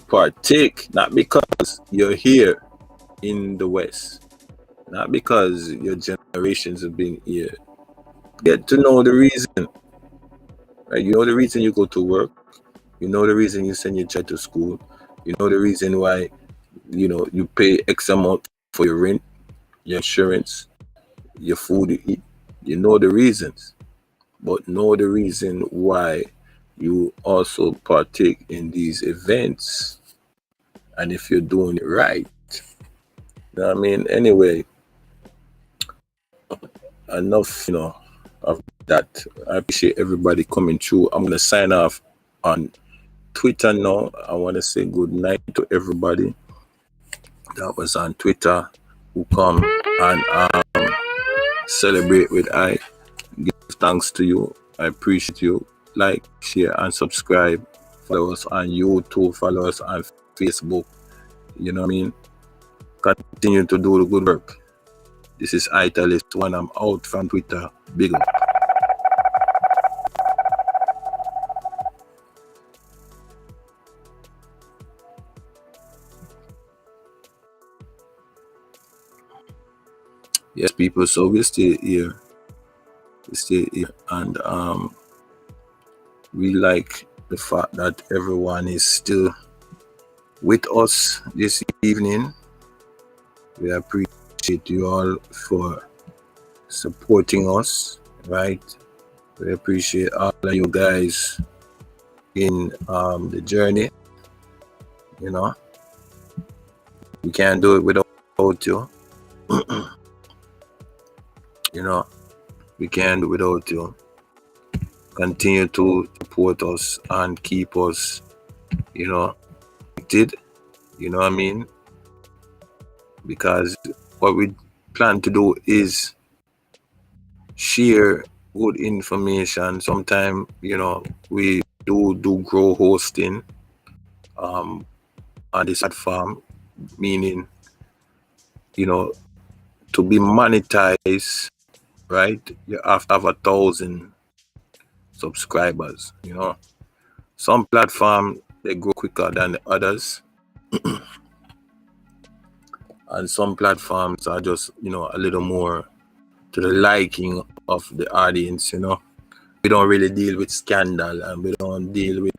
partake, not because you're here in the West, not because your generations have been here. Get to know the reason. Right? You know the reason you go to work. You know the reason you send your child to school. You know the reason why you pay X amount for your rent, your insurance, your food you eat. You know the reasons, but know the reason why you also partake in these events. And if you're doing it right, you know what I mean? Anyway, enough, of that. I appreciate everybody coming through. I'm gonna sign off on Twitter now. I want to say good night to everybody that was on Twitter who come and celebrate with I. Give thanks to you. I appreciate you. Like, share, and subscribe. Follow us on YouTube. Follow us on Facebook. You know what I mean? Continue to do the good work. This is Italist when I'm out from Twitter. Big up. Yes, people. So we stay here. And we like the fact that everyone is still with us this evening. We appreciate you all for supporting us, right? We appreciate all of you guys in the journey. We can't do it without you. We can't do it without you. Continue to support us and keep us, connected. You know what I mean? Because what we plan to do is share good information. Sometimes, we do grow hosting on this platform, meaning, to be monetized, right? You have to have 1,000 subscribers. Some platforms they grow quicker than the others. And some platforms are just, a little more to the liking of the audience, We don't really deal with scandal, and we don't deal with,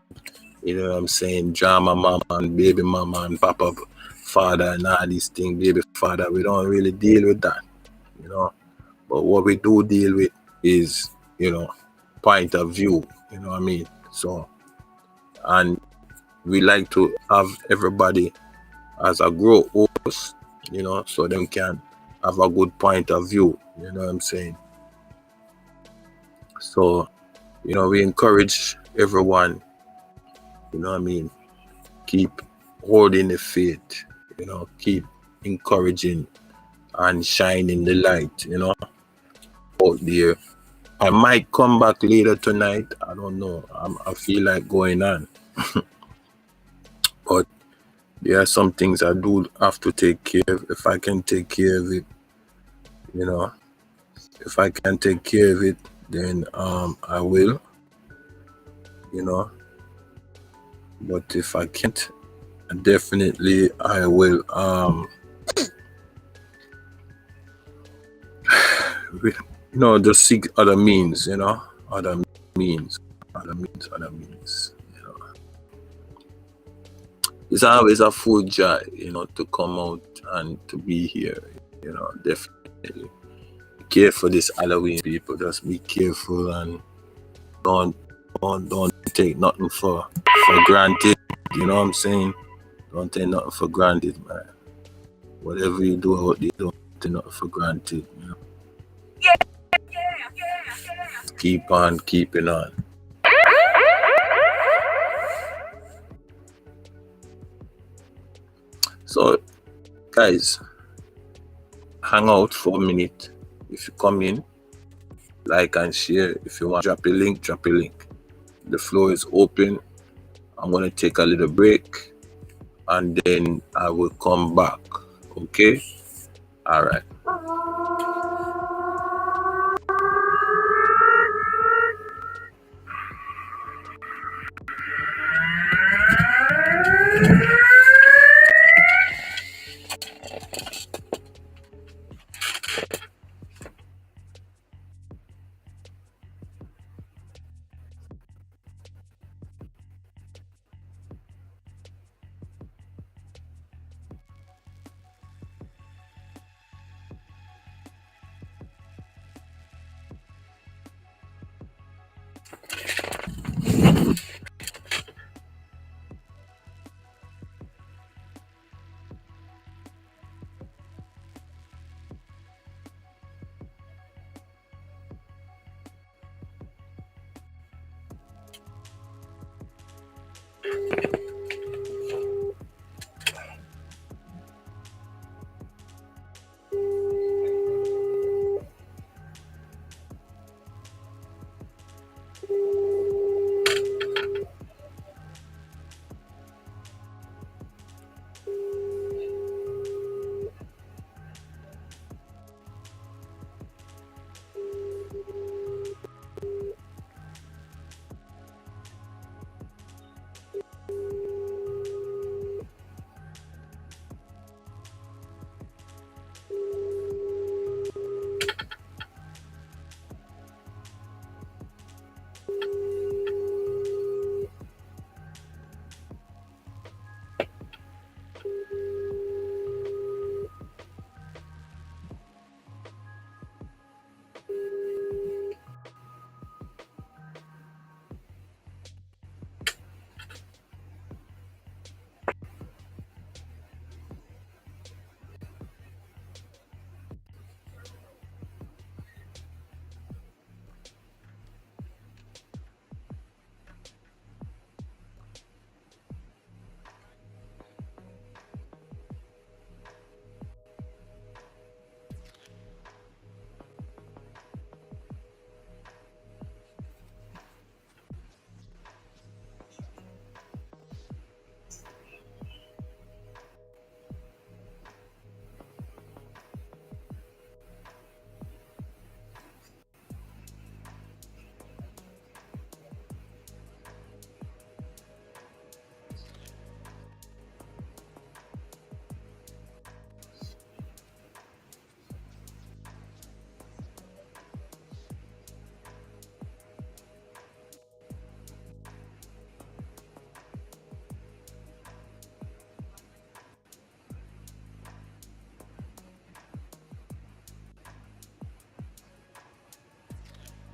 drama mama and baby mama and papa father and all these things, baby father. We don't really deal with that, But what we do deal with is, point of view, you know what I mean? So, and we like to have everybody as a grow host, so them can have a good point of view, you know what I'm saying? So, we encourage everyone, you know what I mean? Keep holding the faith, keep encouraging and shining the light, out there. I might come back later tonight. I don't know. I feel like going on. But there are some things I do have to take care of. If I can take care of it, if I can take care of it, then I will, But if I can't, definitely I will just seek other means, other means, other means. It's always a full joy, to come out and to be here, definitely. Be careful this Halloween, people. Just be careful and don't take nothing for granted. You know what I'm saying? Don't take nothing for granted, man. Whatever you do out there, don't take nothing for granted. Keep on keeping on. So, guys, hang out for a minute. If you come in, like and share. If you want to drop a link, drop a link. The floor is open. I'm going to take a little break and then I will come back. Okay? All right.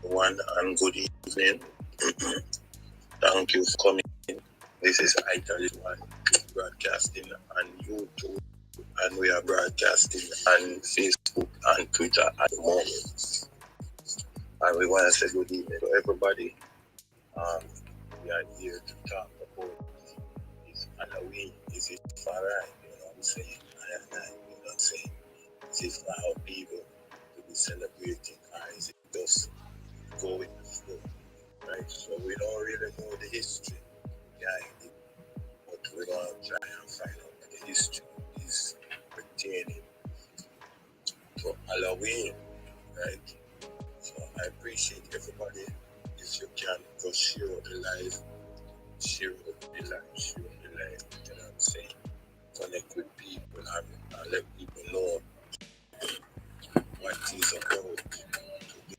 One and good evening. Thank you for coming. This is Italy One broadcasting on YouTube, and we are broadcasting on Facebook and Twitter at the moment. And we want to say good evening to everybody. We are here to talk about this Halloween. Is it far right? You know what I'm saying? You know, saying, is it for our people to be celebrating, or is it just go with the flow? Right? So we don't really know the history behind it, but we're going to try and find out what the history is pertaining to Halloween, right? So I appreciate everybody. If you can, just share the live, you know what I'm saying? Connect with people and let people know what it's about to be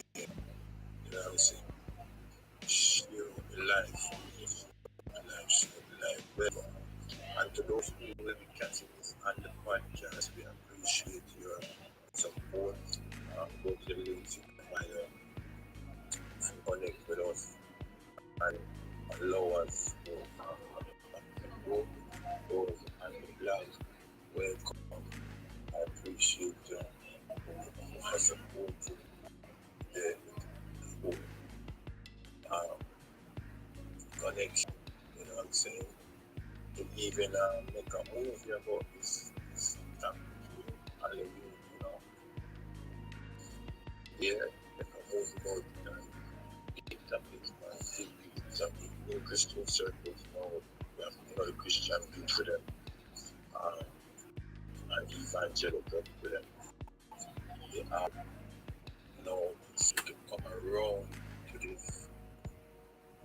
the links fire and connect with us and allow us to go those and the blog. Welcome. I appreciate my support the whole um, connection. You know what I'm saying? To even make a movie about this topic. Hallelujah, you know. Yeah, make a movie about big topics, man. Big topic in Christian circles, you know. We have, you know, the Christian people for them. Um, and evangelical for them. They have, you know, so to come around to this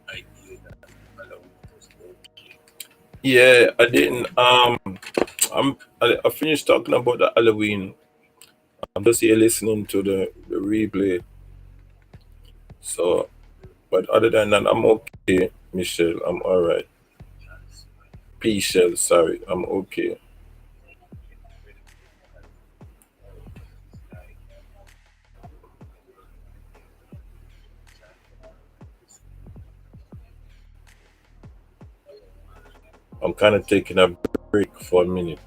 idea that Halloween was okay. Yeah, I didn't. I finished talking about the Halloween. I'm just here listening to the replay. So, but other than that, I'm okay, Michelle. I'm all right. P-Shell, sorry, I'm okay. I'm kind of taking a break for a minute.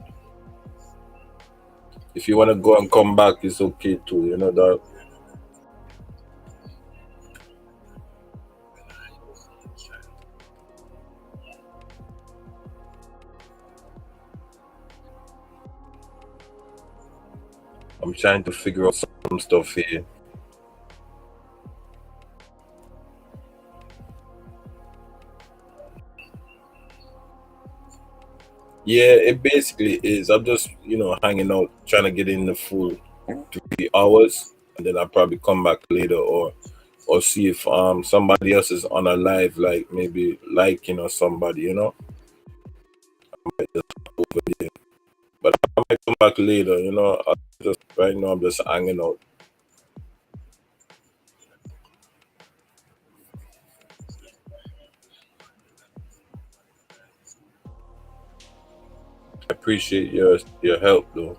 If you want to go and come back, it's okay too. You know that. I'm trying to figure out some stuff here. Yeah, it basically is. I'm just, hanging out, trying to get in the full 3 hours, and then I'll probably come back later or see if somebody else is on a live, like maybe liking or somebody, just over there. But I might come back later, I just right now I'm just hanging out. I appreciate your help though.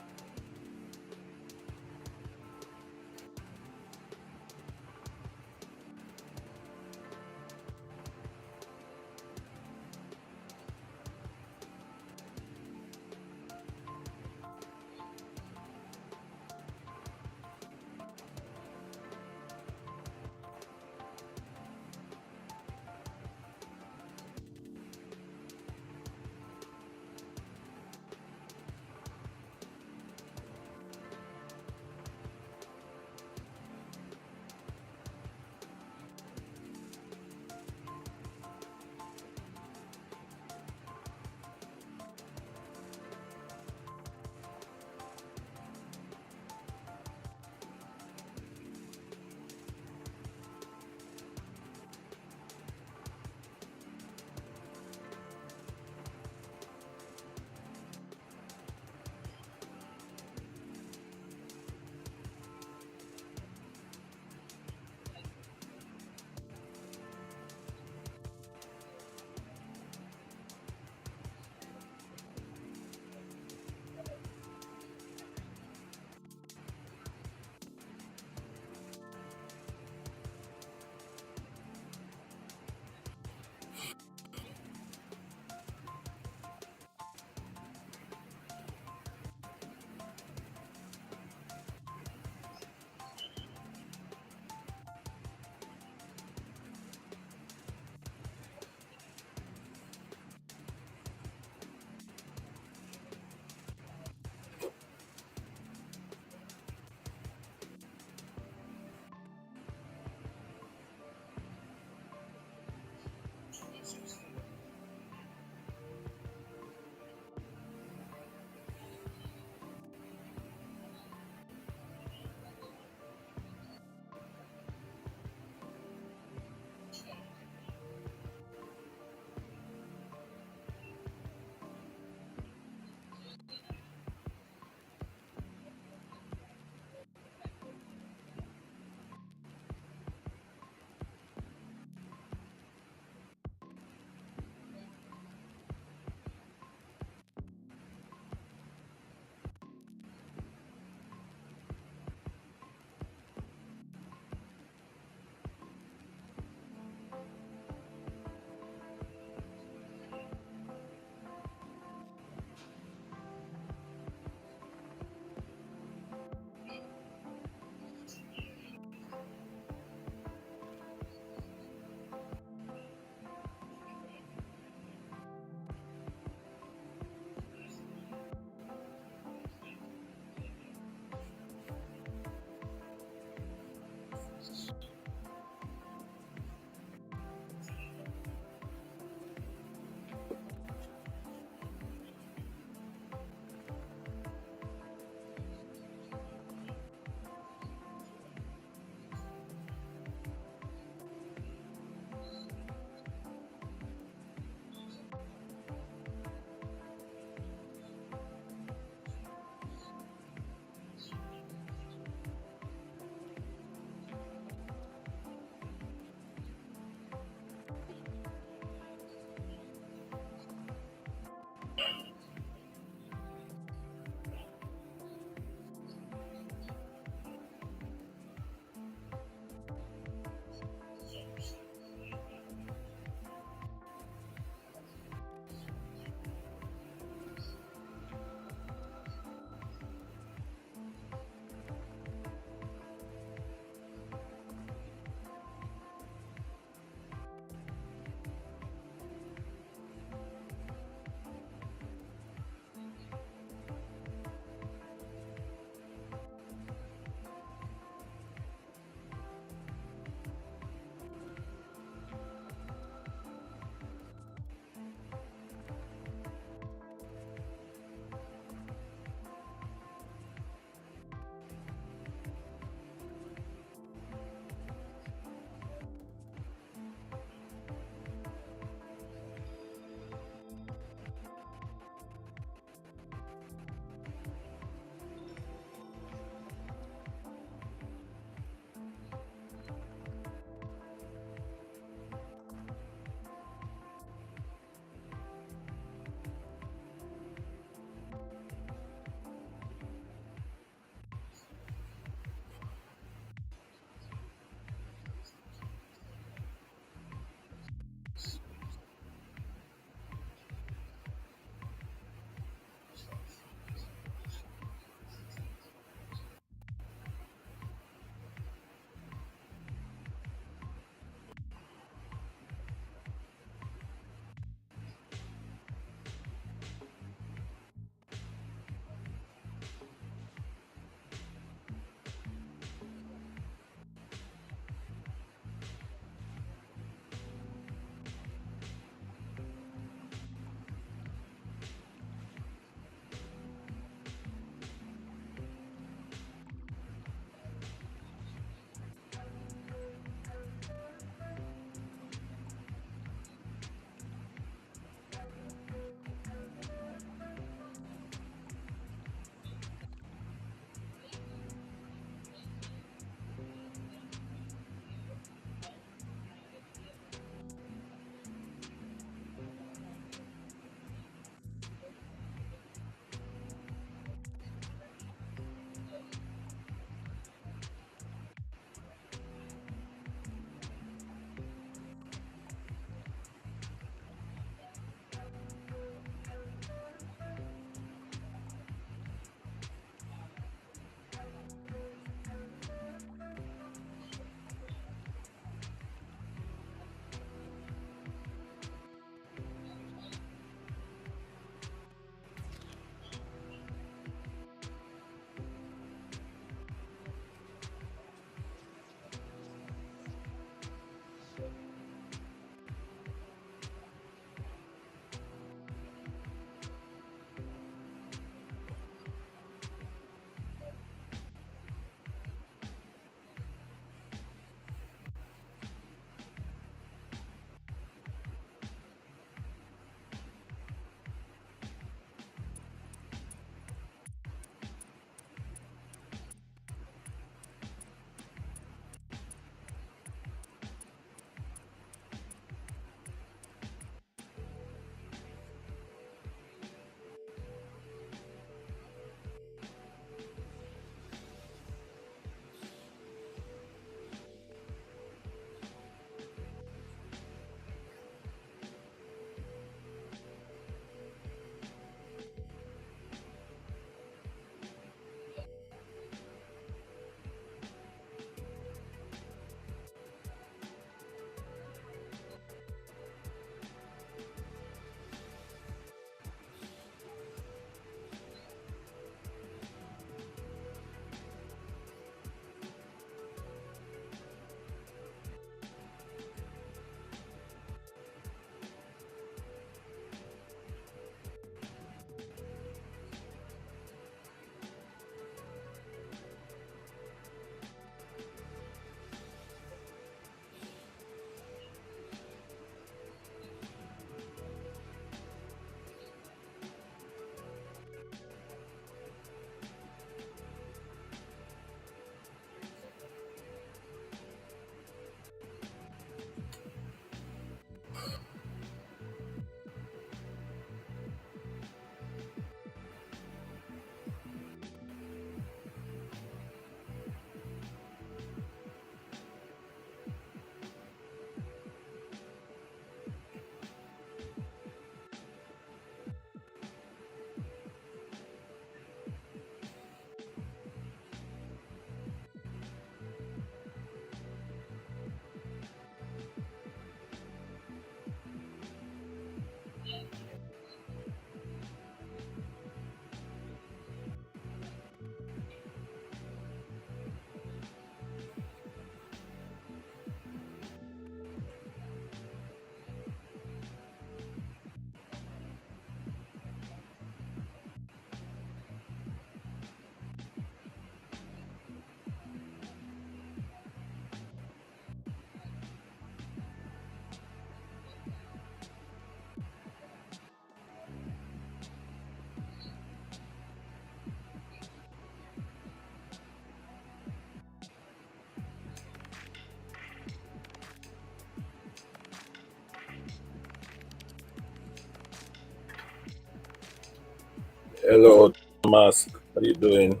Hello, Thomas. How you doing?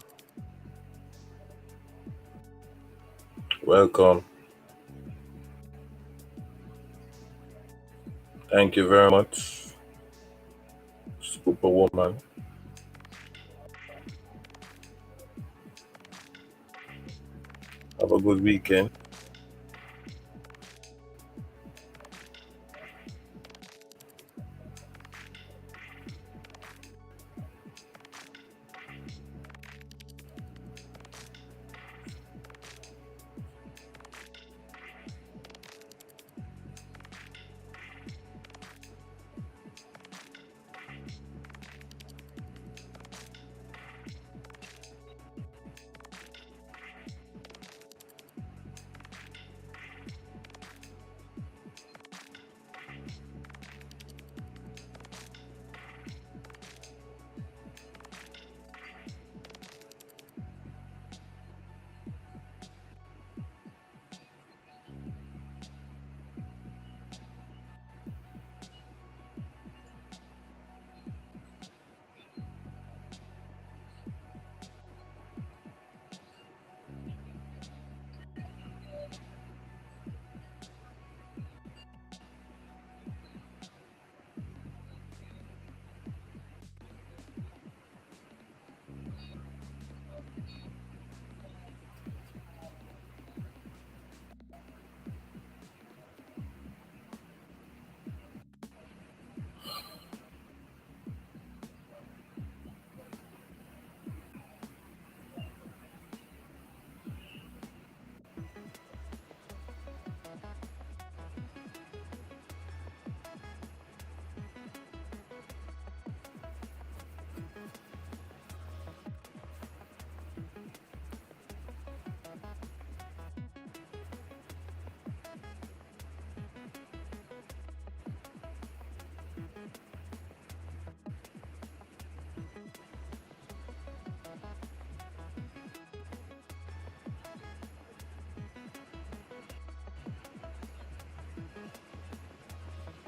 Welcome. Thank you very much, Superwoman. Have a good weekend.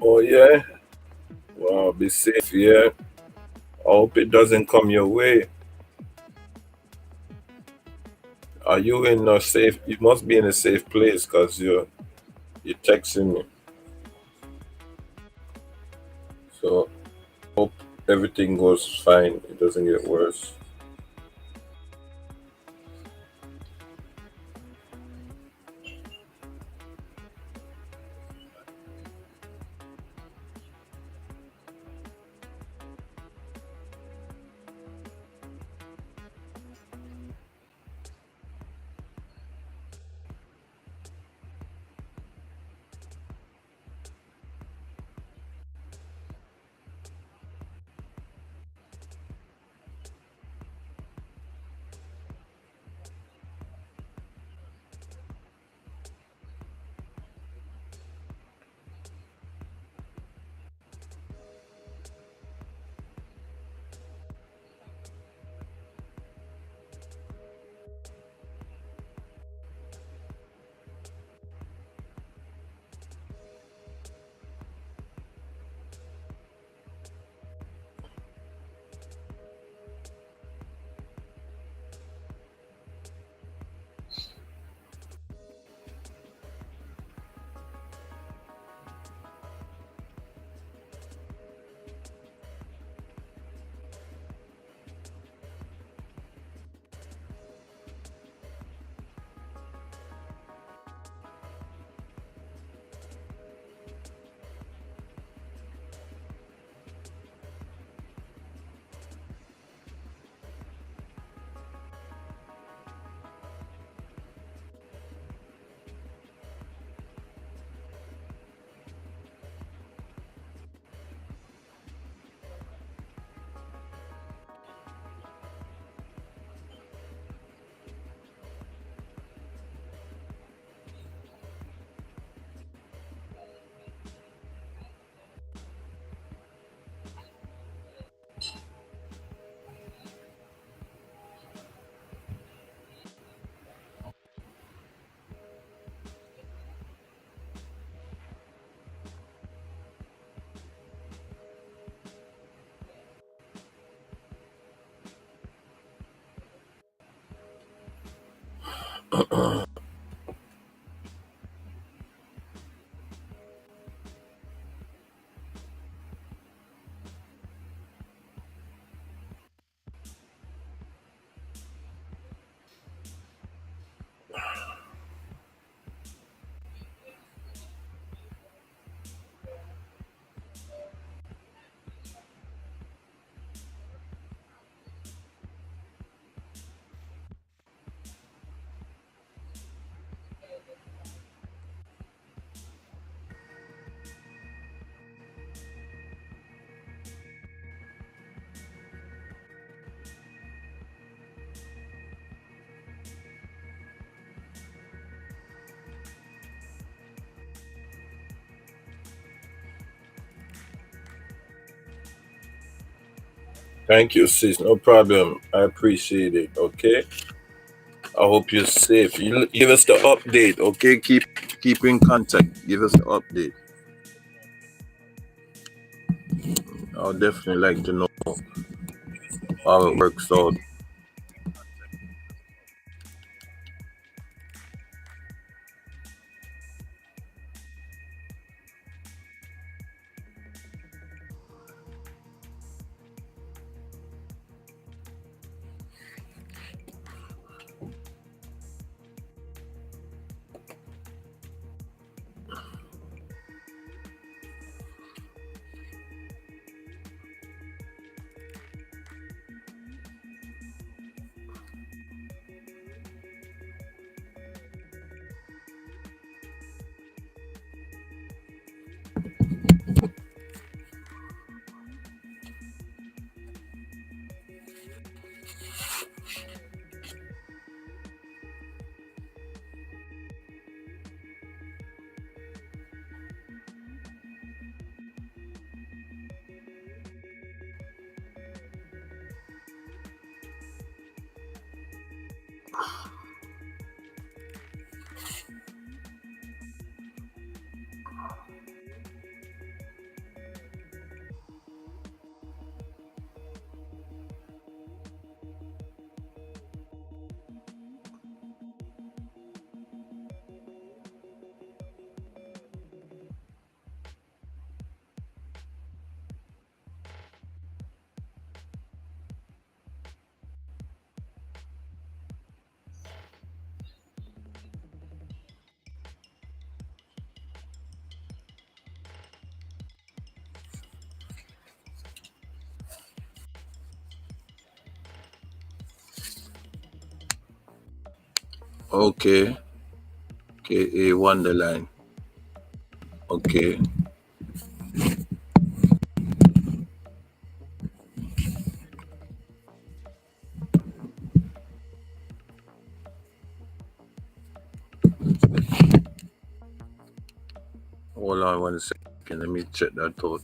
Oh yeah. Well, be safe. Yeah. I hope it doesn't come your way. Are you in a safe? You must be in a safe place because you're texting me. So hope everything goes fine. It doesn't get worse. Thank you, sis. No problem. I appreciate it. Okay. I hope you're safe. You give us the update. Okay. Keep in contact. Give us the update. I'll definitely like to know how it works out. Okay. Okay. A Wonderline. Okay. Hold on 1 second. Let me check that out.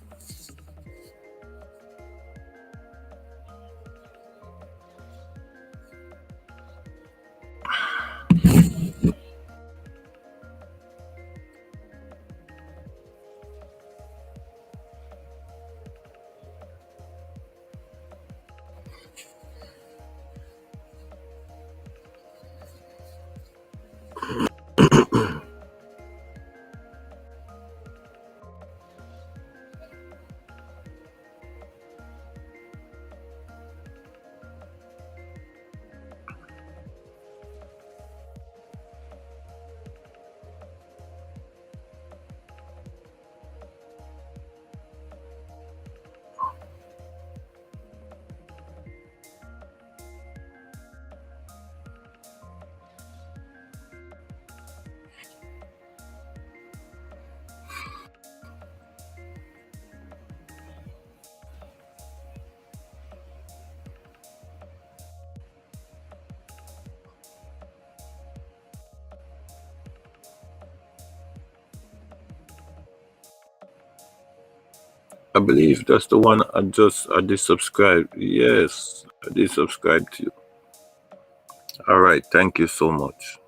I believe that's the one I did subscribe. Yes, I did subscribe to you. All right, thank you so much.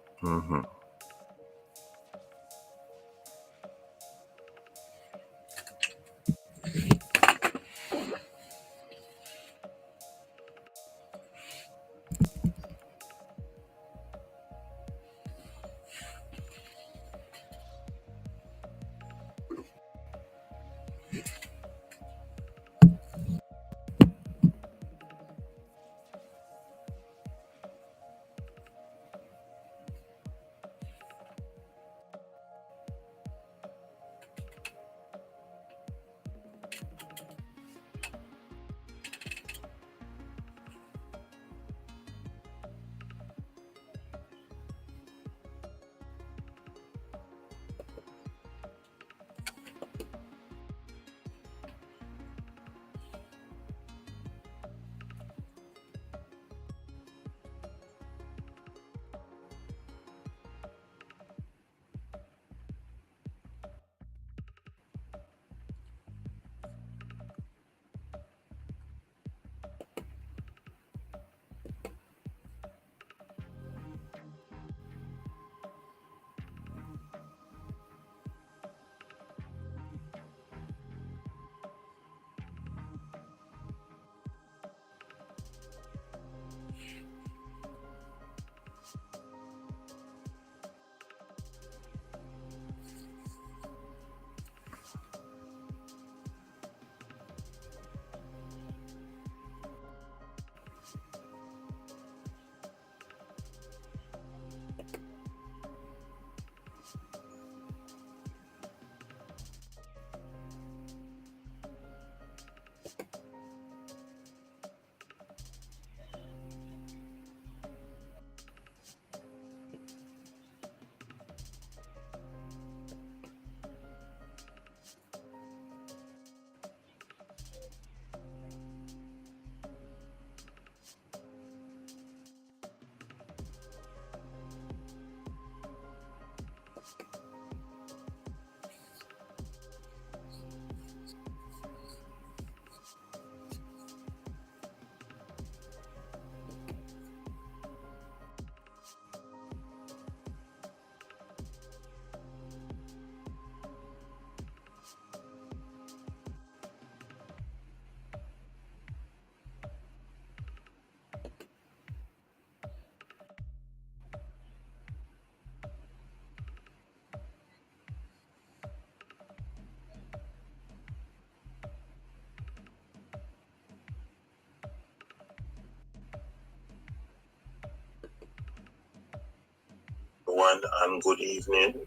everyone, and good evening.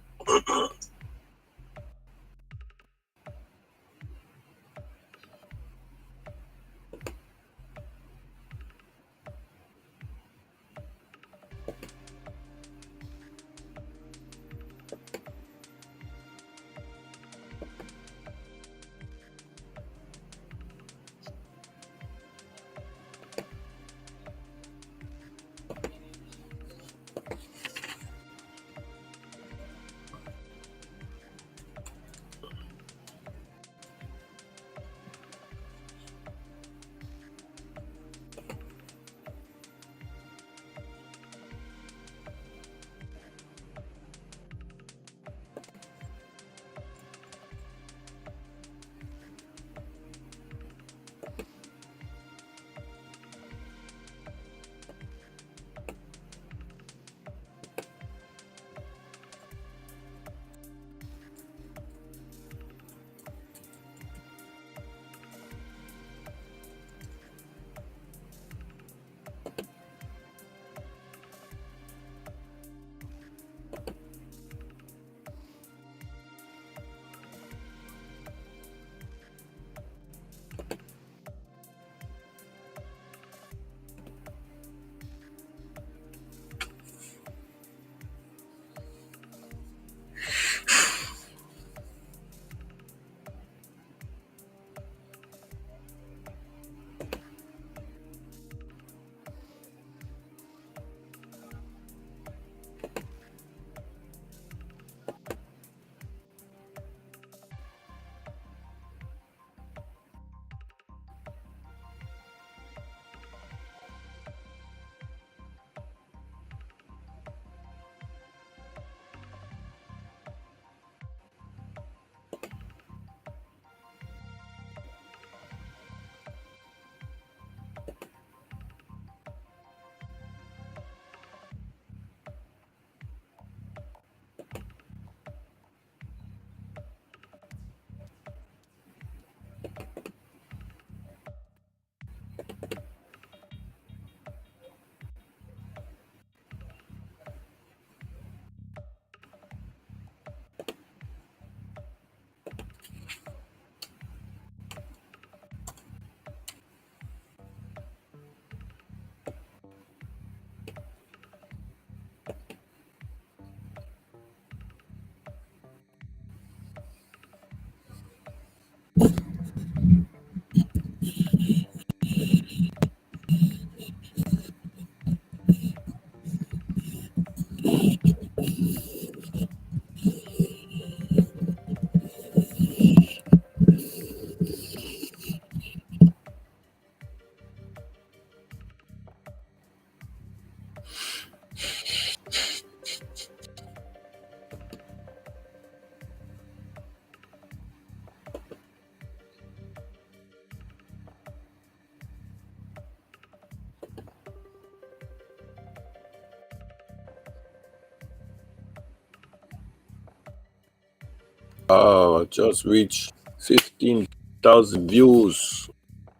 Oh, just reached 15,000 views.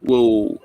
Whoa.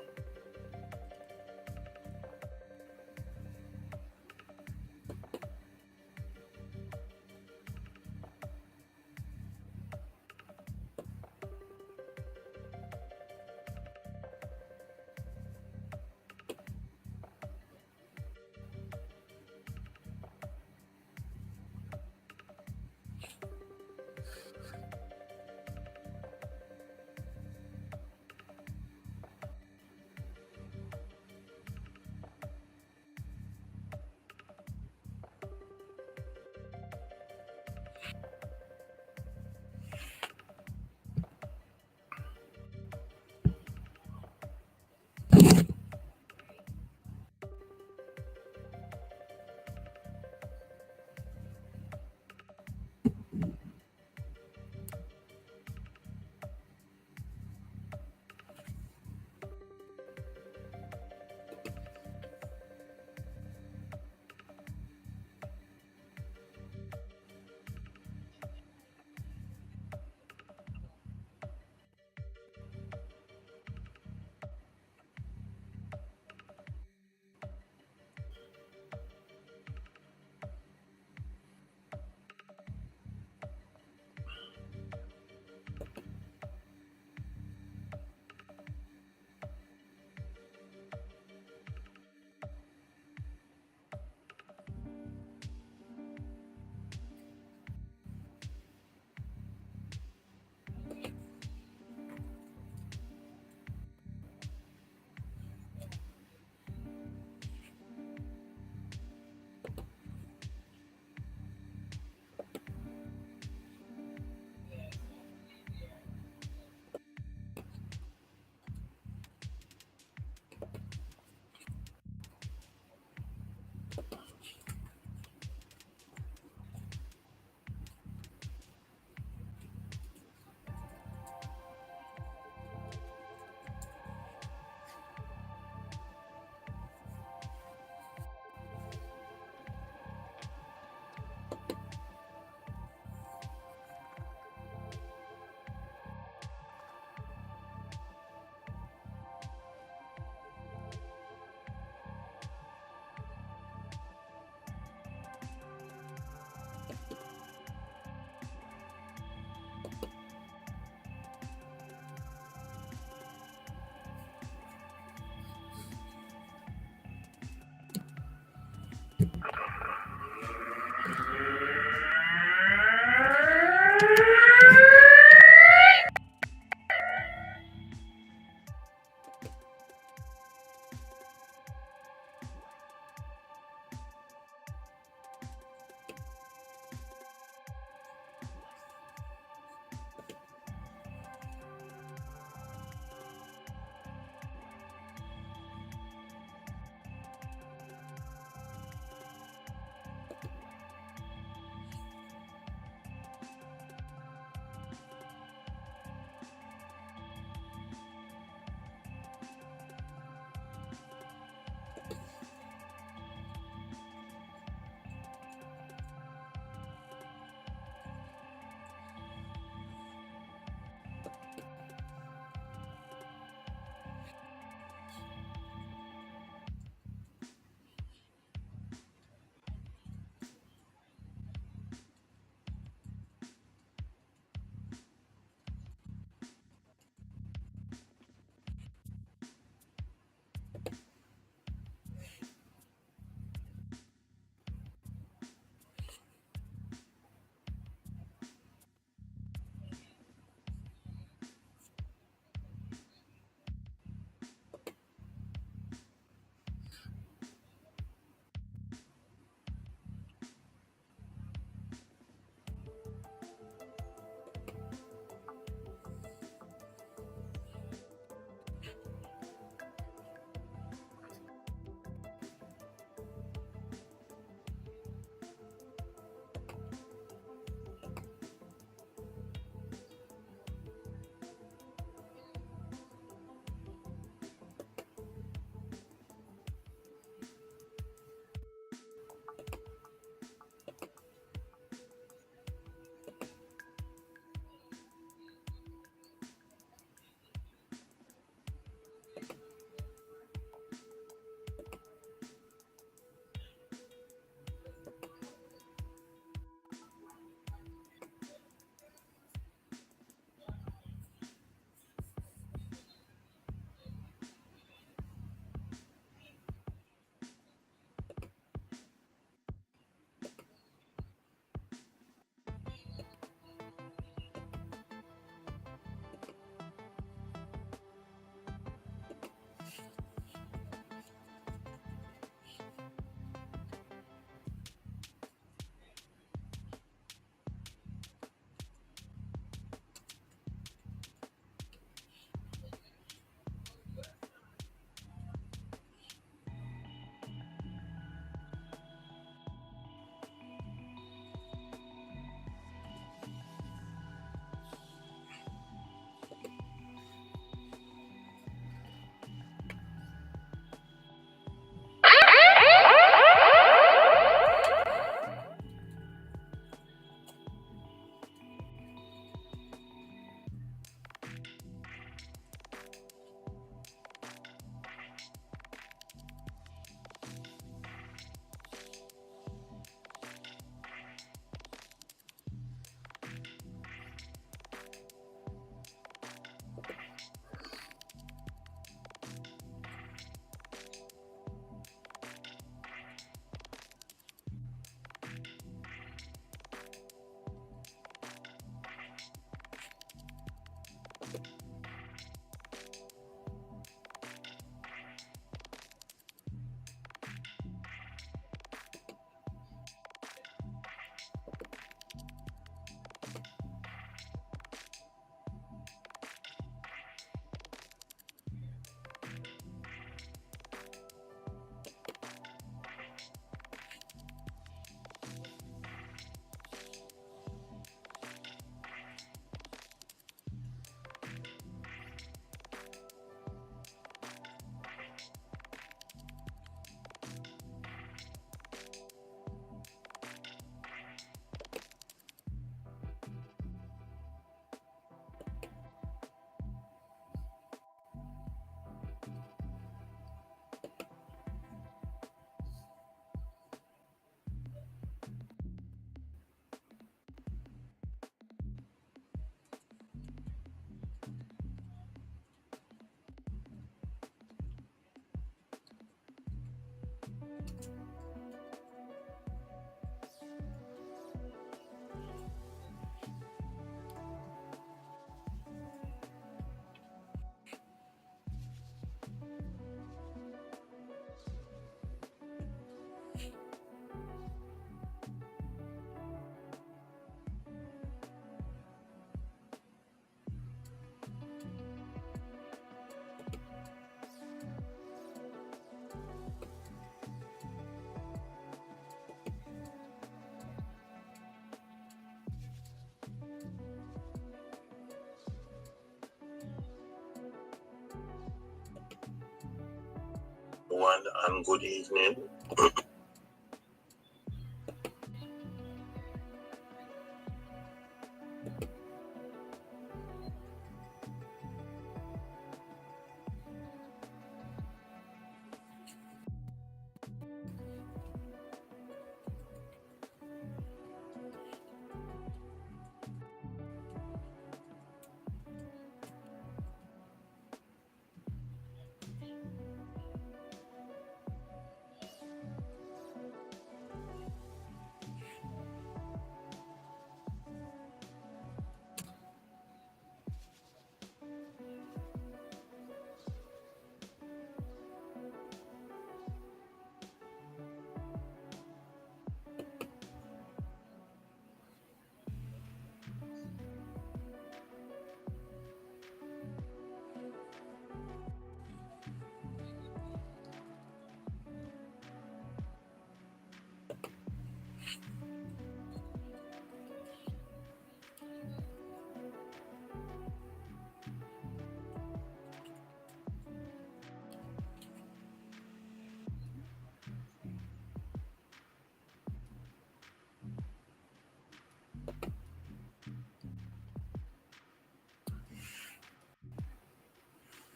One and good evening.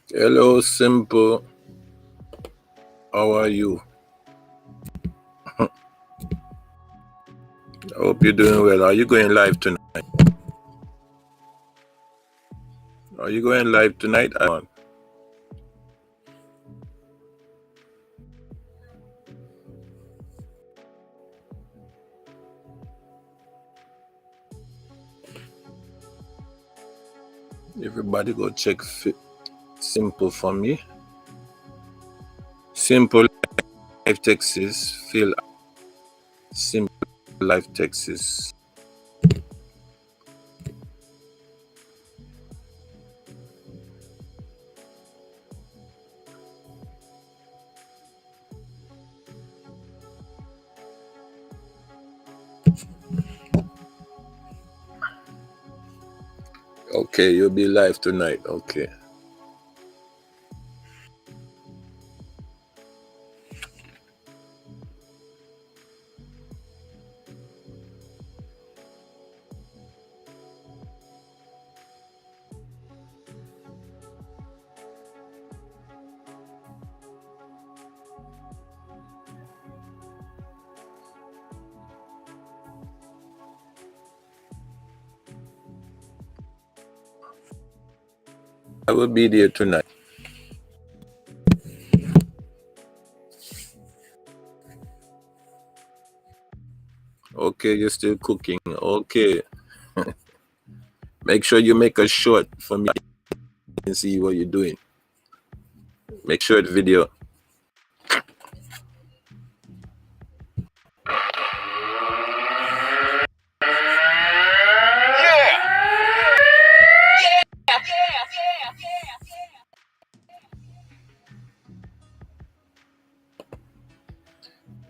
Hello, Simple. How are you? I hope you're doing well. Are you going live tonight? Are you going live tonight? Everybody go check Simple for me. Simple Live Texas. Feel Simple Live Texas. Okay, you'll be live tonight. Okay. I will be there tonight. Okay, you're still cooking. Okay. Make sure you make a short for me and see what you're doing. Make short video.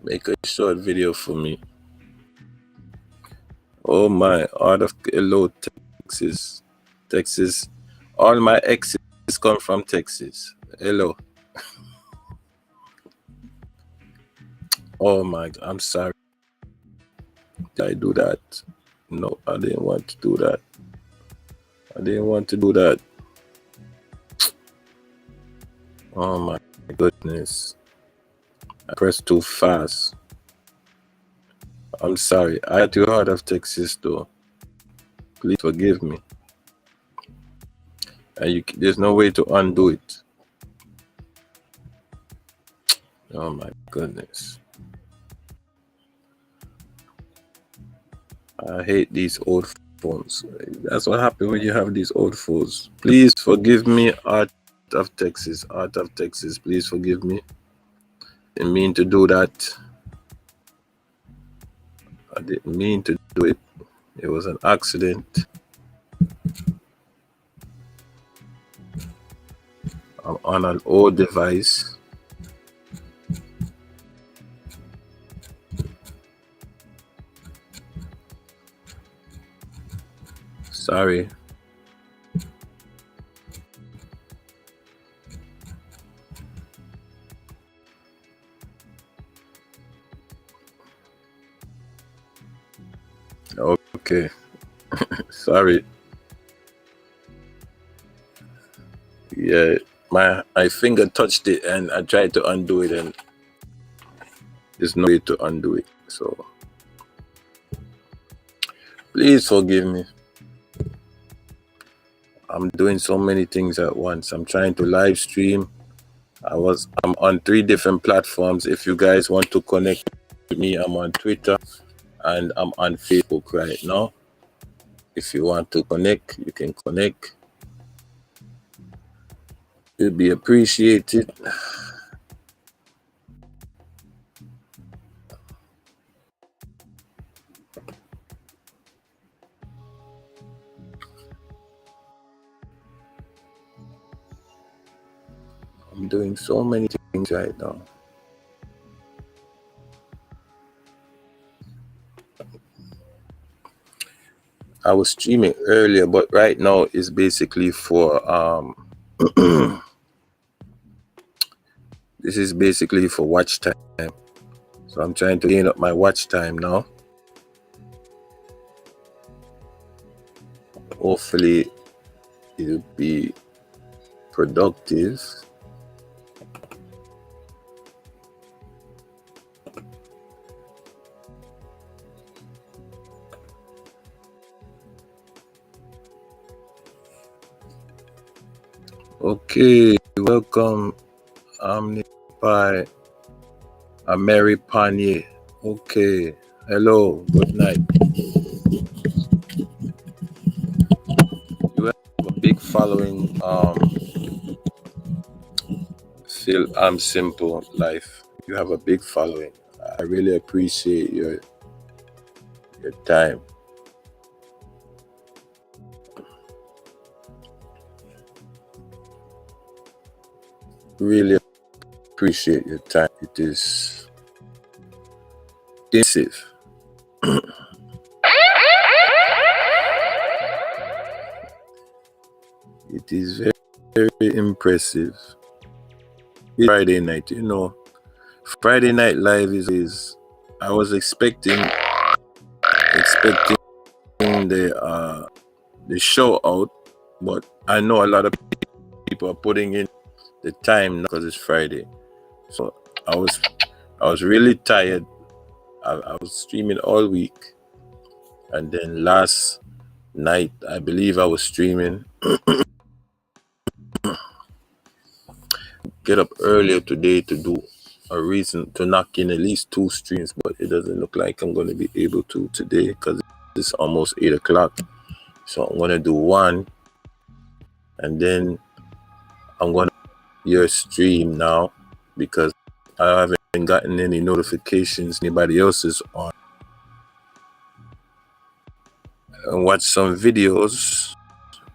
Make a short video for me. Oh my, out of hello, Texas. Texas. All my exes come from Texas. Hello. Oh my, I'm sorry. Did I do that? No, I didn't want to do that. I didn't want to do that. Oh my goodness. I pressed too fast. I'm sorry. I had to out of Texas though. Please forgive me. And there's no way to undo it. Oh my goodness. I hate these old phones. That's what happens when you have these old phones. Please forgive me, Art of Texas. Art of Texas, please forgive me. Didn't mean to do that. I didn't mean to do it. It was an accident. I'm on an old device. Sorry. Okay. Sorry. Yeah, my finger touched it and I tried to undo it and there's no way to undo it. So please forgive me. I'm doing so many things at once. I'm trying to live stream. I'm on 3 different platforms. If you guys want to connect with me, I'm on Twitter and I'm on Facebook right now. If you want to connect, you can connect. It'll be appreciated. I'm doing so many things right now. I was streaming earlier, but right now is basically for this is basically for watch time. So I'm trying to gain up my watch time now. Hopefully it'll be productive. Okay, welcome. I'm by Mary Panier. Okay, hello, good night. You have a big following. Phil, I'm Simple Life. You have a big following. I really appreciate your time. Really appreciate your time. It is intensive. It is very, very impressive. Friday night, you know, Friday Night Live is I was expecting the show out, but I know a lot of people are putting in the time because it's Friday. So I was really tired. I was streaming all week, and then last night I believe I was streaming. Get up earlier today to do a reason to knock in at least 2 streams, but it doesn't look like I'm going to be able to today because it's almost 8 o'clock. So I'm going to do 1, and then I'm going to your stream now because I haven't gotten any notifications anybody else is on, and watch some videos.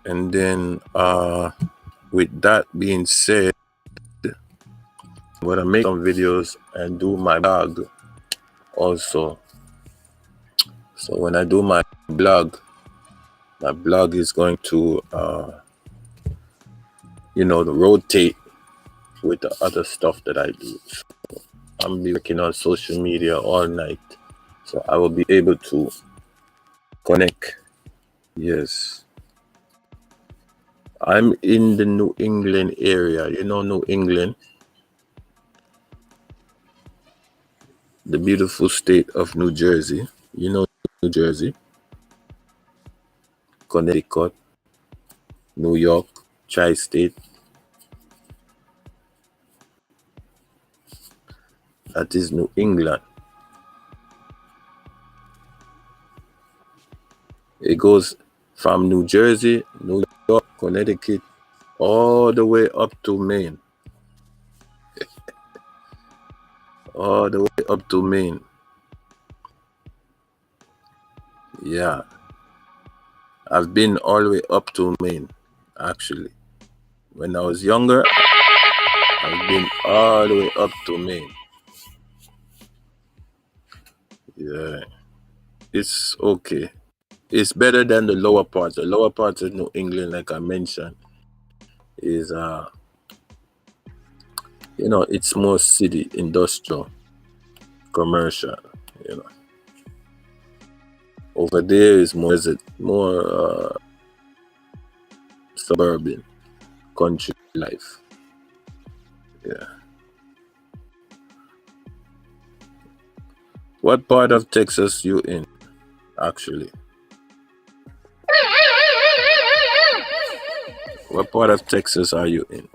And then with that being said, I'm going to make some videos and do my blog also. So when I do my blog is going to rotate with the other stuff that I do. So I'm working on social media all night, so I will be able to connect. Yes, I'm in the New England area. You know New England, the beautiful state of New Jersey. You know New Jersey, Connecticut, New York, Tri-State. That is New England. It goes from New Jersey, New York, Connecticut, all the way up to Maine. All the way up to Maine. Yeah. I've been all the way up to Maine, actually. When I was younger, I've been all the way up to Maine. Yeah. It's okay. It's better than the lower parts. The lower parts of New England, like I mentioned, is it's more city, industrial, commercial. Over there is more suburban, country life. Yeah. What part of Texas you in, actually? What part of Texas are you in?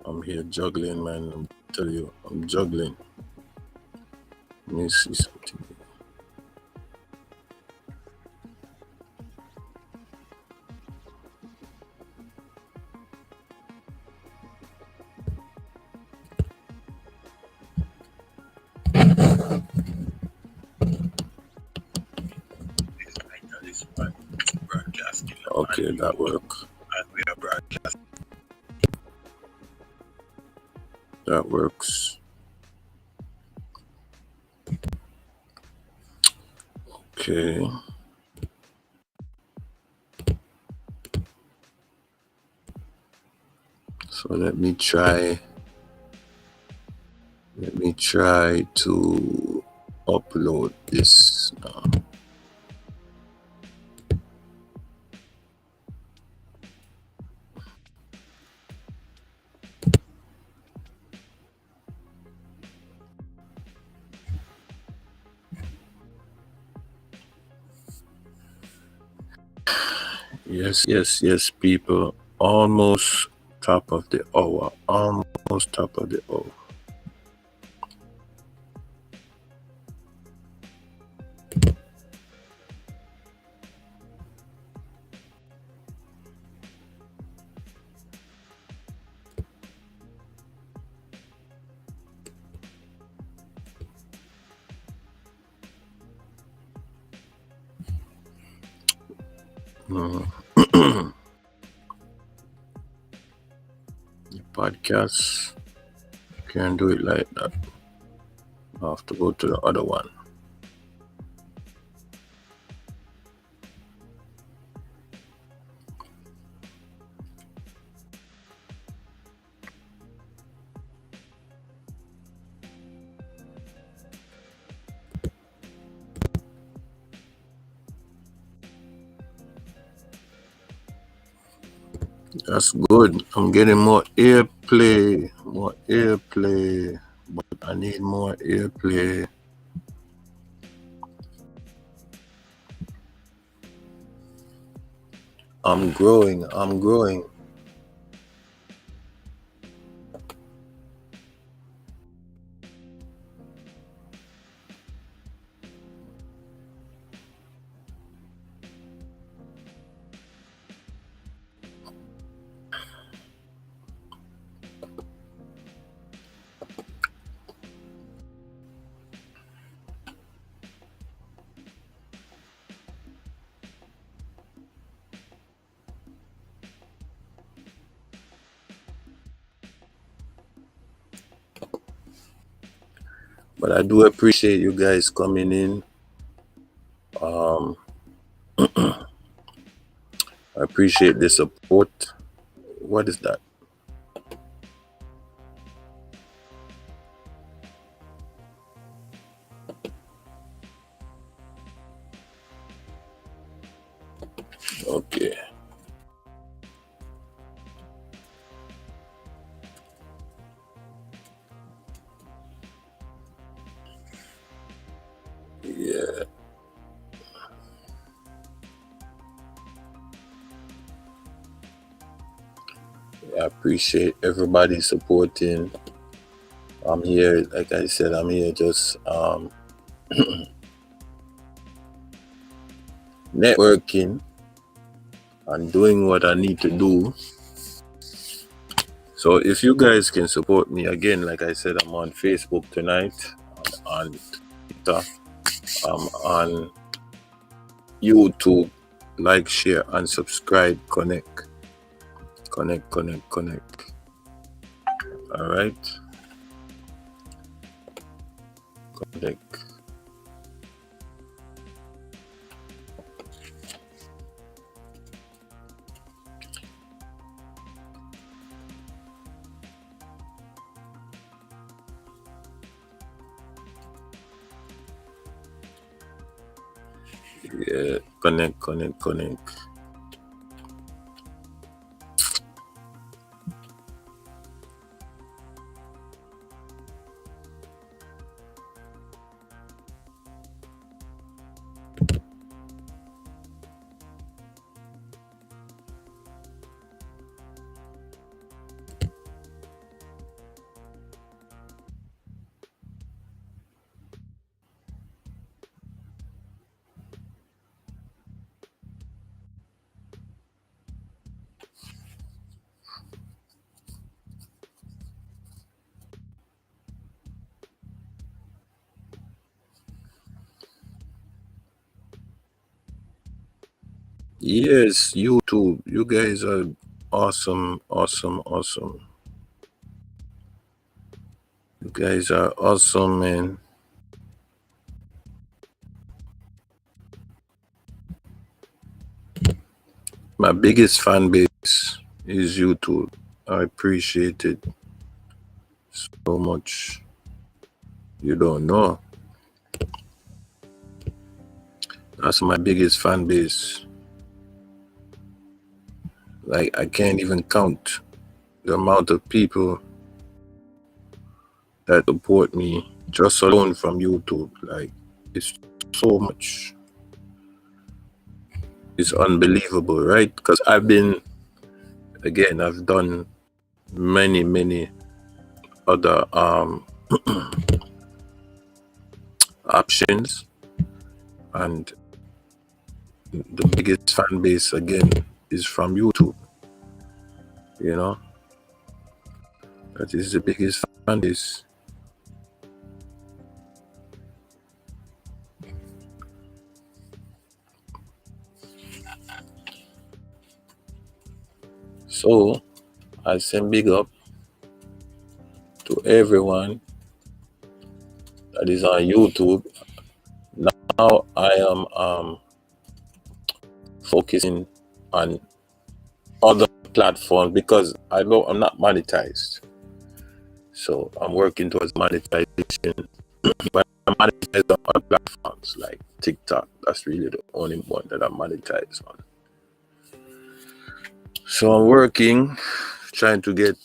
I'm here juggling, man. I tell you, I'm juggling. Let me see something. Okay, that works. That works. Okay. So let me try to upload this now. Yes, people. Almost top of the hour. Almost top of the hour. The podcast can't do it like that. I have to go to the other one. That's good. I'm getting more airplay, but I need more airplay. I'm growing. But I do appreciate you guys coming in. I appreciate the support. What is that? Okay. Yeah. I appreciate everybody supporting. I'm here, like I said, I'm here just networking and doing what I need to do. So if you guys can support me, again, like I said, I'm on Facebook tonight, I'm on Twitter, I'm on YouTube. Like, share, and subscribe. Connect. All right. Connect. Yeah, connect. Yes, YouTube. You guys are awesome. You guys are awesome, man. My biggest fan base is YouTube. I appreciate it so much. You don't know. That's my biggest fan base. Like, I can't even count the amount of people that support me just alone from YouTube. Like, it's so much. It's unbelievable, right? Because I've done many other options, and the biggest fan base again is from YouTube. You know, that is the biggest fan base. So I send big up to everyone that is on YouTube. Now I am focusing on other platforms because I know I'm not monetized. So I'm working towards monetization. But I'm monetized on other platforms like TikTok. That's really the only one that I'm monetized on. So I'm working, trying to get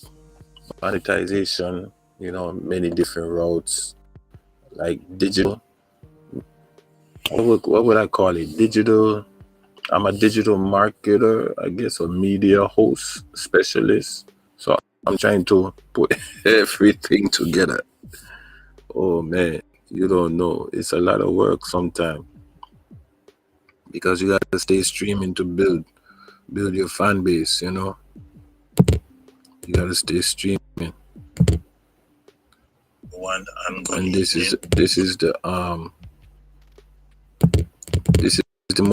monetization, many different routes, like digital. What would I call it? Digital. I'm a digital marketer, I guess, a media host specialist. So I'm trying to put everything together. Oh man, you don't know. It's a lot of work sometimes because you got to stay streaming to build your fan base. You got to stay streaming. And this is the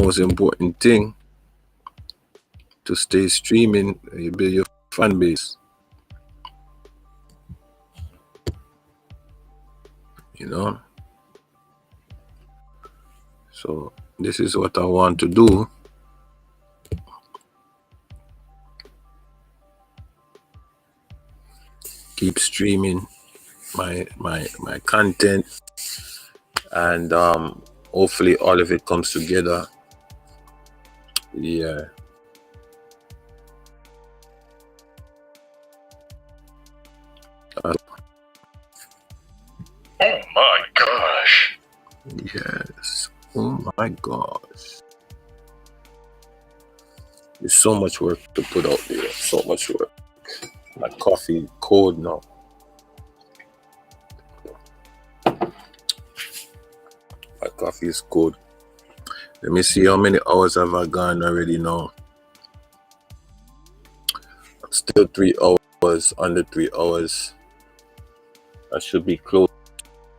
most important thing, to stay streaming. You build your fan base. So this is what I want to do. Keep streaming my content, and hopefully all of it comes together. Yeah. Oh my gosh. Yes. Oh my gosh. There's so much work to put out there. So much work. My coffee cold now. My coffee is cold. Let me see how many hours have I gone already now. Still 3 hours, under 3 hours. I should be close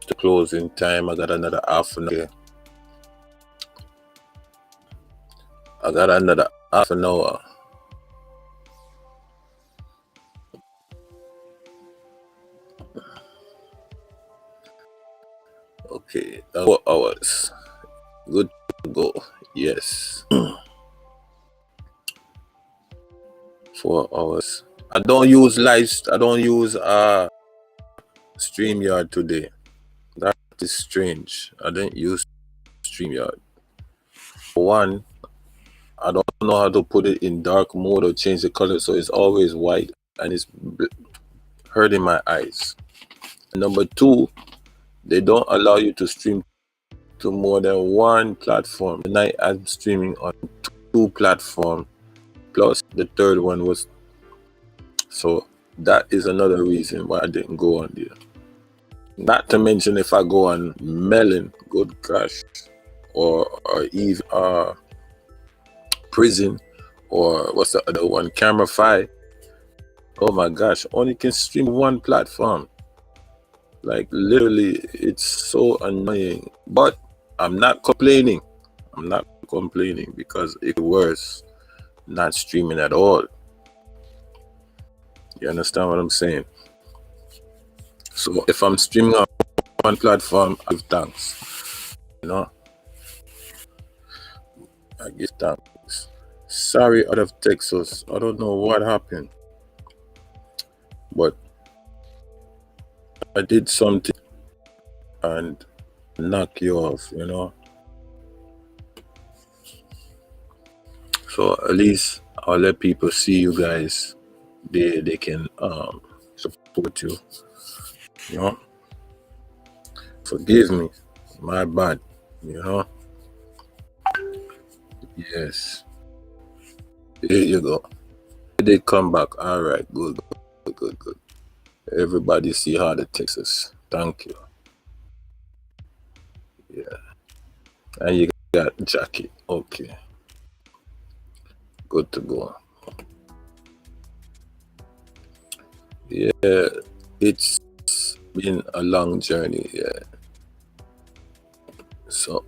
to closing time. I got another half an hour. Okay, 4 hours. Good to go. Yes. 4 hours. I don't use StreamYard today. That is strange. I didn't use StreamYard. For one, I don't know how to put it in dark mode or change the color, so it's always white and it's hurting my eyes. And number two, they don't allow you to stream to more than one platform. Tonight I'm streaming on 2 platforms, plus the third one was, so that is another reason why I didn't go on there. Not to mention if I go on Melon, good gosh, or even Prison, or what's the other one, Camera 5. Oh my gosh, only can stream one platform. Like literally, it's so annoying. But I'm not complaining. Because it's worse not streaming at all. You understand what I'm saying? So if I'm streaming on one platform, I give thanks. You know? I give thanks. Sorry, out of Texas. I don't know what happened. But I did something and knock you off, you know? So at least I'll let people see you guys. They can support you. You know? Forgive me. My bad. You know? Yes. Here you go. They come back. All right. Good. Everybody see how the Texas. Thank you. Yeah. And you got Jackie. Okay. Good to go. Yeah. It's been a long journey. Yeah. So,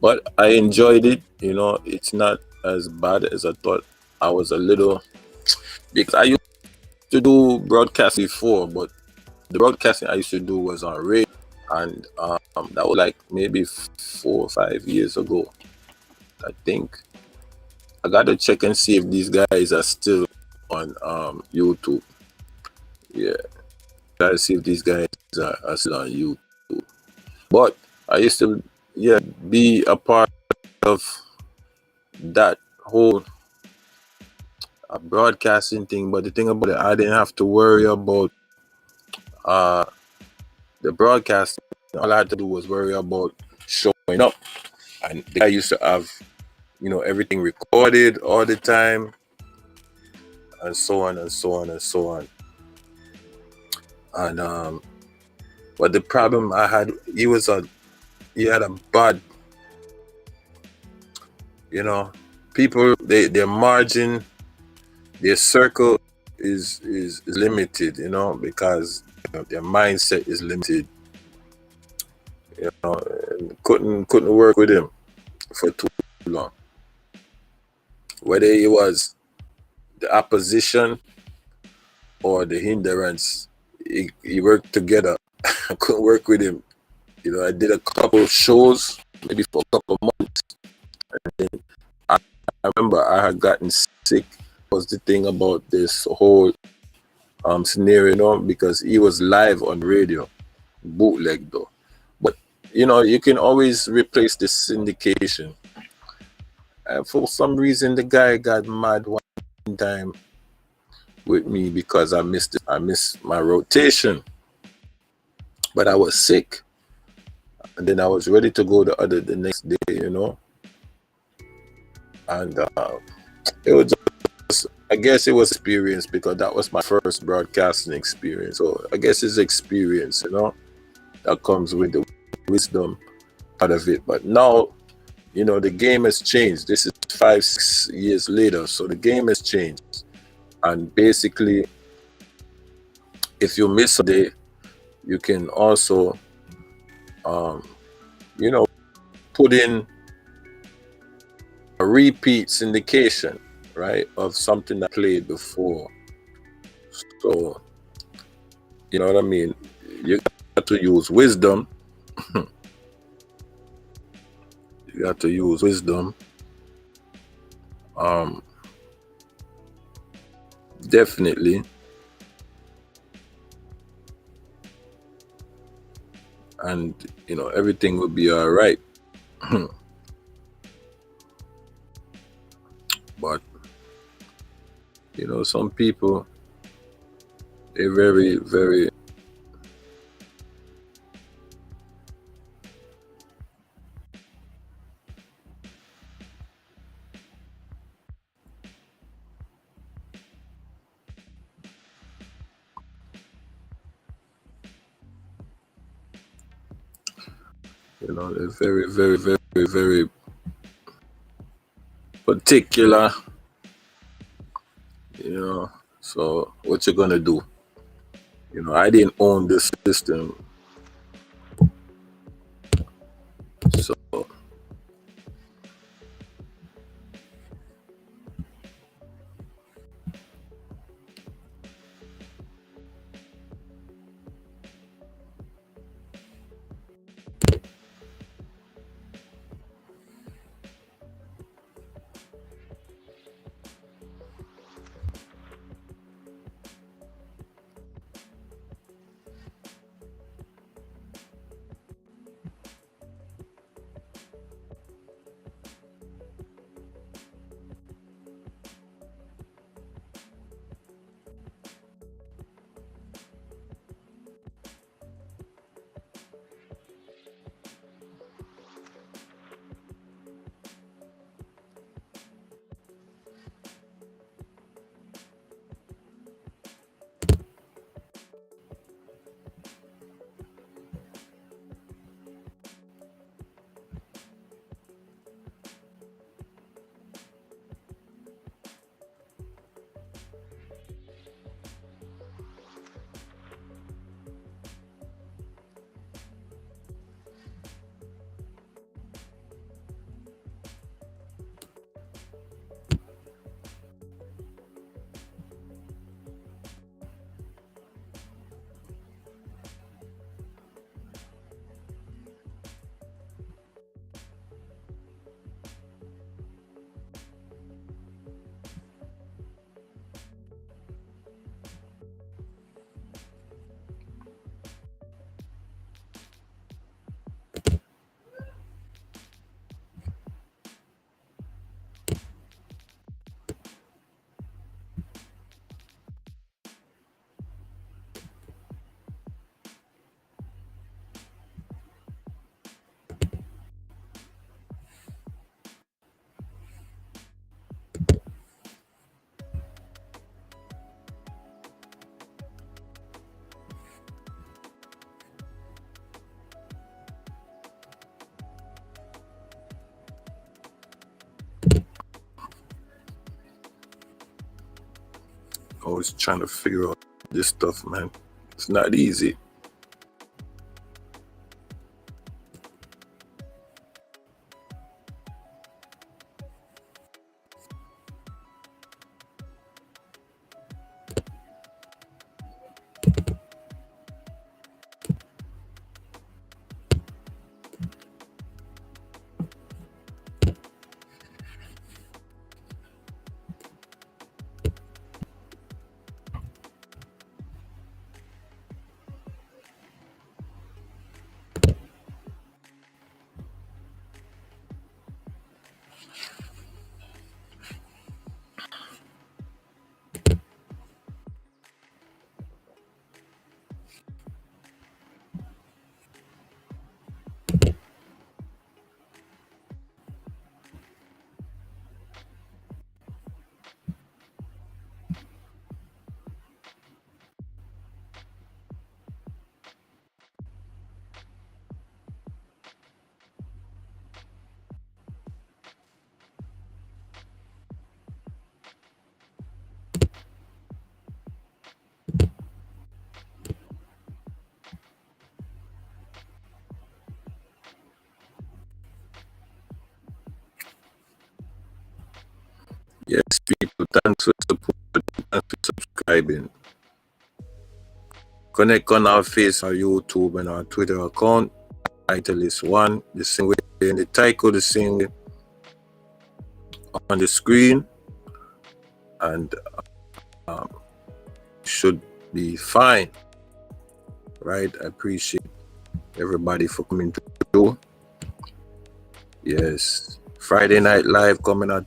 but I enjoyed it. You know, it's not as bad as I thought. I was a little, because I used to do broadcast before, but the broadcasting I used to do was on radio, and that was like maybe 4 or 5 years ago, I think. I got to check and see if these guys are still on YouTube. Yeah, gotta see if these guys are still on YouTube. But I used to, yeah, be a part of that whole broadcasting thing. But the thing about it, I didn't have to worry about the broadcasting. All I had to do was worry about showing up. And the guy used to have, you know, everything recorded all the time, and so on and so on and so on. And but the problem I had, he had a bad, you know, people, their margin, their circle is limited, you know, because you know, their mindset is limited. You know, and couldn't work with him for too long. Whether it was the opposition or the hindrance, he worked together. I couldn't work with him. You know, I did a couple of shows, maybe for a couple of months. And then I remember I had gotten sick. Was the thing about this whole scenario, you know, because he was live on radio, bootleg though. But you know, you can always replace the syndication. And for some reason, the guy got mad one time with me because I missed my rotation. But I was sick, and then I was ready to go the next day, you know. And it was just I guess it was experience because that was my first broadcasting experience. So I guess it's experience, that comes with the wisdom out of it. But now, the game has changed. This is 5-6 years later, so the game has changed. And basically, if you miss a day, you can also, put in a repeat syndication, right, of something that played before. So, you know what I mean? You got to use wisdom. You got to use wisdom. Definitely. And, everything will be all right. But, some people, they're very, very, they're very, very, very, very particular, So what you're gonna do? I didn't own this system, so always trying to figure out this stuff, man. It's not easy. subscribing. Connect on our face, our YouTube, and our Twitter account. Title is one, the same way in the title, the same way on the screen, and should be fine, right? I appreciate everybody for coming through. Yes, Friday Night Live coming out.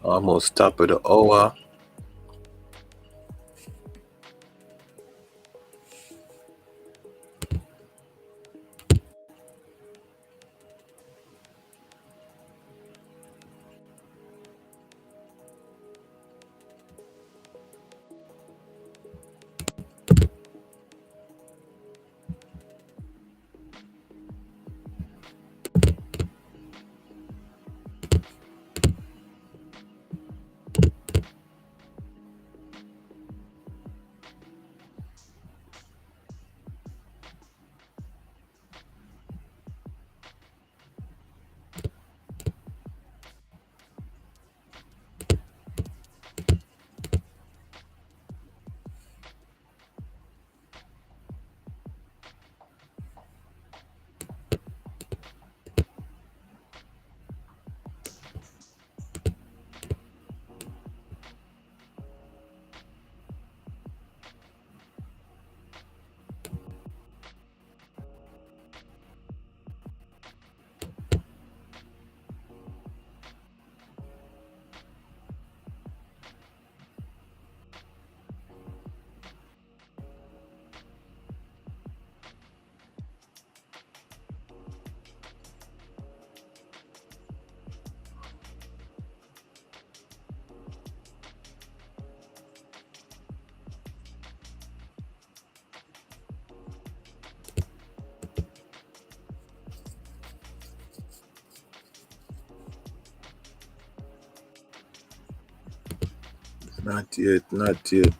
Almost top of the hour. Not yet, not yet.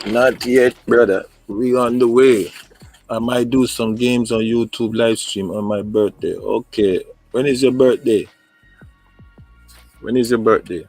Not yet, brother. We on the way. I might do some games on YouTube live stream on my birthday. Okay. When is your birthday? When is your birthday?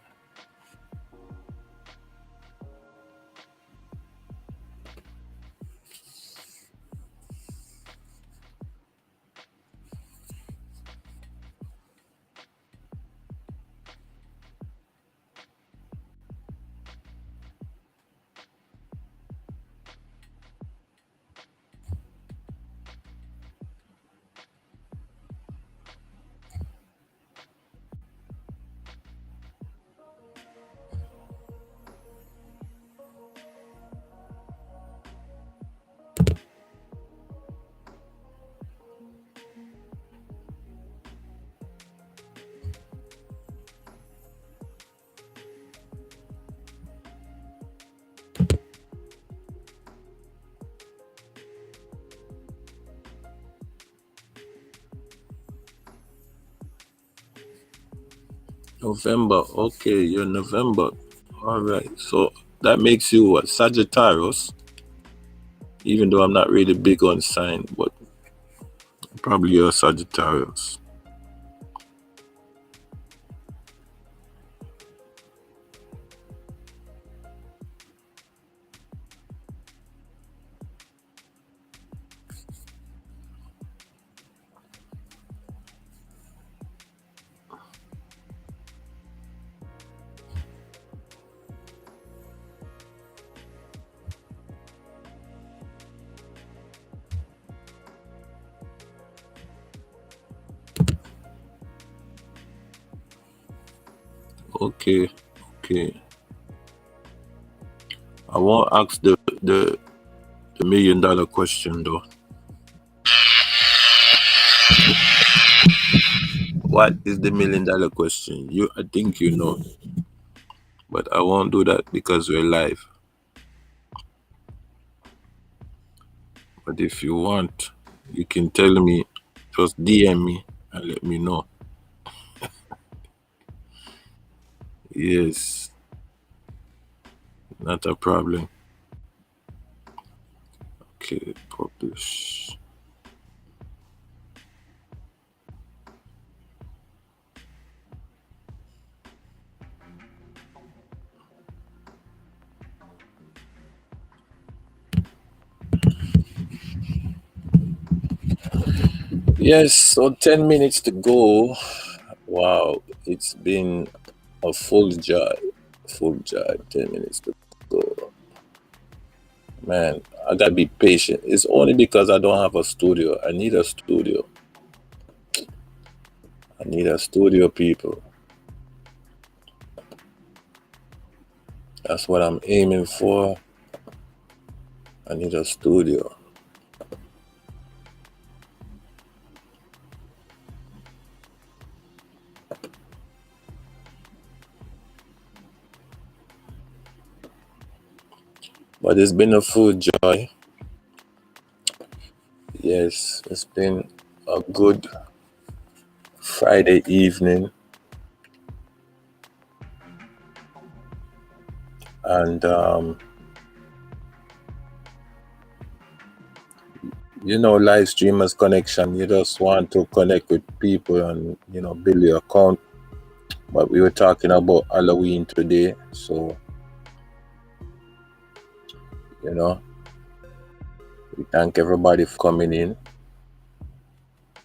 November. Okay, you're November. All right. So that makes you what? Sagittarius. Even though I'm not really big on sign, but Probably you're Sagittarius. Okay. I won't ask the $1 million question though. What is the $1 million question? I think you know, but I won't do that because we're live. But if you want, you can tell me, just DM me and let me know. Yes, not a problem. Okay, publish. Yes, so 10 minutes to go. Wow, it's been a full jive. 10 minutes to go. Man, I gotta be patient. It's only because I don't have a studio. I need a studio. People. That's what I'm aiming for. I need a studio. But it's been a full joy. Yes, it's been a good Friday evening. And LiveStreamers Connection, you just want to connect with people and build your account. But we were talking about Halloween today, so we thank everybody for coming in.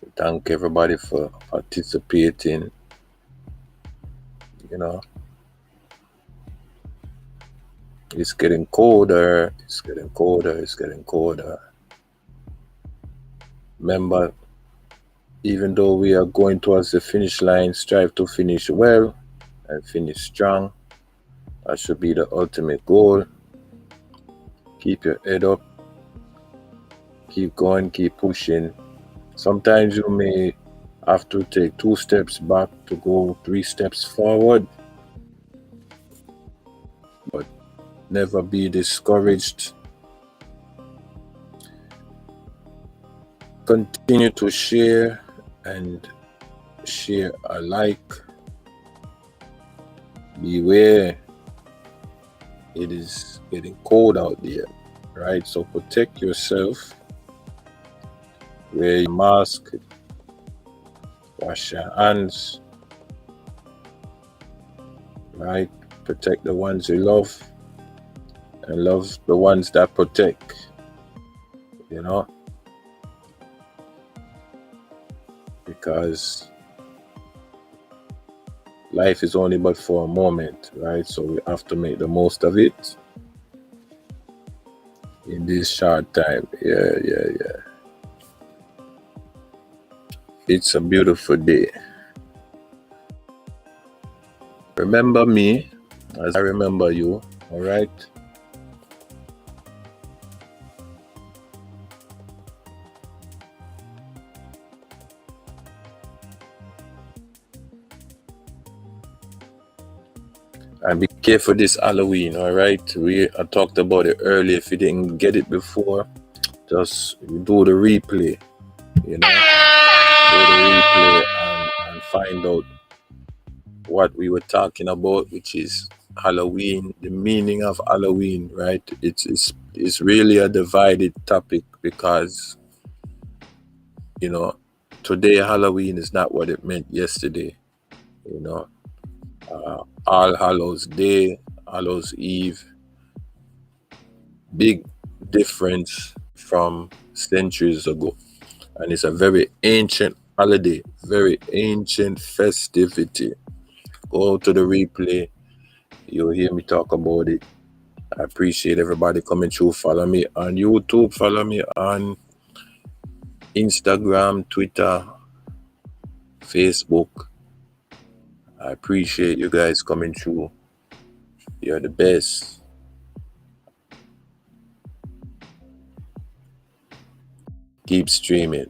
We thank everybody for participating. It's getting colder. Remember, even though we are going towards the finish line, strive to finish well and finish strong. That should be the ultimate goal. Keep your head up. Keep going, keep pushing. Sometimes you may have to take 2 steps back to go 3 steps forward. But never be discouraged. Continue to share and share alike. Beware, it is getting cold out there, right? So protect yourself. Wear your mask. Wash your hands. Right? Protect the ones you love. And love the ones that protect. Because life is only but for a moment, right? So we have to make the most of it in this short time. Yeah. It's a beautiful day. Remember me as I remember you, all right? And be careful this Halloween, all right? I talked about it earlier. If you didn't get it before, just do the replay, Do the replay and find out what we were talking about, which is Halloween, the meaning of Halloween, right? It's really a divided topic because, today Halloween is not what it meant yesterday. You know, All Hallows Day, Hallows Eve, big difference from centuries ago. And it's a very ancient holiday, very ancient festivity. Go to the replay, you'll hear me talk about it. I appreciate everybody coming through. Follow me on YouTube, follow me on Instagram, Twitter, Facebook. I appreciate you guys coming through. You're the best. Keep streaming.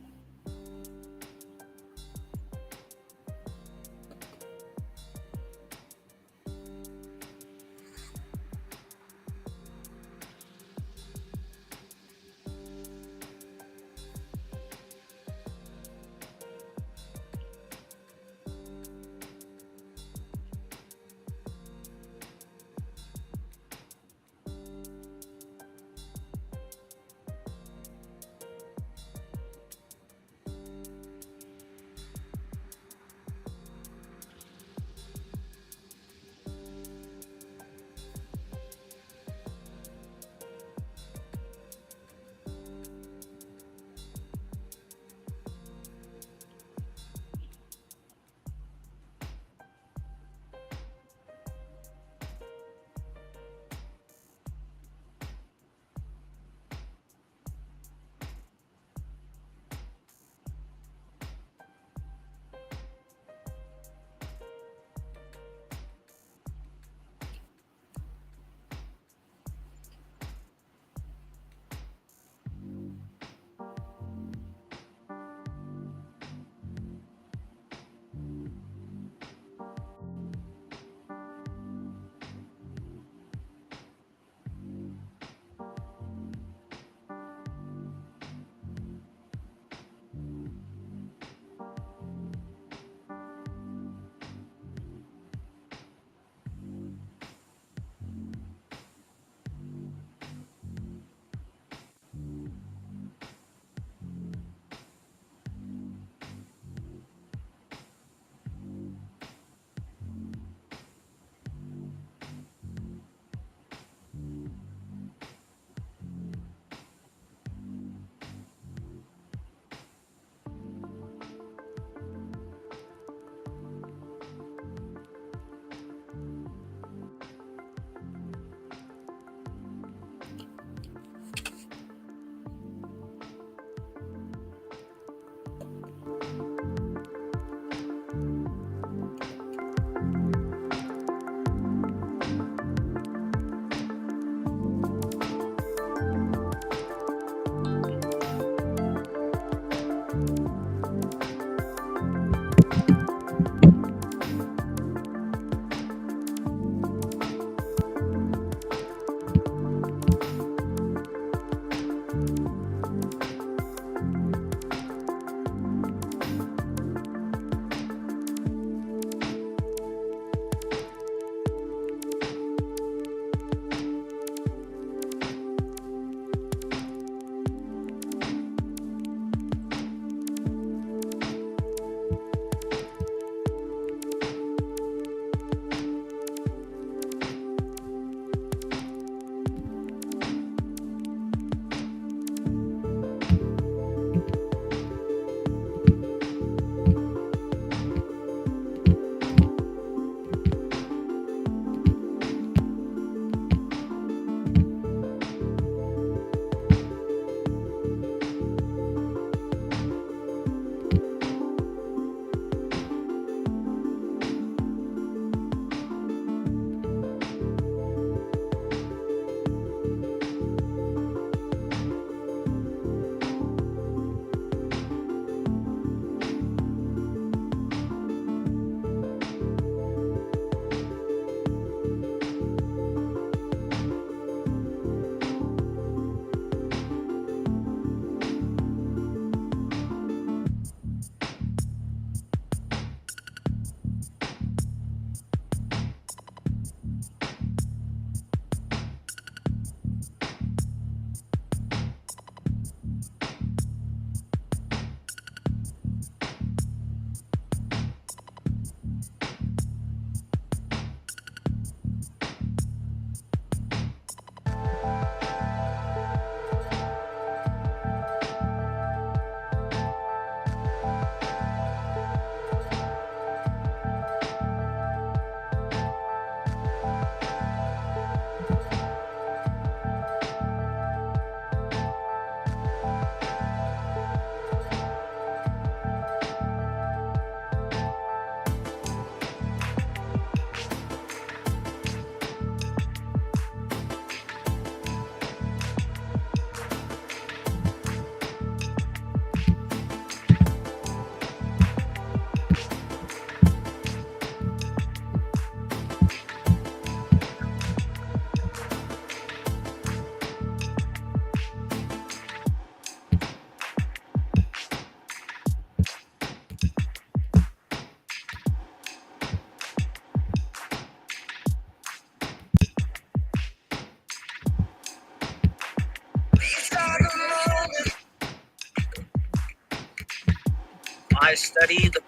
I study the.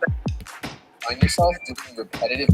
Find yourself doing repetitive